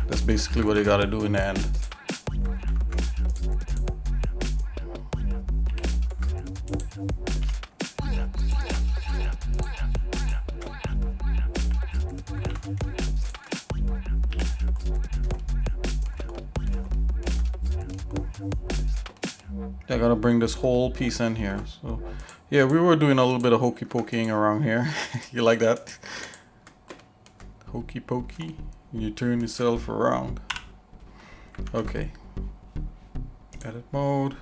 That's basically what you gotta do in the end. I gotta bring this whole piece in here. So yeah, we were doing a little bit of hokey pokeying around here. You like that? Hokey pokey. You turn yourself around. Okay. Edit mode.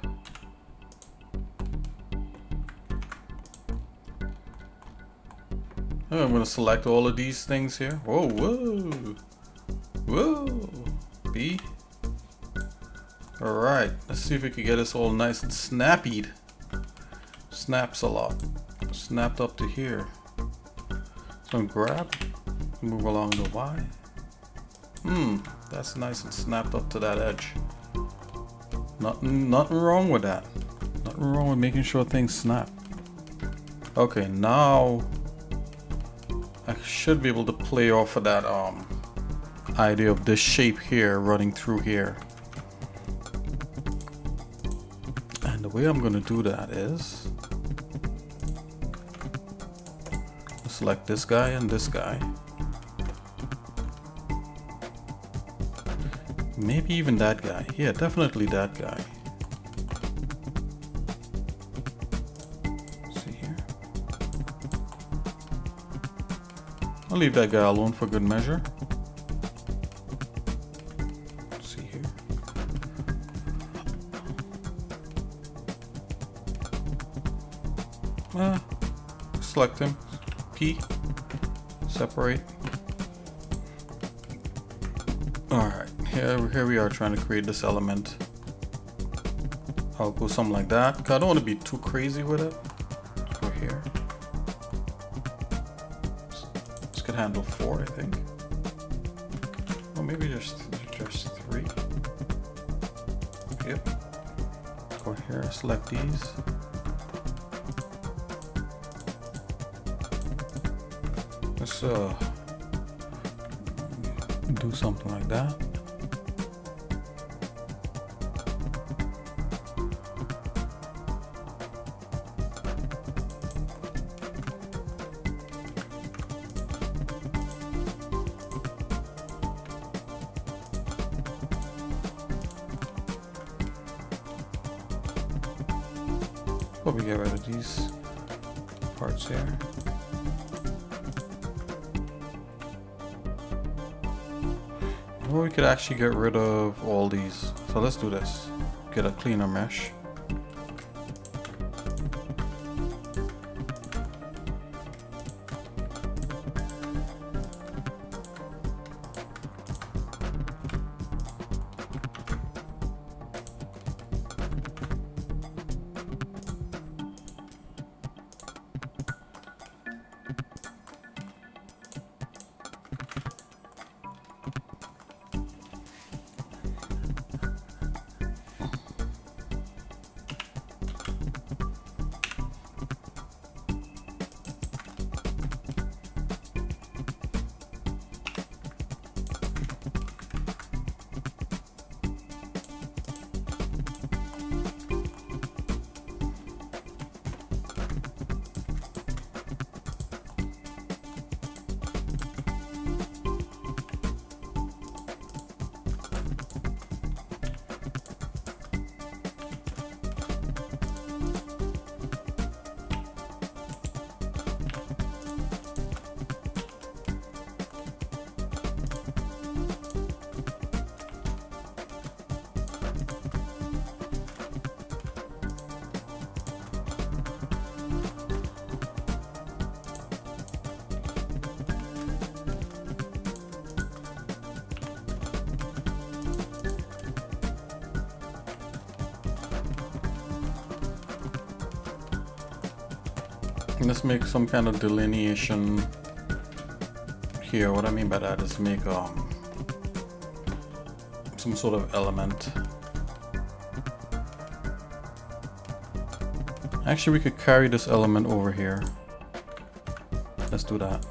Oh, I'm gonna select all of these things here. Whoa, whoa, whoa. B. Alright, let's see if we can get this all nice and snappied. Snaps a lot. Snapped up to here. So grab, move along the Y. That's nice and snapped up to that edge. Nothing wrong with that. Nothing wrong with making sure things snap. Okay, now I should be able to play off of that idea of this shape here running through here. And the way I'm going to do that is select this guy and this guy. Maybe even that guy. Yeah, definitely that guy. See here. I'll leave that guy alone for good measure. See here. Select him. P. Separate. Alright, here we are trying to create this element. I'll go something like that. 'Cause I don't want to be too crazy with it. Go here. This could handle 4, I think. Or maybe just 3. Yep. Go here, select these. Let's do something like that. Probably get rid of these parts here. Or we could actually get rid of all these. So let's do this. Get a cleaner mesh. Let's make some kind of delineation here. What I mean by that is make some sort of element. Actually, we could carry this element over here. Let's do that.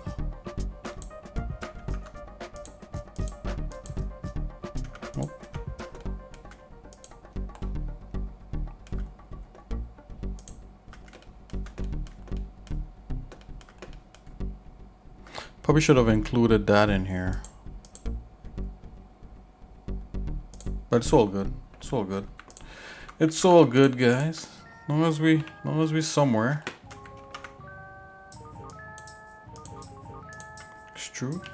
Oh. Probably should have included that in here. But it's all good. It's all good. It's all good, guys. As long as we somewhere. Extrude.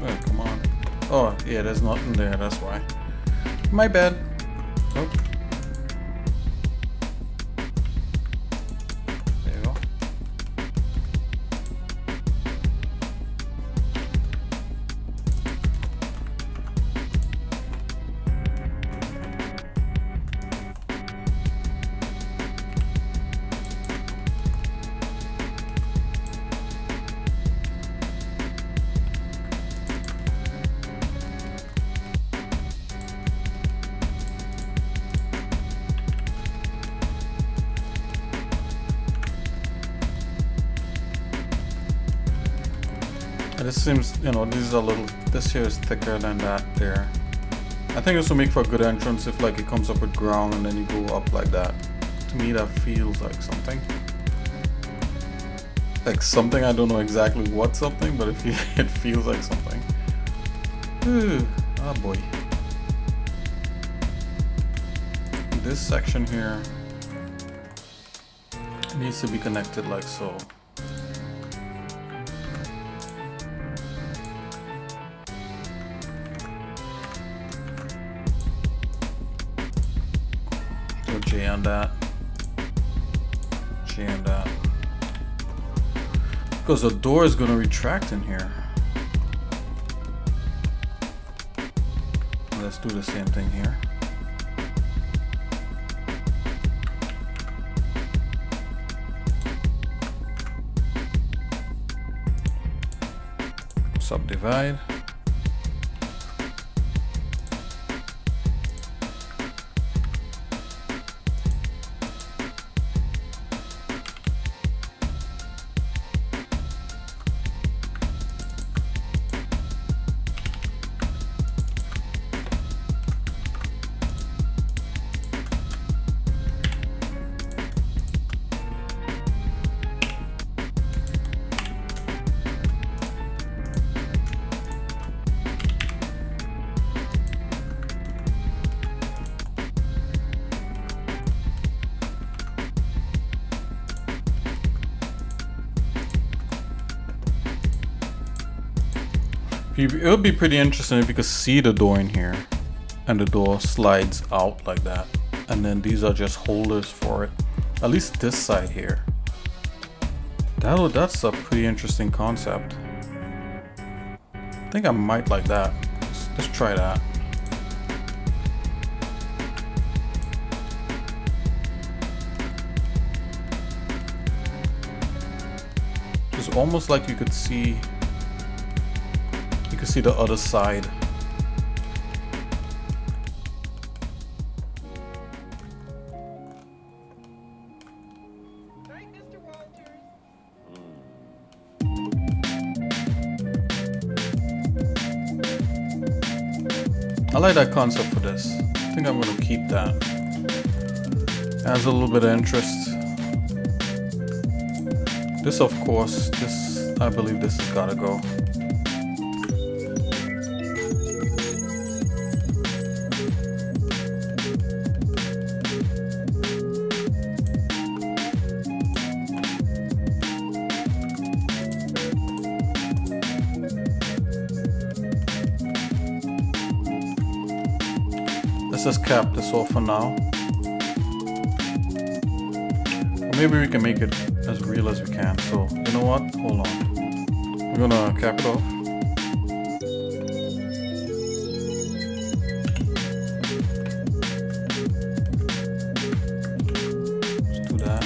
Oh, come on. Oh, yeah, there's nothing there, that's why. My bad. Oh. There you go. This seems, you know, these are a little, this here is thicker than that there. I think this will make for a good entrance if like it comes up with ground and then you go up like that. To me that feels like something. Like something, I don't know exactly what something, but it feels like something. Ooh, oh boy. This section here needs to be connected like so. J on that. J on that. Because the door is going to retract in here. Let's do the same thing here. Subdivide. It would be pretty interesting if you could see the door in here and the door slides out like that, and then these are just holders for it, at least this side here. That's a pretty interesting concept. I think I might like that. Let's try that. It's almost like you could see the other side. Night, Mr. Walters. I like that concept for this. I think I'm gonna keep that. Adds a little bit of interest. This, of course, I believe this has gotta go. Let's just cap this off for now. maybe we can make it as real as we can. So, you know what? Hold on. We're gonna cap it off. Let's do that.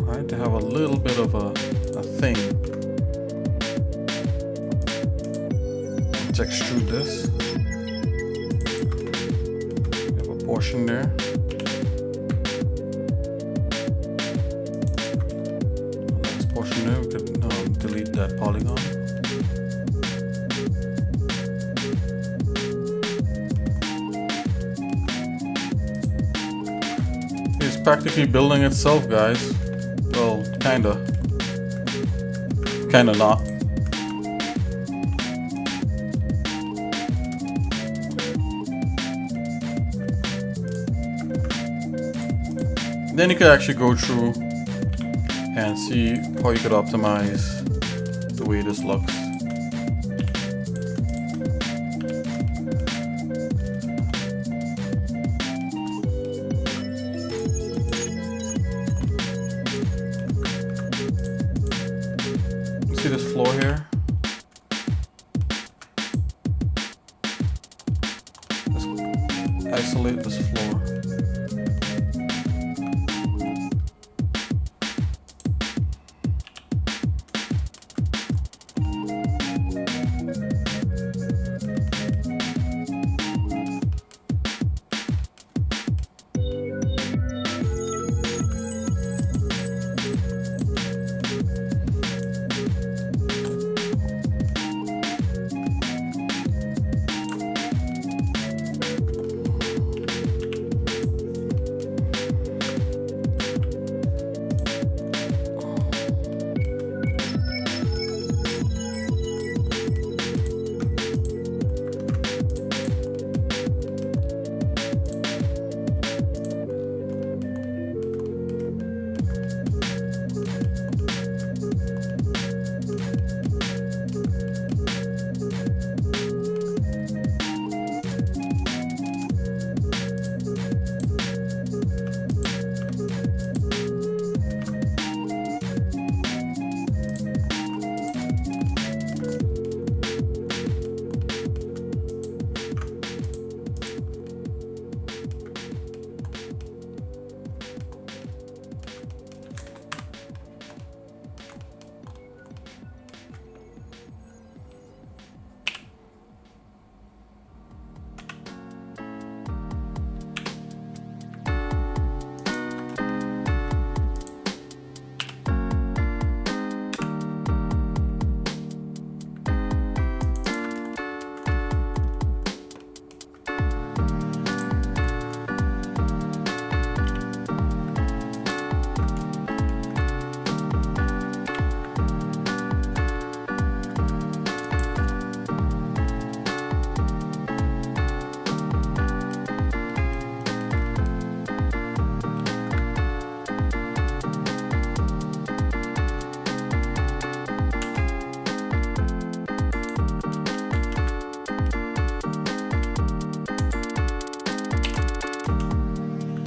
Alright, to have a little bit of a thing. Let's extrude this. We have a portion there. Next portion there, we could delete that polygon. It's practically building itself, guys. Well, kinda. Kinda not. Then you could actually go through and see how you could optimize the way this looks. See this floor here? Let's isolate this floor.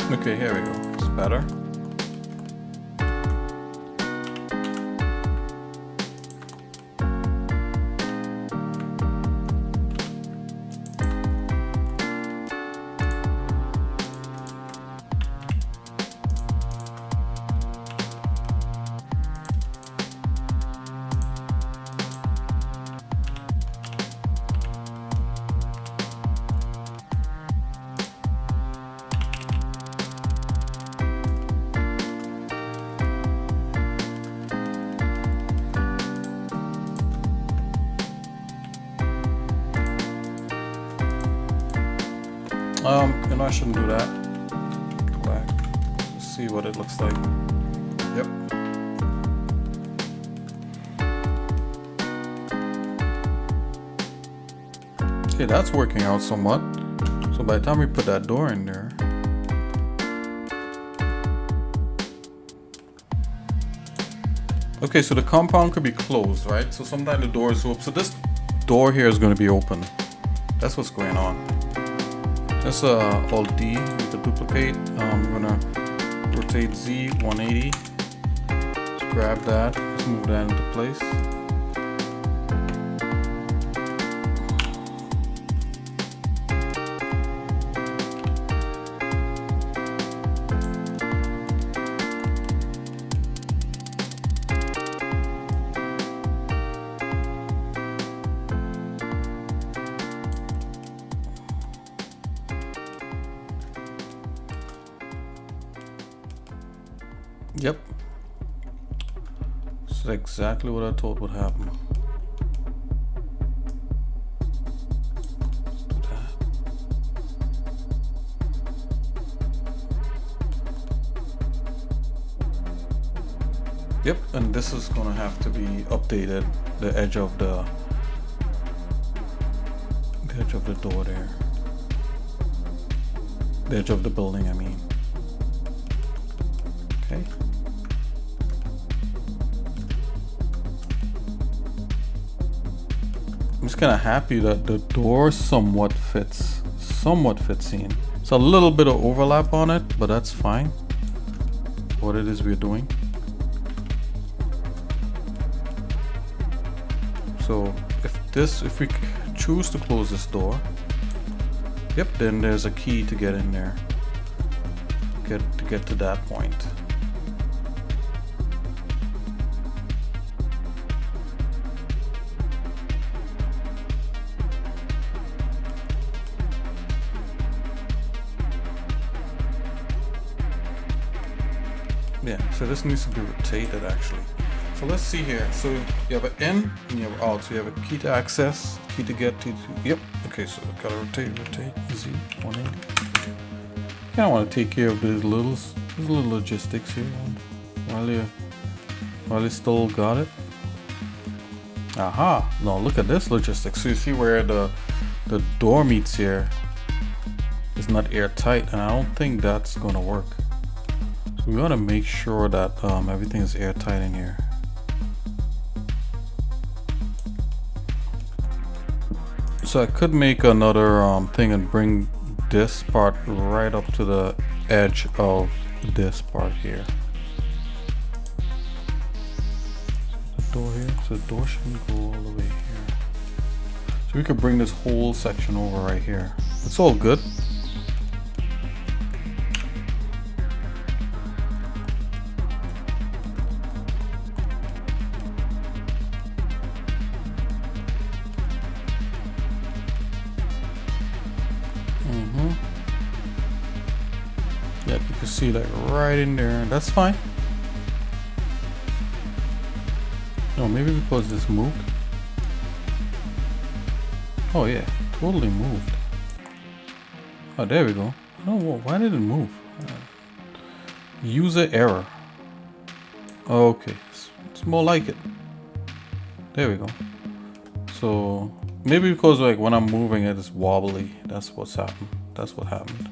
Okay, here we go. It's better. I shouldn't do that. Go back. Let's see what it looks like. Yep. Okay, that's working out somewhat. So by the time we put that door in there, okay, so the compound could be closed, right? So sometimes the door is open. So this door here is going to be open. That's what's going on. That's Alt D with the duplicate. I'm gonna rotate Z 180. Let's grab that. Let's move that into place. Yep. This is exactly what I thought would happen. Let's do that. Yep, and this is gonna have to be updated. The edge of the door there. The edge of the building, I mean. Okay. I'm just kind of happy that the door somewhat fits in. It's a little bit of overlap on it, but that's fine. What it is we're doing. So if we choose to close this door, yep, then there's a key to get in there. To get to that point. Yeah, so this needs to be rotated actually. So let's see here. So you have an in and you have out. So you have a key to access, key to get to. Yep. Okay, so gotta rotate, Z 180. I kind of want to take care of these little logistics here while you still got it. Aha! No, look at this logistics. So you see where the door meets here is not airtight, and I don't think that's gonna work. So we want to make sure that everything is airtight in here. So I could make another thing and bring this part right up to the edge of this part here. So the door here, so the door shouldn't go all the way here. So we could bring this whole section over right here. It's all good. Yep, you can see like right in there. That's fine. No, maybe because this moved. Oh yeah, totally moved. Oh, there we go. Oh, why did it move? User error. Okay, it's more like it. There we go. So maybe because like when I'm moving it, it's wobbly. That's what's happened. That's what happened.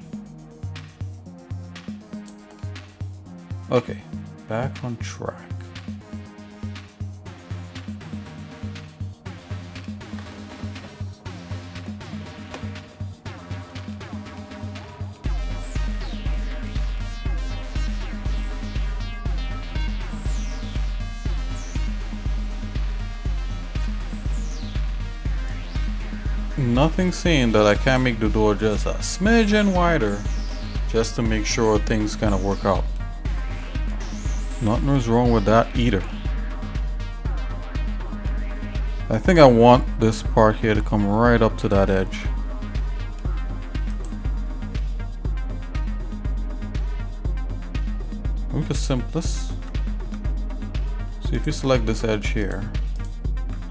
Okay, back on track. Nothing saying that I can't make the door just a smidgen wider just to make sure things kind of work out. Nothing is wrong with that either. I think I want this part here to come right up to that edge. We could simplest. See if you select this edge here,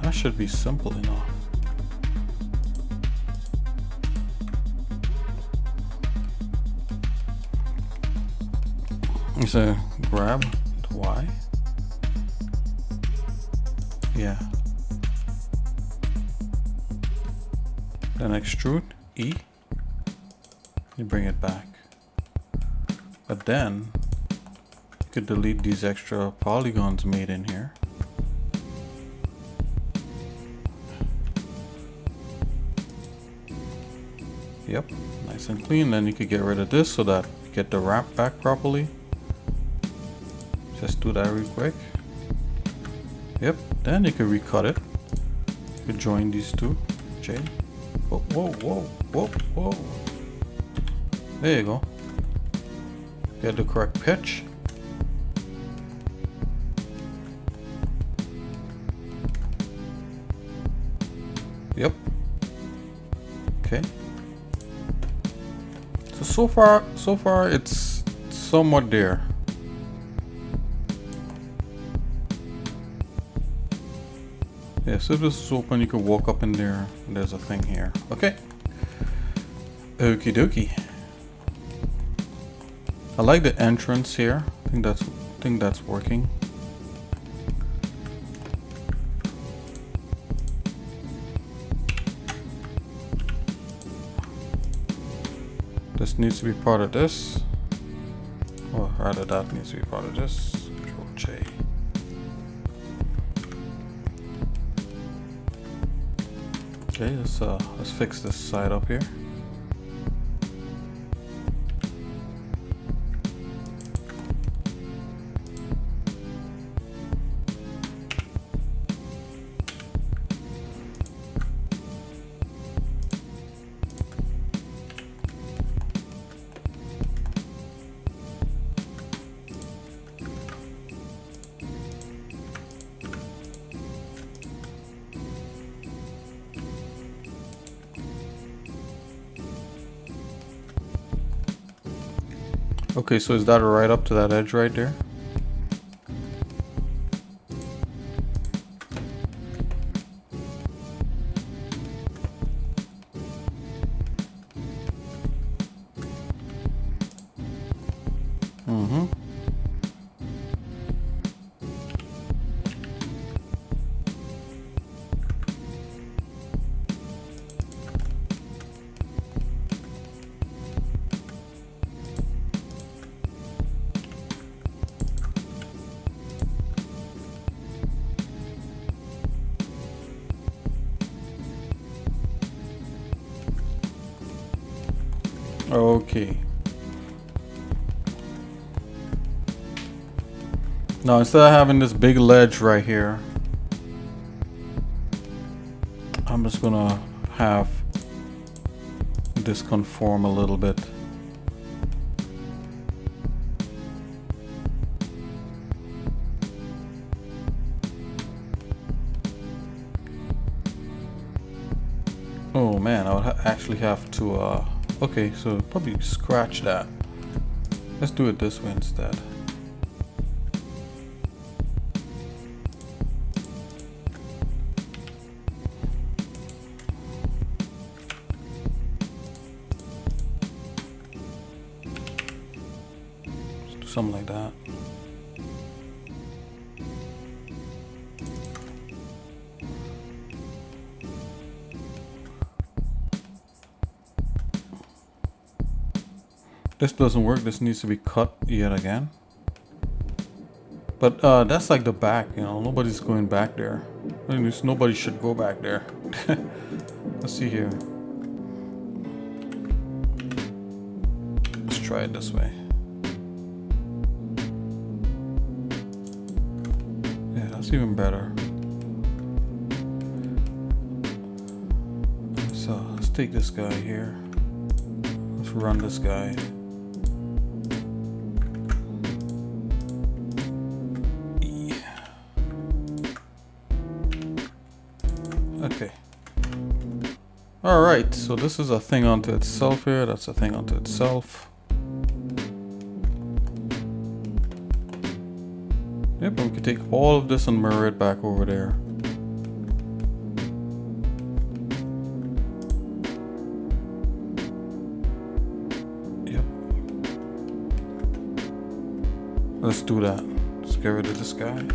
that should be simple enough. So grab Y. Yeah. Then extrude E. You bring it back. But then you could delete these extra polygons made in here. Yep, nice nice and clean. Then you could get rid of this so that you get the wrap back properly. Just do that real quick. Yep, then you can recut it. You could join these two. J. Whoa, whoa, whoa, whoa, whoa. There you go. Get the correct pitch. Yep. Okay. So far it's somewhat there. Yeah, so if this is open, you can walk up in there and there's a thing here. Okay. Okie dokie. I like the entrance here. I think that's working. This needs to be part of this. Or rather, that needs to be part of this. Control J. Okay, let's fix this side up here. Okay, so is that right up to that edge right there? Mm-hmm. Okay. Now instead of having this big ledge right here, I'm just gonna have this conform a little bit. Oh man, I would actually have to okay, so probably scratch that. Let's do it this way instead. Let's do something like that. This doesn't work. This needs to be cut yet again. But that's like the back, you know. Nobody's going back there. At least nobody should go back there. Let's see here. Let's try it this way. Yeah, that's even better. So let's take this guy here. Let's run this guy. Okay. Alright, so this is a thing unto itself here. That's a thing unto itself. Yep, and we can take all of this and mirror it back over there. Yep. Let's do that. Let's get rid of this guy.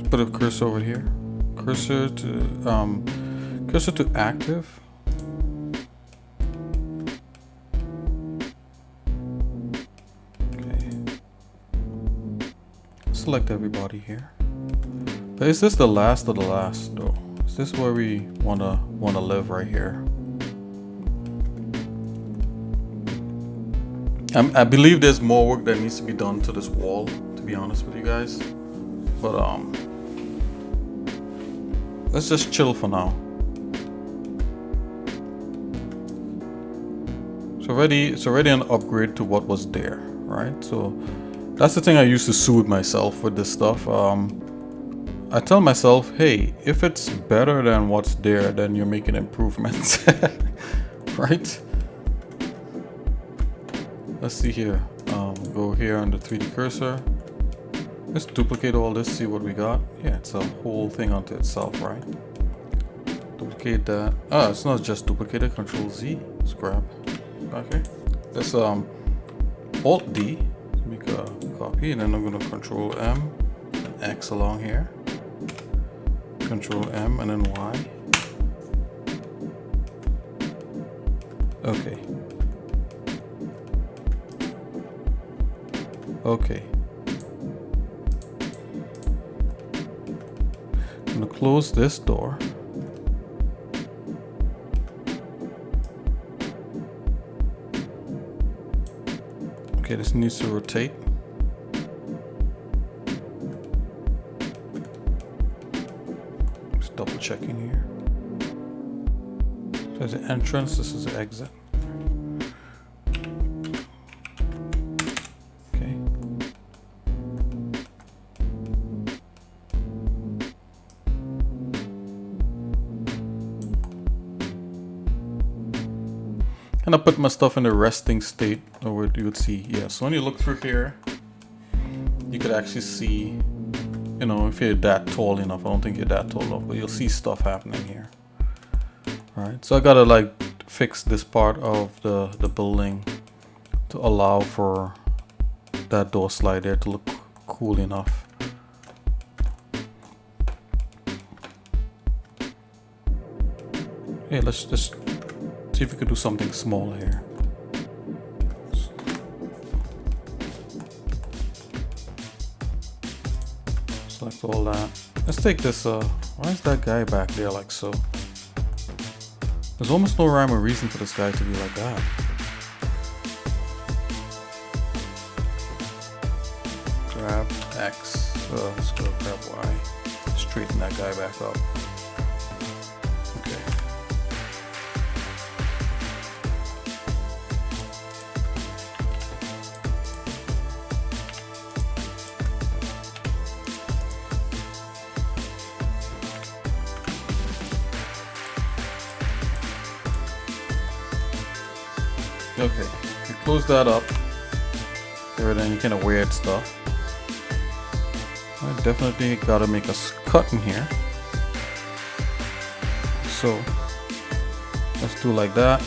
Put a cursor over here. Cursor to active. Okay. Select everybody here. But is this the last of the last though? Is this where we wanna live right here? I believe there's more work that needs to be done to this wall, to be honest with you guys. But let's just chill for now. It's already an upgrade to what was there, right? So that's the thing I used to soothe myself with this stuff. I tell myself, hey, if it's better than what's there, then you're making improvements, right? Let's see here. Go here on the 3D cursor. Let's duplicate all this, see what we got. Yeah, it's a whole thing onto itself, right? Duplicate that. Ah, it's not just duplicated. Control Z. Let's grab. Okay. Let's Alt D. Make a copy, and then I'm gonna Control M and X along here. Control M and then Y. Okay. Okay. I'm gonna close this door. Okay, this needs to rotate. Just double checking here. So there's the entrance, this is the exit. Okay. And I put my stuff in the resting state, or what you would see. Yeah, so when you look through here, you could actually see, you know, if you're that tall enough. I don't think you're that tall enough, but you'll see stuff happening here. Alright, so I gotta like fix this part of the building to allow for that door slide there to look cool enough. Hey, let's just see if we could do something small here. Select all that. Let's take this, why is that guy back there like so? There's almost no rhyme or reason for this guy to be like that. Grab X, let's go grab Y. Straighten that guy back up. Okay. Okay, you close that up. Get rid of any kind of weird stuff. I definitely gotta make a cut in here. So let's do like that.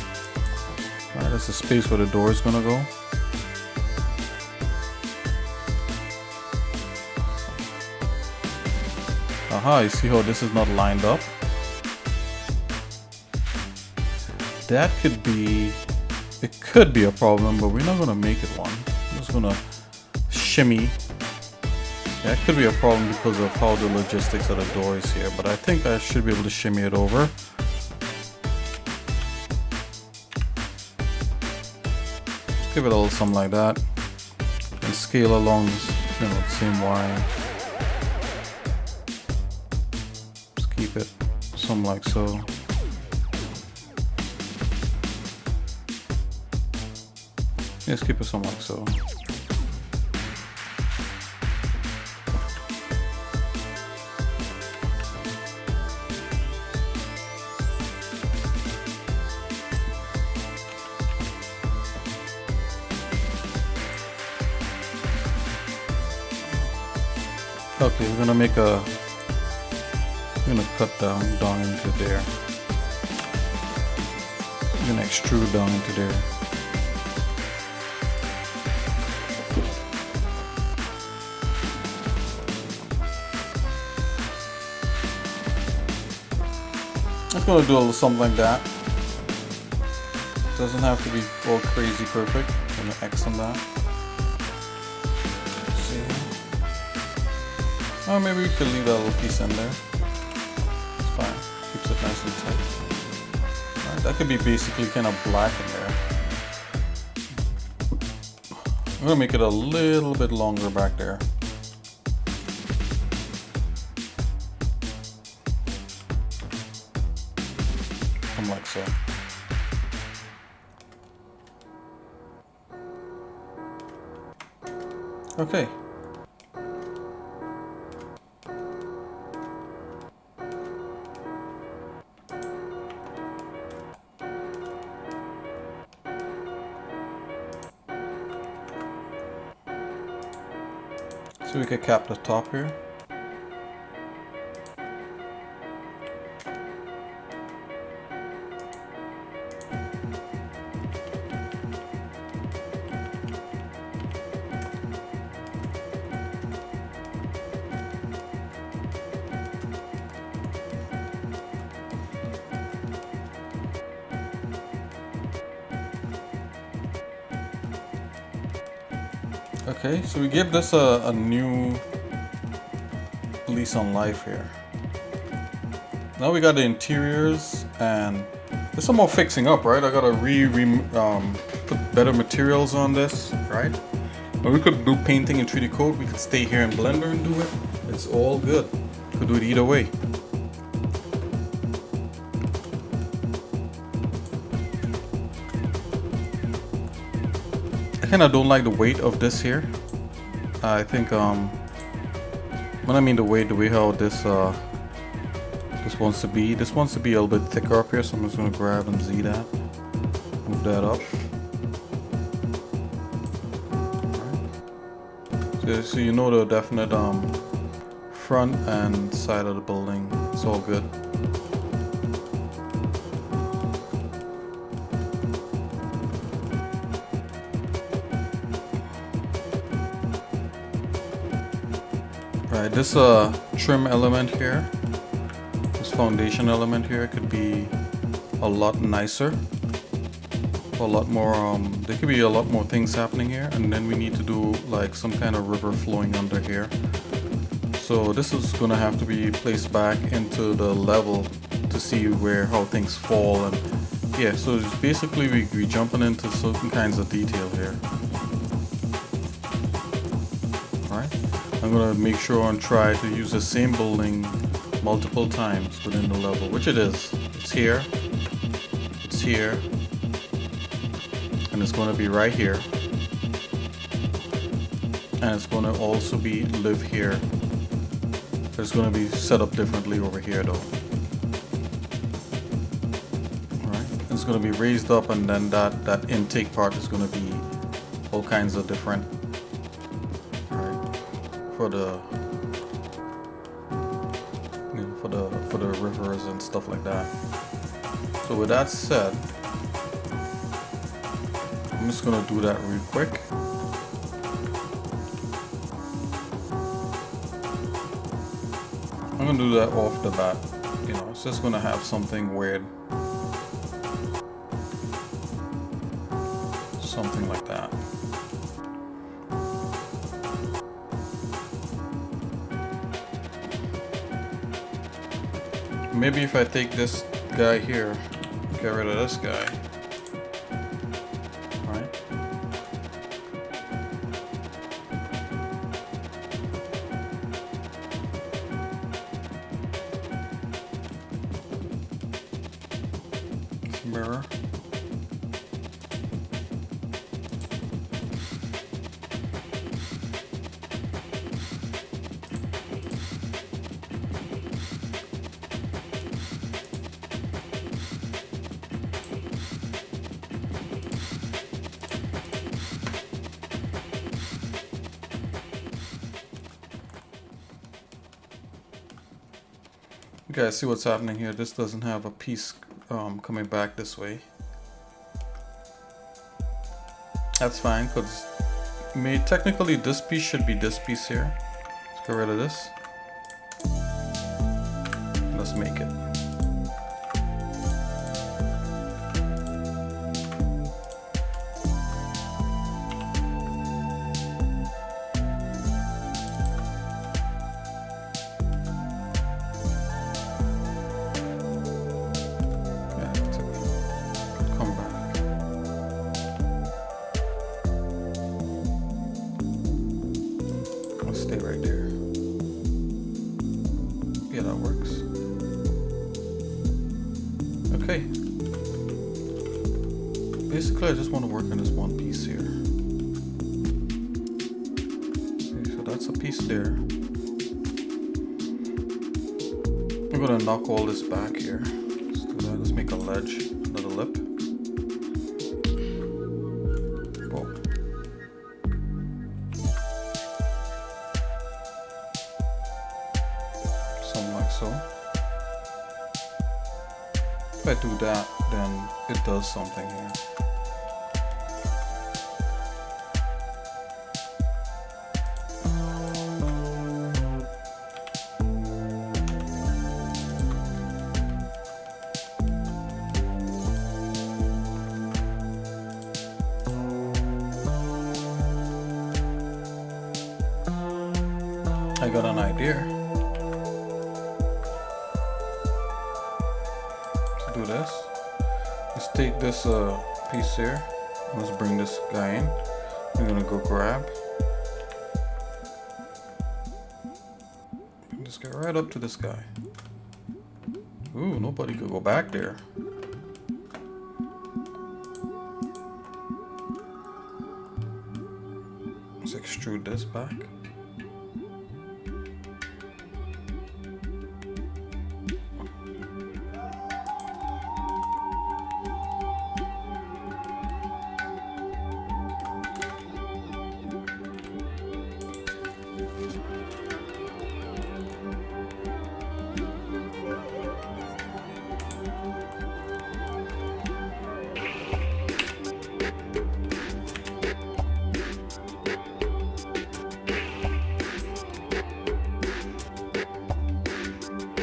Alright, that's the space where the door is gonna go. Aha, you see how this is not lined up? That could be, it could be a problem, but we're not gonna make it one. I'm just gonna shimmy. That could be a problem because of how the logistics of the door is here, but I think I should be able to shimmy it over. Just give it a little something like that, and scale along, you know, the same line. Just keep it something like so. Let's keep it something like so. Okay, we're gonna make a, we're gonna cut down into there. We're gonna extrude down into there. I'm gonna do a little something like that. Doesn't have to be all crazy perfect. I'm gonna X on that. See. Or maybe we could leave that little piece in there. It's fine. Keeps it nice and tight. Alright, that could be basically kind of black in there. I'm gonna make it a little bit longer back there. Something like so. Okay. So we could cap the top here. Okay, so we give this a new lease on life here. Now we got the interiors, and there's some more fixing up, right? I gotta put better materials on this, right? But we could do painting in 3D Code. We could stay here in Blender and do it. It's all good. Could do it either way. I kind of don't like the weight of this here. I think when I mean the weight how this this wants to be a little bit thicker up here, so I'm just gonna grab and Z that, move that up. Right. So you know the definite front and side of the building. It's all good. Right, this trim element here, this foundation element here could be a lot nicer, a lot more, there could be a lot more things happening here, and then we need to do like some kind of river flowing under here. So this is gonna have to be placed back into the level to see how things fall, and yeah, so it's basically we jumping into certain kinds of detail here. I'm gonna make sure and try to use the same building multiple times within the level, which it is. It's here, and it's gonna be right here, and it's gonna also be live here. It's gonna be set up differently over here though. Alright, it's gonna be raised up, and then that intake part is gonna be all kinds of different. For the rivers and stuff like that. So with that said, I'm just gonna do that real quick. I'm gonna do that off the bat. You know, it's just gonna have something weird, something like that. Maybe if I take this guy here, get rid of this guy. Alright. Mirror. You guys see what's happening here? This doesn't have a piece coming back this way. That's fine, because technically this piece should be this piece here. Let's get rid of this. Let's make it. basically I just want to work on this one piece here. Okay, so that's a piece there. I'm gonna knock all this back here. Let's do that. Let's make a ledge, another lip. Boom. Something like so. If I do that, then it does something here. I got an idea. Let's do this. Let's take this piece here. Let's bring this guy in. We're gonna go grab. Bring this guy right up to this guy. Ooh, nobody could go back there. Let's extrude this back.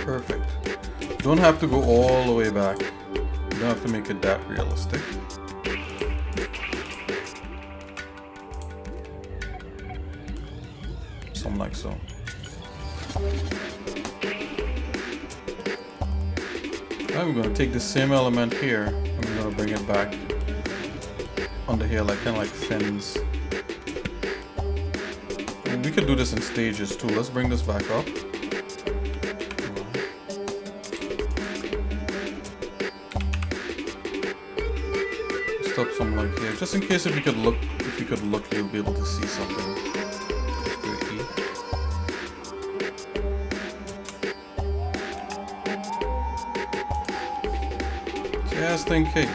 Perfect. Don't have to go all the way back. You don't have to make it that realistic. Something like so. Now we're going to take the same element here and we're going to bring it back under here, like kind of like fins. And we could do this in stages too. Let's bring this back up. Up something like here, just in case if you could look, you'll be able to see something. Just do E. Just in case.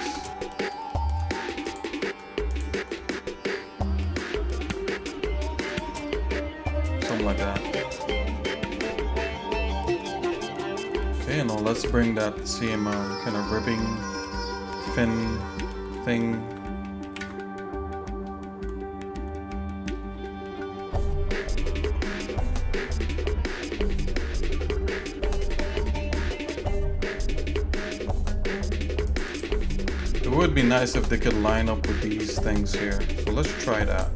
Something like that. Okay, now let's bring that same kind of ribbing fin thing. It would be nice if they could line up with these things here. So let's try that.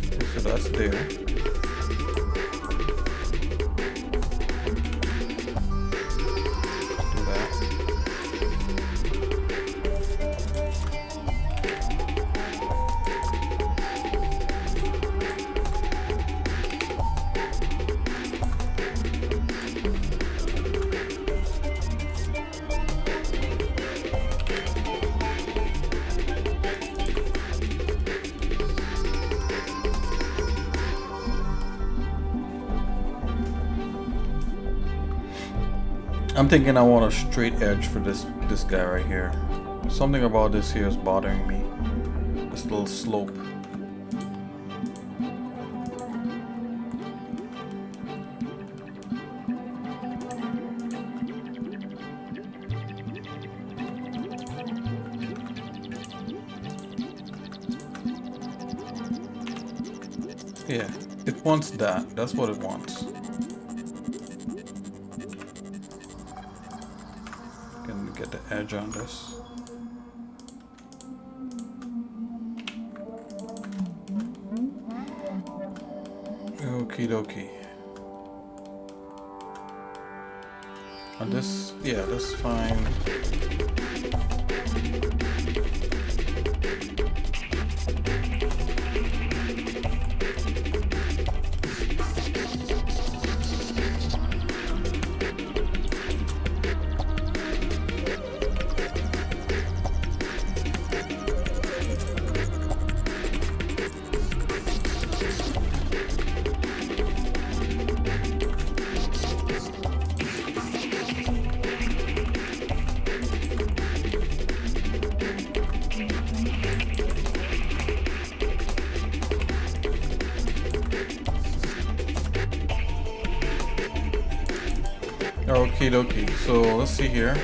Okay, so that's there. I'm thinking I want a straight edge for this guy right here. Something about this here is bothering me. This little slope. Yeah, it wants that. That's what it wants. Can get the edge on this. Okie dokie. And this, yeah, that's fine. Okie dokie. So let's see here.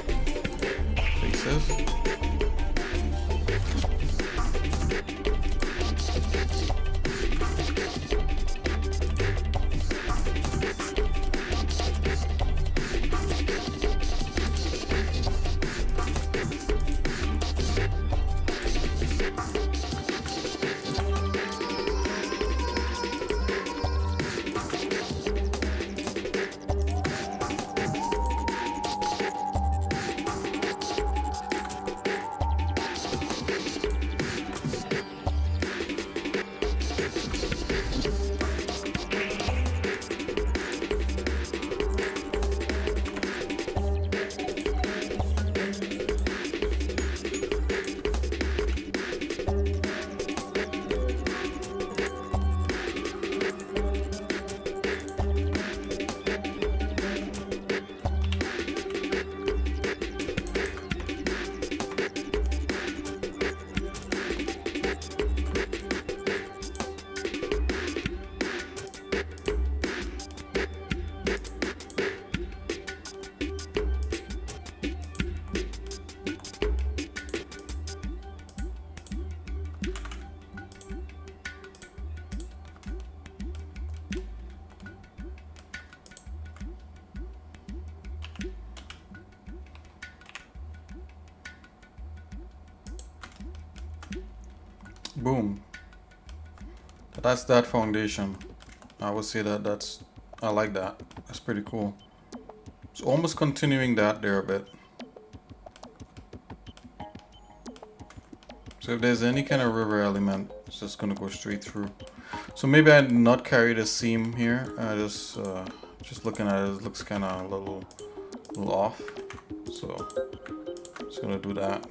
Faces. Boom. That's that foundation. I would say that I like that. That's pretty cool. It's almost continuing that there a bit. So if there's any kind of river element, it's just gonna go straight through. So maybe I not carry the seam here. I just looking at it, it looks kind of a little off. So just gonna do that.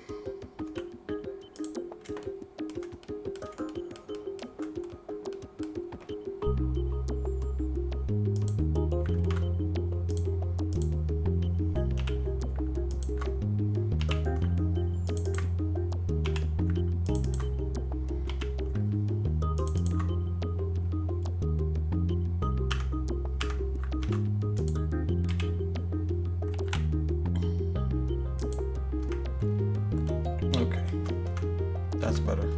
That's better.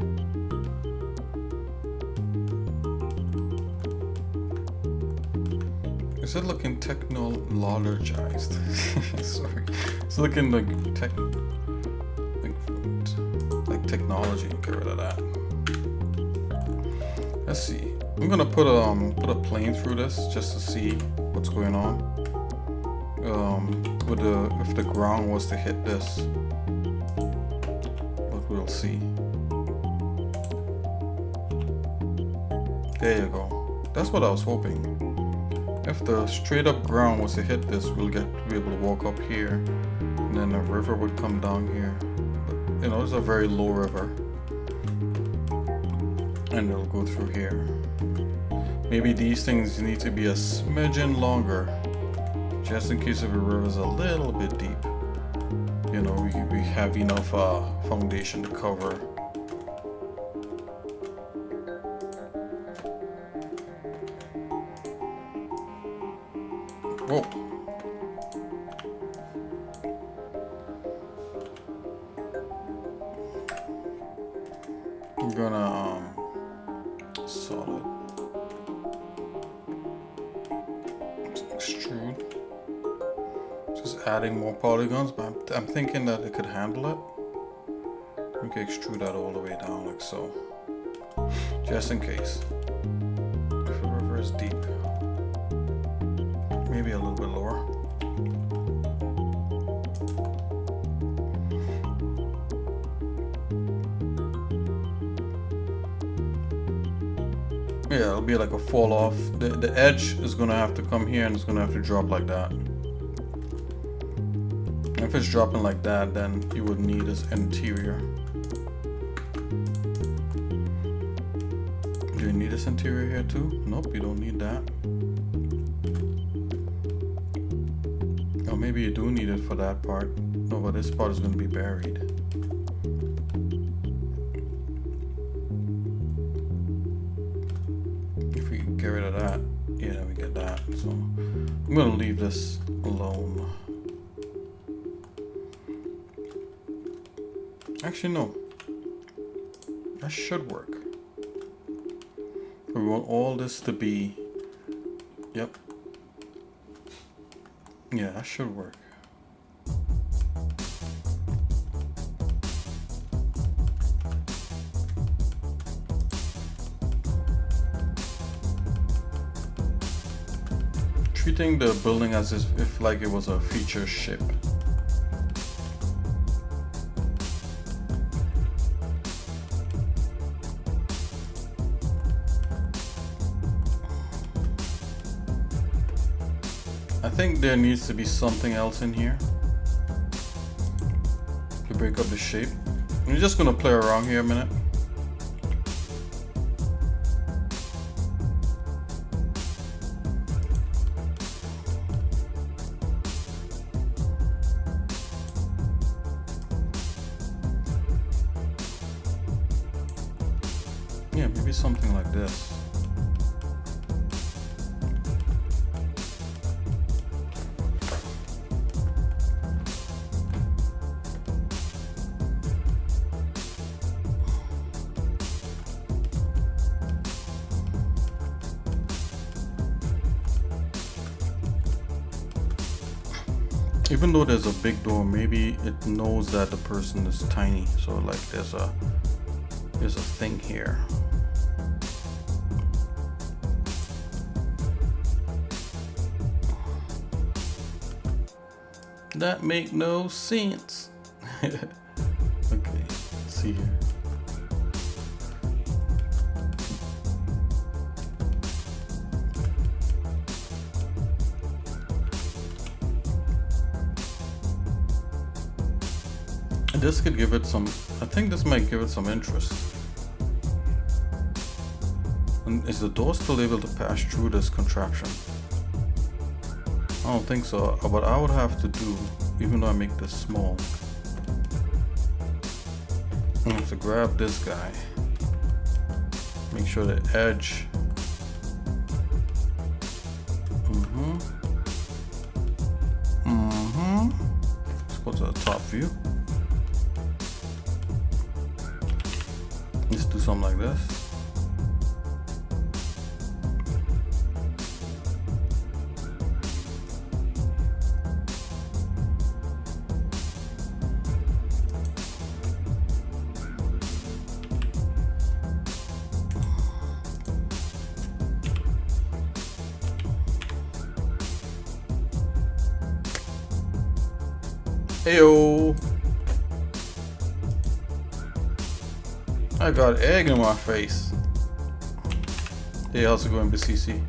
Is it looking technologized? Sorry. It's looking like technology. Get rid of that. Let's see. I'm gonna put a plane through this just to see what's going on. If the ground was to hit this, what we'll see. There you go. That's what I was hoping. If the straight up ground was to hit this, we'll be able to walk up here, and then the river would come down here. But, you know, it's a very low river, and it'll go through here. Maybe these things need to be a smidgen longer, just in case if the river is a little bit deep. You know, we have enough foundation to cover. Whoa. I'm gonna solid extrude. Just adding more polygons, but I'm thinking that it could handle it. We can extrude that all the way down like so. Just in case. If the river is deep. Maybe a little bit lower. Yeah, it'll be like a fall off. The edge is gonna have to come here and it's gonna have to drop like that. And if it's dropping like that, then you would need this interior. Do you need this interior here too? Nope, you don't need that. Oh, maybe you do need it for that part. No, but this part is going to be buried. If we get rid of that, yeah, we get that. So I'm gonna leave this alone. Actually, no. That should work. We want all this to be... Yep. Yeah, that should work. Treating the building as if like it was a feature ship. I think there needs to be something else in here to break up the shape. I'm just gonna play around here a minute. Yeah, maybe something like this. Even though there's a big door, maybe it knows that the person is tiny. So like there's a thing here. That make no sense. Okay, let's see here. This could give it some, I think this might give it some interest. And is the door still able to pass through this contraption? I don't think so, but I would have to do, even though I make this small, I have to grab this guy, make sure the edge, let's go to the top view. Let's do something like this. Heyo! I got egg in my face. Hey, how's it going, BCC?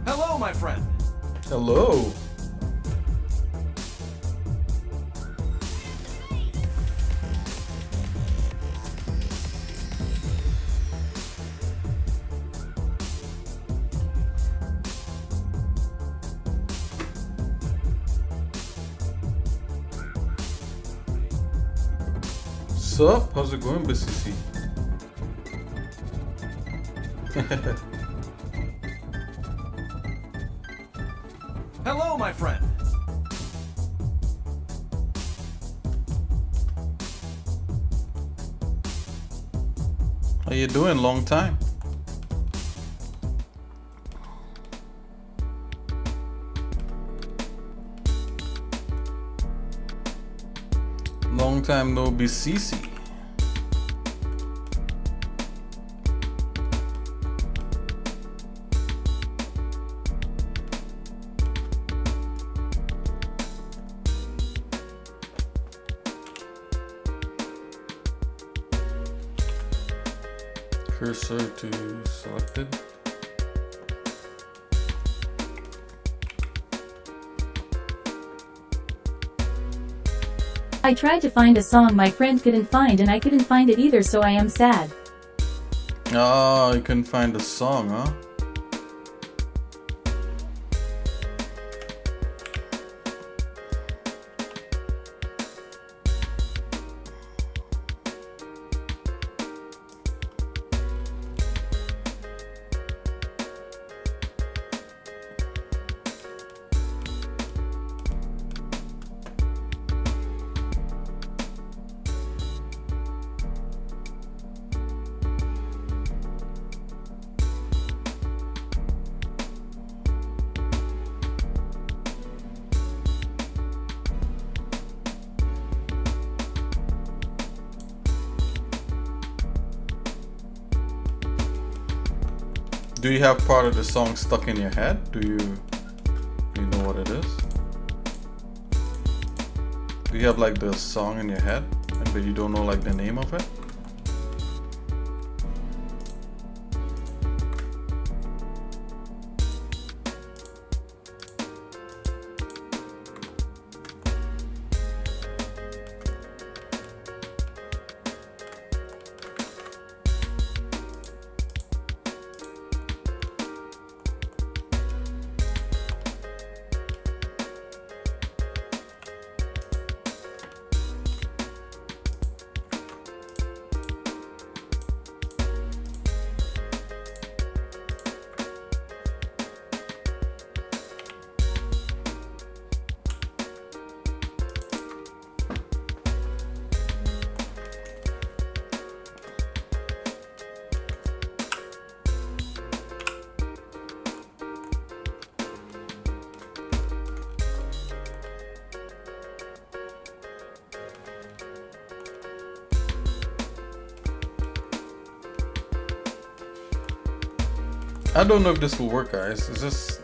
Hello, my friend. Hello. Sup? How's it going, BCC? Hello, my friend. How you doing? Long time. Long time no BCC. Cursor to selected. I tried to find a song my friend couldn't find and I couldn't find it either, so I am sad. Oh, you couldn't find a song, huh? Do you have part of the song stuck in your head? Do you know what it is? Do you have like the song in your head, but you don't know like the name of it? I don't know if this will work, guys. Is this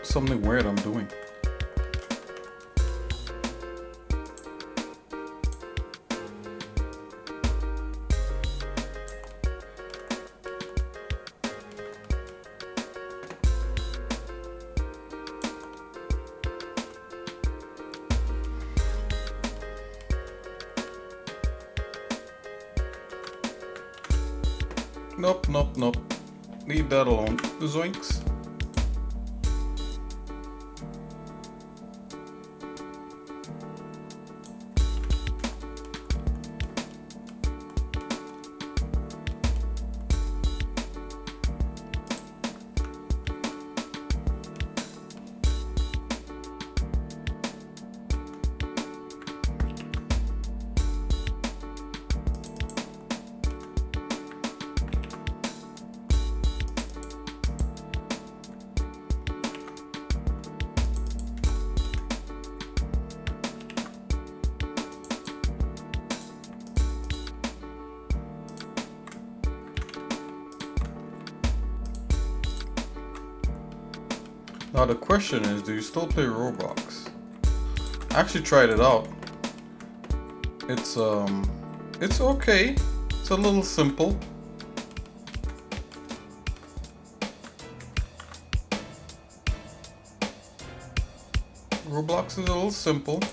something weird I'm doing? Nope, nope, nope. Leave that alone. Zoinks. Now the question is, do you still play Roblox? I actually tried it out. It's okay. It's a little simple. Roblox is a little simple.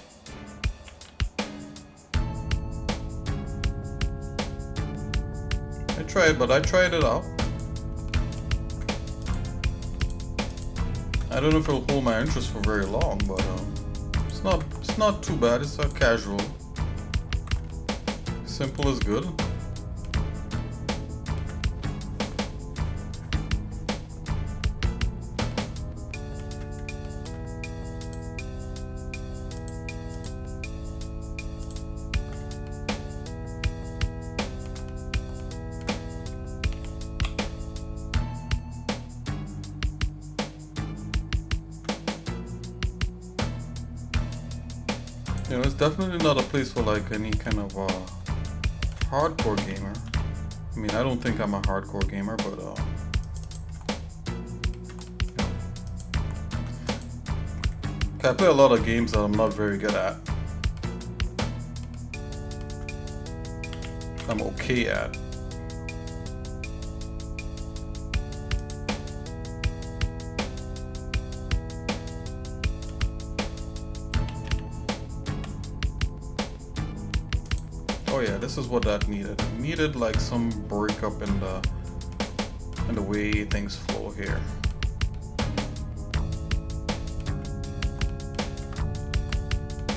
I tried it out. I don't know if it'll hold my interest for very long, but it's not too bad. It's a casual. Simple is good. You know, it's definitely not a place for like any kind of hardcore gamer. I mean, I don't think I'm a hardcore gamer, but you know. I play a lot of games that I'm not very good at. I'm okay at. Oh yeah, this is what that needed. It needed like some breakup in the way things flow here.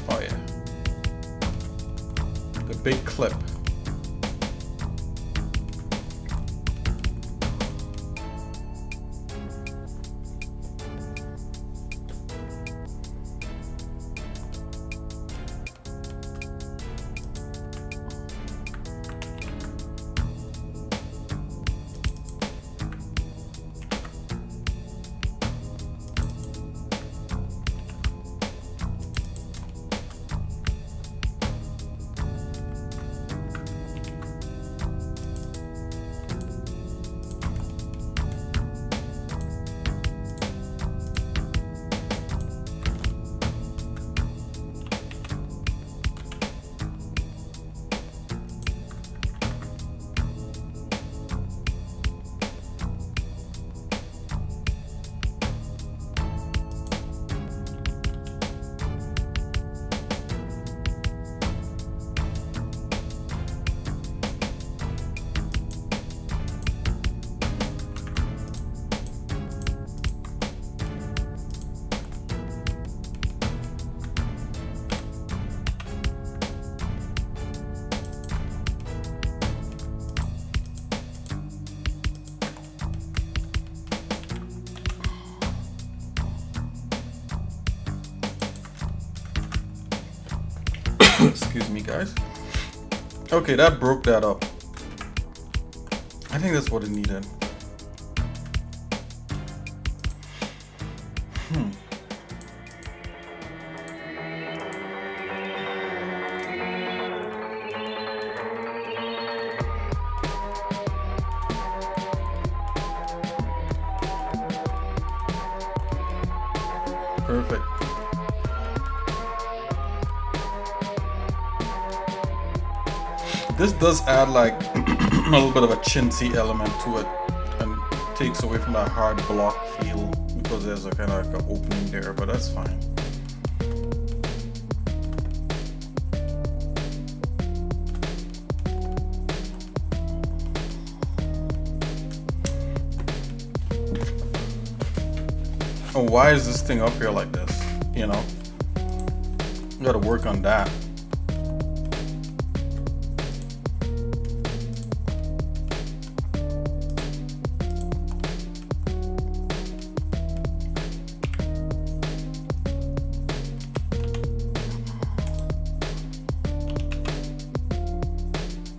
Oh yeah. The big clip. Excuse me, guys. Okay, that broke that up. I think that's what it needed. Perfect. This does add like a little bit of a chintzy element to it and takes away from that hard block feel because there's a kind of like an opening there, but that's fine. Oh, why is this thing up here like this? You know, gotta work on that.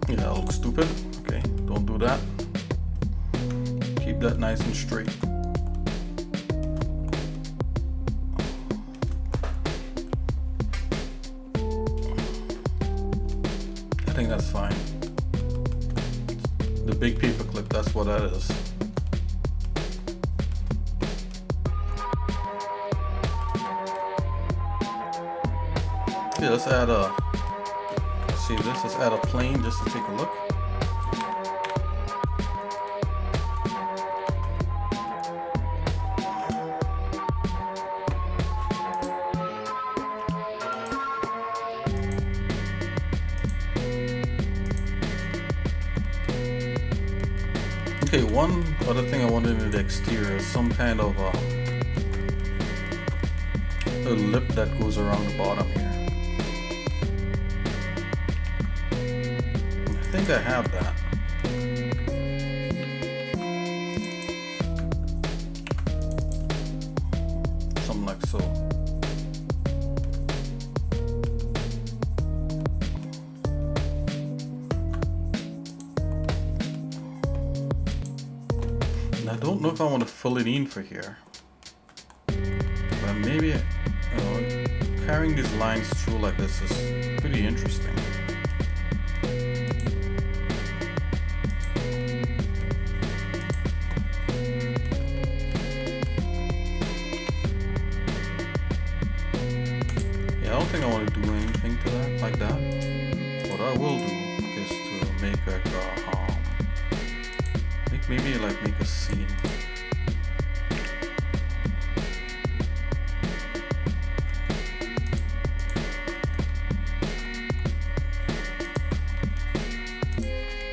Yeah, that looks stupid. Okay, don't do that. Keep that nice and straight. I think that's fine. The big paper clip, that's what that is. Yeah, let's add a, see this, let's add a plane just to take a look. Okay, one other thing I wanted in the exterior is some kind of a lip that goes around the bottom here. I think I have that. Something like so. I don't know if I want to fill it in for here, but maybe, you know, carrying these lines through like this is pretty interesting. Yeah, I don't think I want to do anything to that like that. What I will do is to make a maybe like make a scene.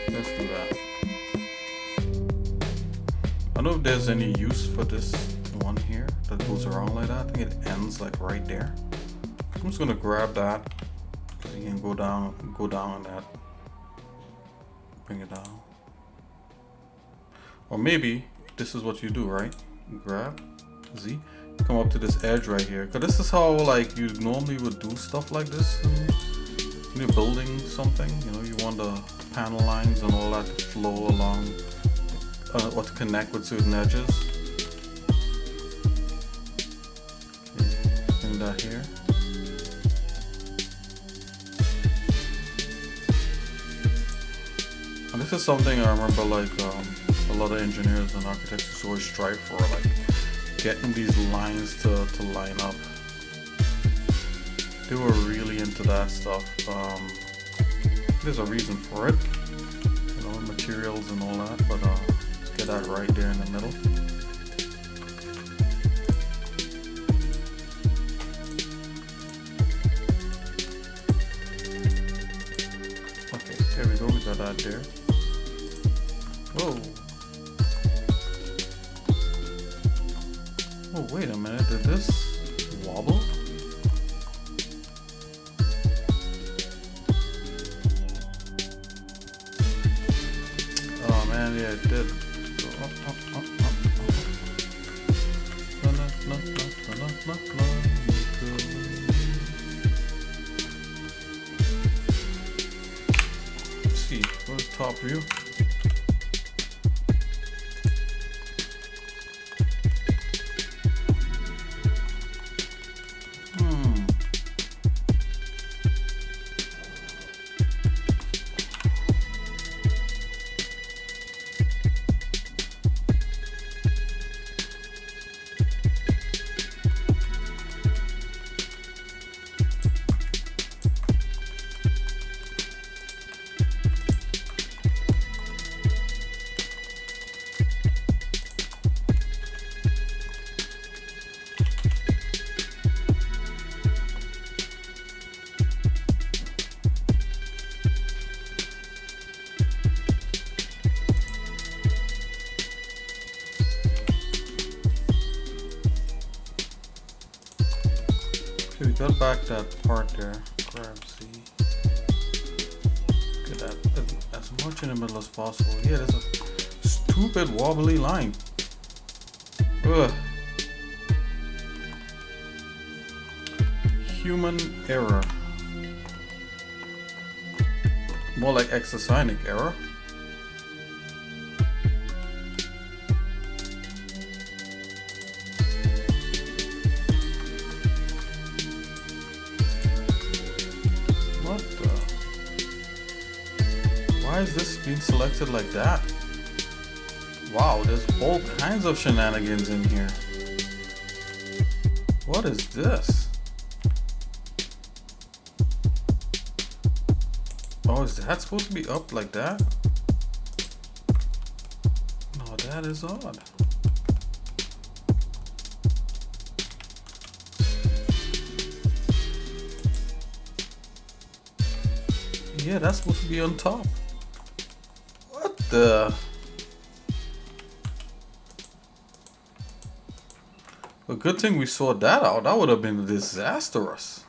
Let's do that. I don't know if there's any use for this one here that goes around like that. I think it ends like right there. I'm just gonna grab that so you can go down on that. Bring it down. Or maybe this is what you do, right? You grab Z, come up to this edge right here. Cause this is how like you normally would do stuff like this. When you're building something, you know, you want the panel lines and all that to flow along or to connect with certain edges. Okay, bring that here. And this is something I remember like a lot of engineers and architects always strive for, like getting these lines to line up. They were really into that stuff. There's a reason for it, you know, materials and all that, but let's get that right there in the middle. Okay, there we go, we got that there. Whoa. Oh, wait a minute, did this wobble? Oh man, yeah, it did. Go up, up, up, up, up. top view. Okay, we got back that part there. Grab C. Get that as much in the middle as possible. Yeah, there's a stupid wobbly line. Ugh. Human error. More like xsinick error. What the? Why is this being selected like that? Wow, there's all kinds of shenanigans in here. What is this? Oh, is that supposed to be up like that? No, that is odd. Yeah, that's supposed to be on top. What the? A good thing we sorted that out. That would have been disastrous.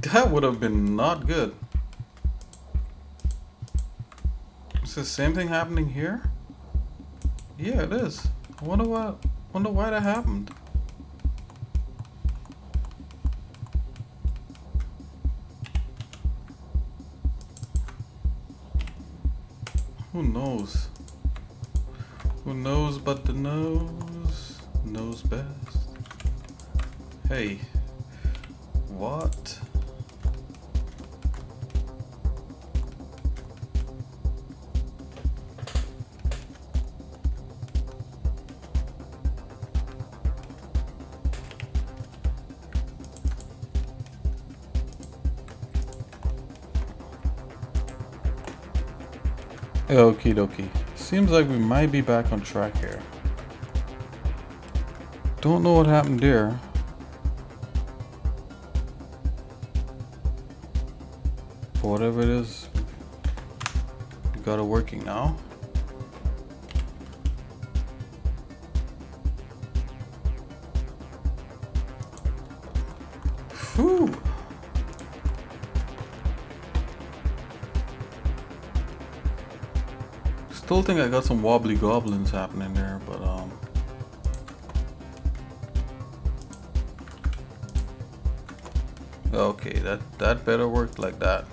That would have been not good. Is the same thing happening here? Yeah, it is. I wonder why that happened. Who knows? Who knows but the nose knows best. Hey, what? Okie dokie. Seems like we might be back on track here. Don't know what happened there. But whatever it is, we got it working now. Whew. Still think I got some wobbly goblins happening there, but okay, that better work like that.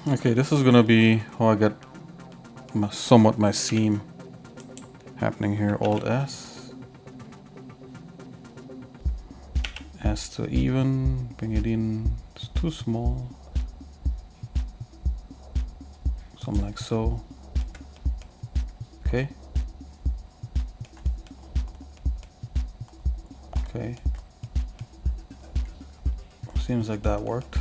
Okay, this is gonna be how I get somewhat my seam happening here. Alt S. S to even, bring it in, it's too small. Something like so. Okay. Okay. Seems like that worked.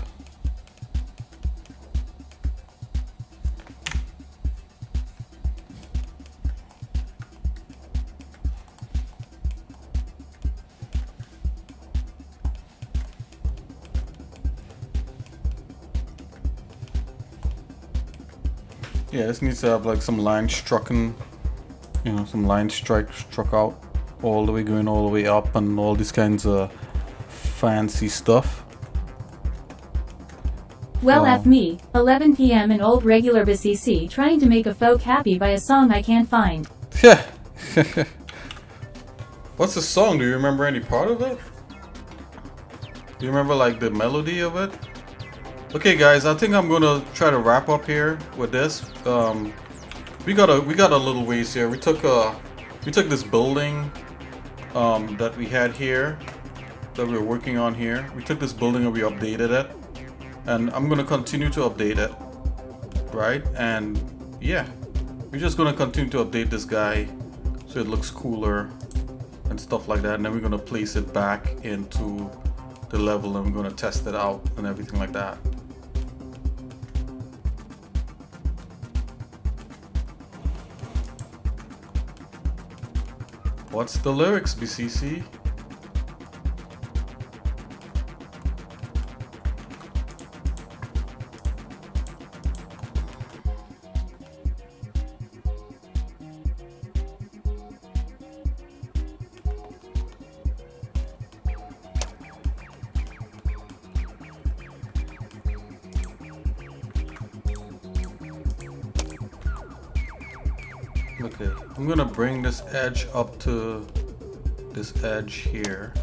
Yeah, this needs to have like some lines struck in, you know, some lines struck out all the way, going all the way up, and all these kinds of fancy stuff. Well, F me, 11 p.m. in old regular BCC trying to make a folk happy by a song I can't find. Yeah. What's the song? Do you remember any part of it? Do you remember like the melody of it? Okay, guys, I think I'm gonna try to wrap up here with this. We got a little ways here. We took this building that we had here, that we were working on here. We took this building and we updated it, and I'm gonna continue to update it, right? And yeah, we're just gonna continue to update this guy so it looks cooler and stuff like that. And then we're gonna place it back into the level and we're gonna test it out and everything like that. What's the lyrics, BCC? Okay, I'm gonna bring this edge up to this edge here.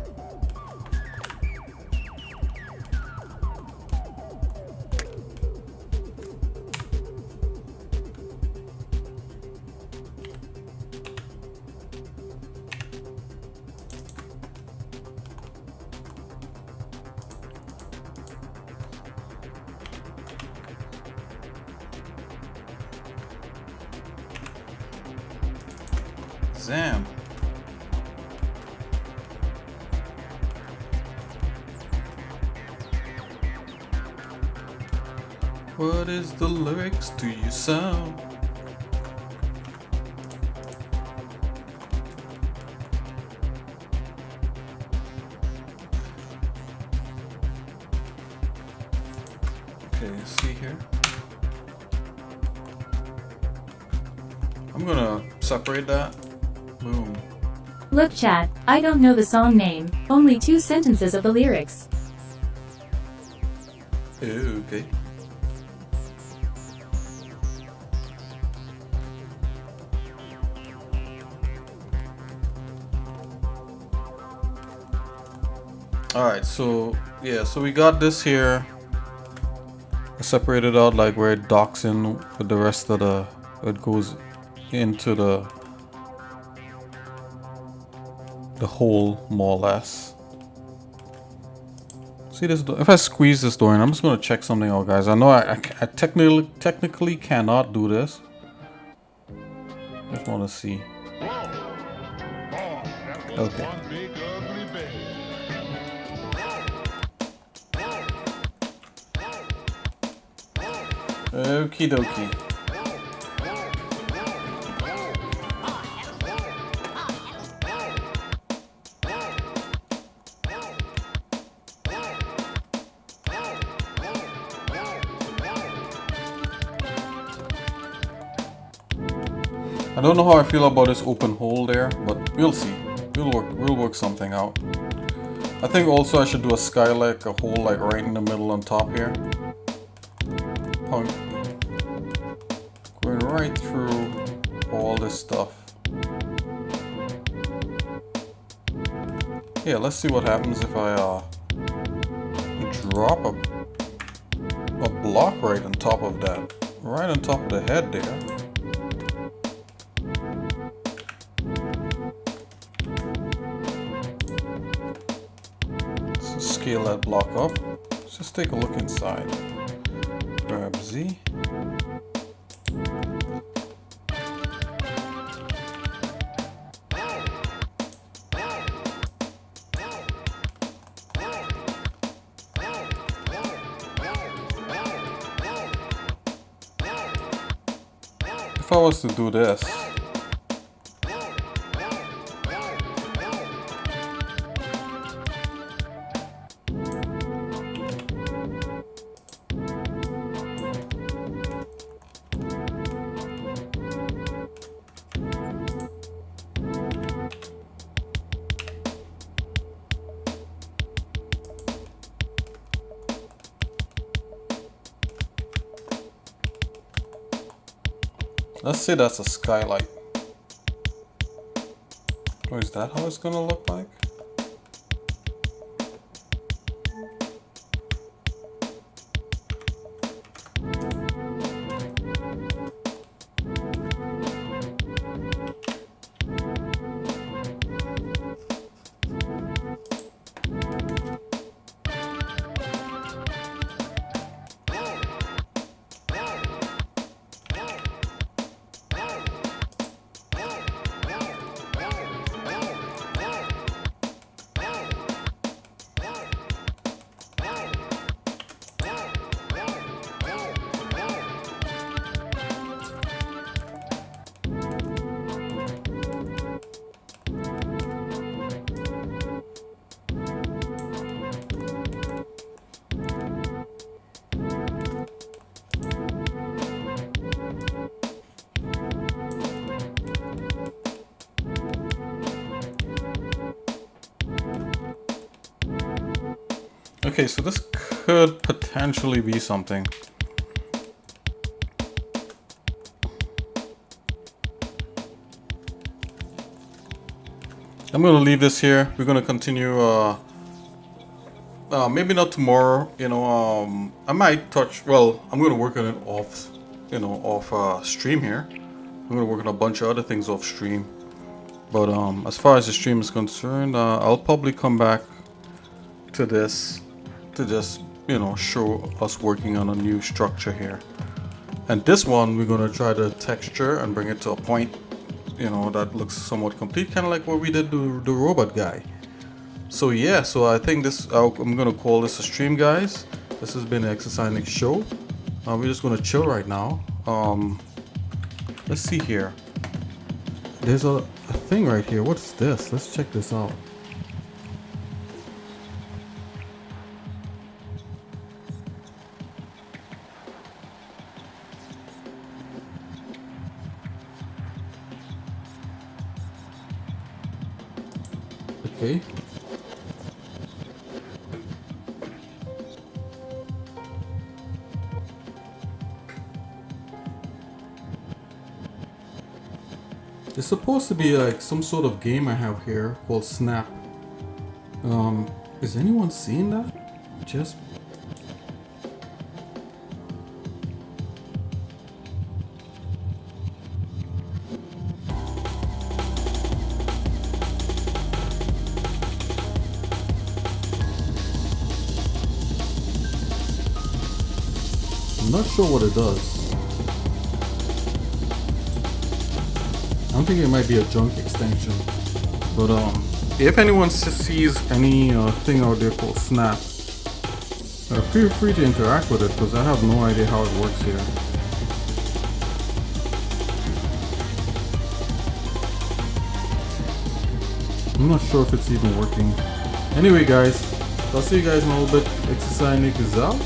Zam. What is the lyrics to your song? Okay, see here. I'm gonna separate that. Boom. Look, chat, I don't know the song name, only 2 sentences of the lyrics. Okay. Alright, so yeah, so we got this here. I separated out like where it docks in with the rest of the, it goes into the hole more or less. See this door? If I squeeze this door in, I'm just gonna check something out, guys. I know I technically cannot do this. Just want to see. Okay. Okie dokie. I don't know how I feel about this open hole there, but we'll see. We'll work something out. I think also I should do a skylight, a hole like right in the middle on top here. Going right through all this stuff. Yeah, let's see what happens if I drop a block right on top of that. Right on top of the head there. Scale that block up. Let's just take a look inside. Grab Z. If I was to do this, Let's say that's a skylight. Or is that how it's gonna look like? Okay, so this could potentially be something. I'm gonna leave this here. We're gonna continue, maybe not tomorrow, you know, I might touch, well, I'm gonna work on it off, you know, off stream here. I'm gonna work on a bunch of other things off stream. But as far as the stream is concerned, I'll probably come back to this to just, you know, show us working on a new structure here. And this one, we're gonna try the texture and bring it to a point, you know, that looks somewhat complete, kind of like what we did to the robot guy. So yeah, so I think this, I'm gonna call this a stream, guys. This has been the xsinick show. We're just gonna chill right now. Let's see here. There's a thing right here. What's this? Let's check this out. Okay. It's supposed to be like some sort of game I have here called Snap. Is anyone seeing that? Just I'm not sure what it does. I'm thinking it might be a junk extension. But if anyone sees any thing out there called Snap, feel free to interact with it because I have no idea how it works here. I'm not sure if it's even working. Anyway guys, I'll see you guys in a little bit. xsinick is out.